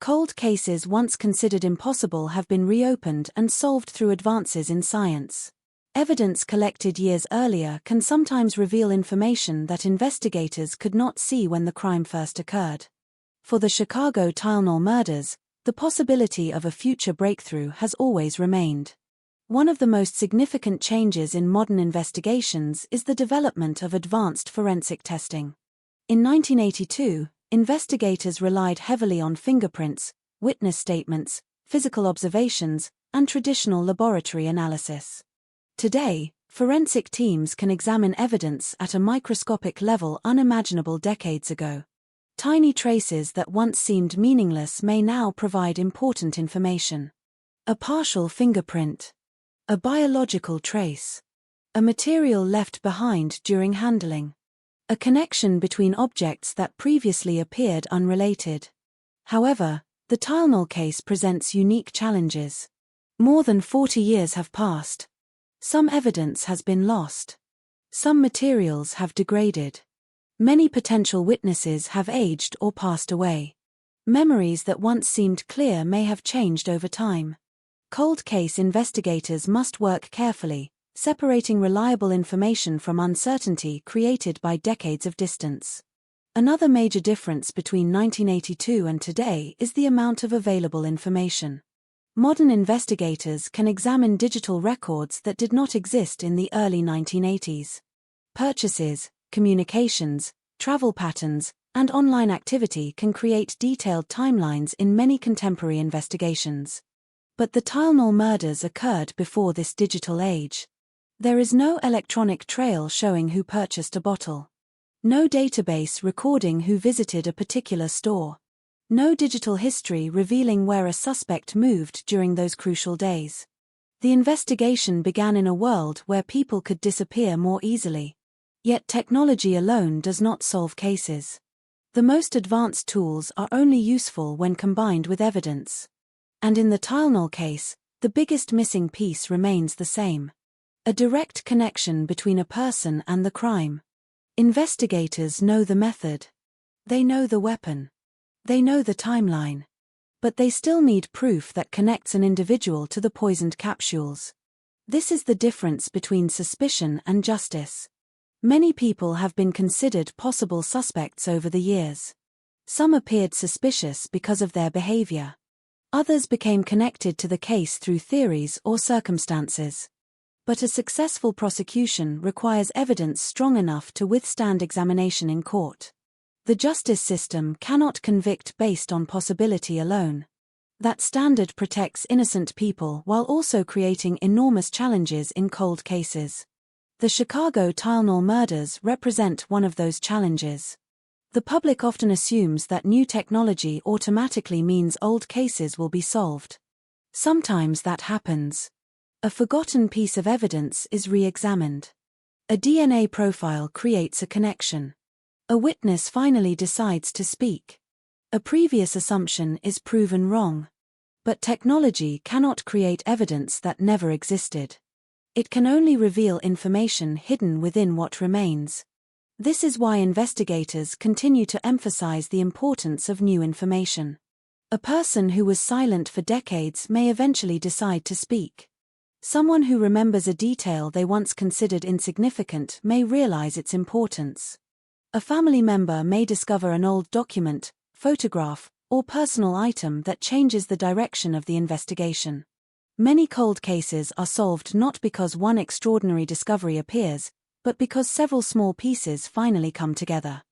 Cold cases once considered impossible have been reopened and solved through advances in science. Evidence collected years earlier can sometimes reveal information that investigators could not see when the crime first occurred. For the Chicago Tylenol murders, the possibility of a future breakthrough has always remained. One of the most significant changes in modern investigations is the development of advanced forensic testing. In 1982, investigators relied heavily on fingerprints, witness statements, physical observations, and traditional laboratory analysis. Today, forensic teams can examine evidence at a microscopic level unimaginable decades ago. Tiny traces that once seemed meaningless may now provide important information. A partial fingerprint. A biological trace. A material left behind during handling. A connection between objects that previously appeared unrelated. However, the Tylenol case presents unique challenges. More than 40 years have passed. Some evidence has been lost. Some materials have degraded. Many potential witnesses have aged or passed away. Memories that once seemed clear may have changed over time. Cold case investigators must work carefully, separating reliable information from uncertainty created by decades of distance. Another major difference between 1982 and today is the amount of available information. Modern investigators can examine digital records that did not exist in the early 1980s. Purchases, communications, travel patterns, and online activity can create detailed timelines in many contemporary investigations. But the Tylenol murders occurred before this digital age. There is no electronic trail showing who purchased a bottle. No database recording who visited a particular store. No digital history revealing where a suspect moved during those crucial days. The investigation began in a world where people could disappear more easily. Yet technology alone does not solve cases. The most advanced tools are only useful when combined with evidence. And in the Tylenol case, the biggest missing piece remains the same. A direct connection between a person and the crime. Investigators know the method. They know the weapon. They know the timeline. But they still need proof that connects an individual to the poisoned capsules. This is the difference between suspicion and justice. Many people have been considered possible suspects over the years. Some appeared suspicious because of their behavior. Others became connected to the case through theories or circumstances. But a successful prosecution requires evidence strong enough to withstand examination in court. The justice system cannot convict based on possibility alone. That standard protects innocent people while also creating enormous challenges in cold cases. The Chicago Tylenol murders represent one of those challenges. The public often assumes that new technology automatically means old cases will be solved. Sometimes that happens. A forgotten piece of evidence is re-examined. A DNA profile creates a connection. A witness finally decides to speak. A previous assumption is proven wrong. But technology cannot create evidence that never existed. It can only reveal information hidden within what remains. This is why investigators continue to emphasize the importance of new information. A person who was silent for decades may eventually decide to speak. Someone who remembers a detail they once considered insignificant may realize its importance. A family member may discover an old document, photograph, or personal item that changes the direction of the investigation. Many cold cases are solved not because one extraordinary discovery appears, but because several small pieces finally come together.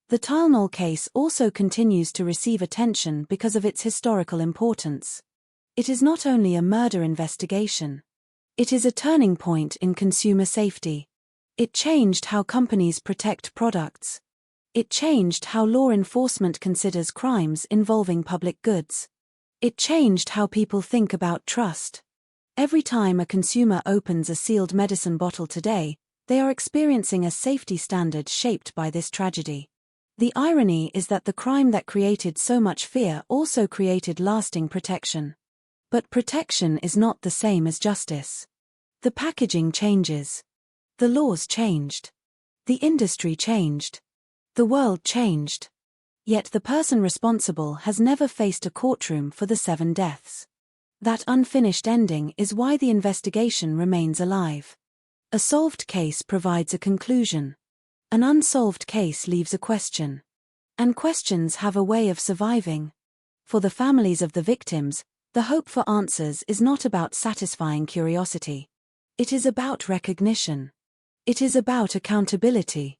The Tylenol case also continues to receive attention because of its historical importance. It is not only a murder investigation. It is a turning point in consumer safety. It changed how companies protect products. It changed how law enforcement considers crimes involving public goods. It changed how people think about trust. Every time a consumer opens a sealed medicine bottle today, they are experiencing a safety standard shaped by this tragedy. The irony is that the crime that created so much fear also created lasting protection. But protection is not the same as justice. The packaging changes. The laws changed. The industry changed. The world changed. Yet the person responsible has never faced a courtroom for the 7 deaths. That unfinished ending is why the investigation remains alive. A solved case provides a conclusion. An unsolved case leaves a question. And questions have a way of surviving. For the families of the victims, The hope for answers is not about satisfying curiosity. It is about recognition. It is about accountability.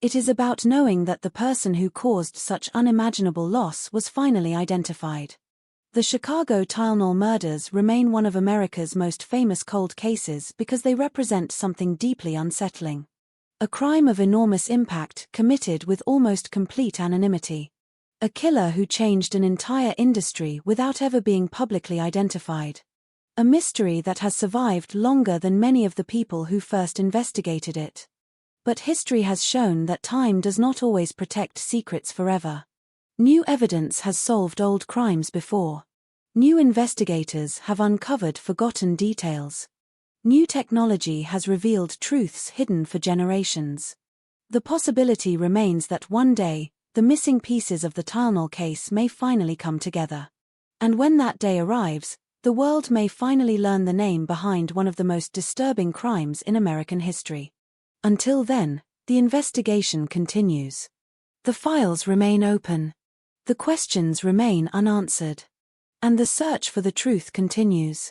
It is about knowing that the person who caused such unimaginable loss was finally identified. The Chicago Tylenol murders remain one of America's most famous cold cases because they represent something deeply unsettling. A crime of enormous impact committed with almost complete anonymity. A killer who changed an entire industry without ever being publicly identified. A mystery that has survived longer than many of the people who first investigated it. But history has shown that time does not always protect secrets forever. New evidence has solved old crimes before. New investigators have uncovered forgotten details. New technology has revealed truths hidden for generations. The possibility remains that one day, the missing pieces of the Tylenol case may finally come together. And when that day arrives, the world may finally learn the name behind one of the most disturbing crimes in American history. Until then, the investigation continues. The files remain open. The questions remain unanswered. And the search for the truth continues.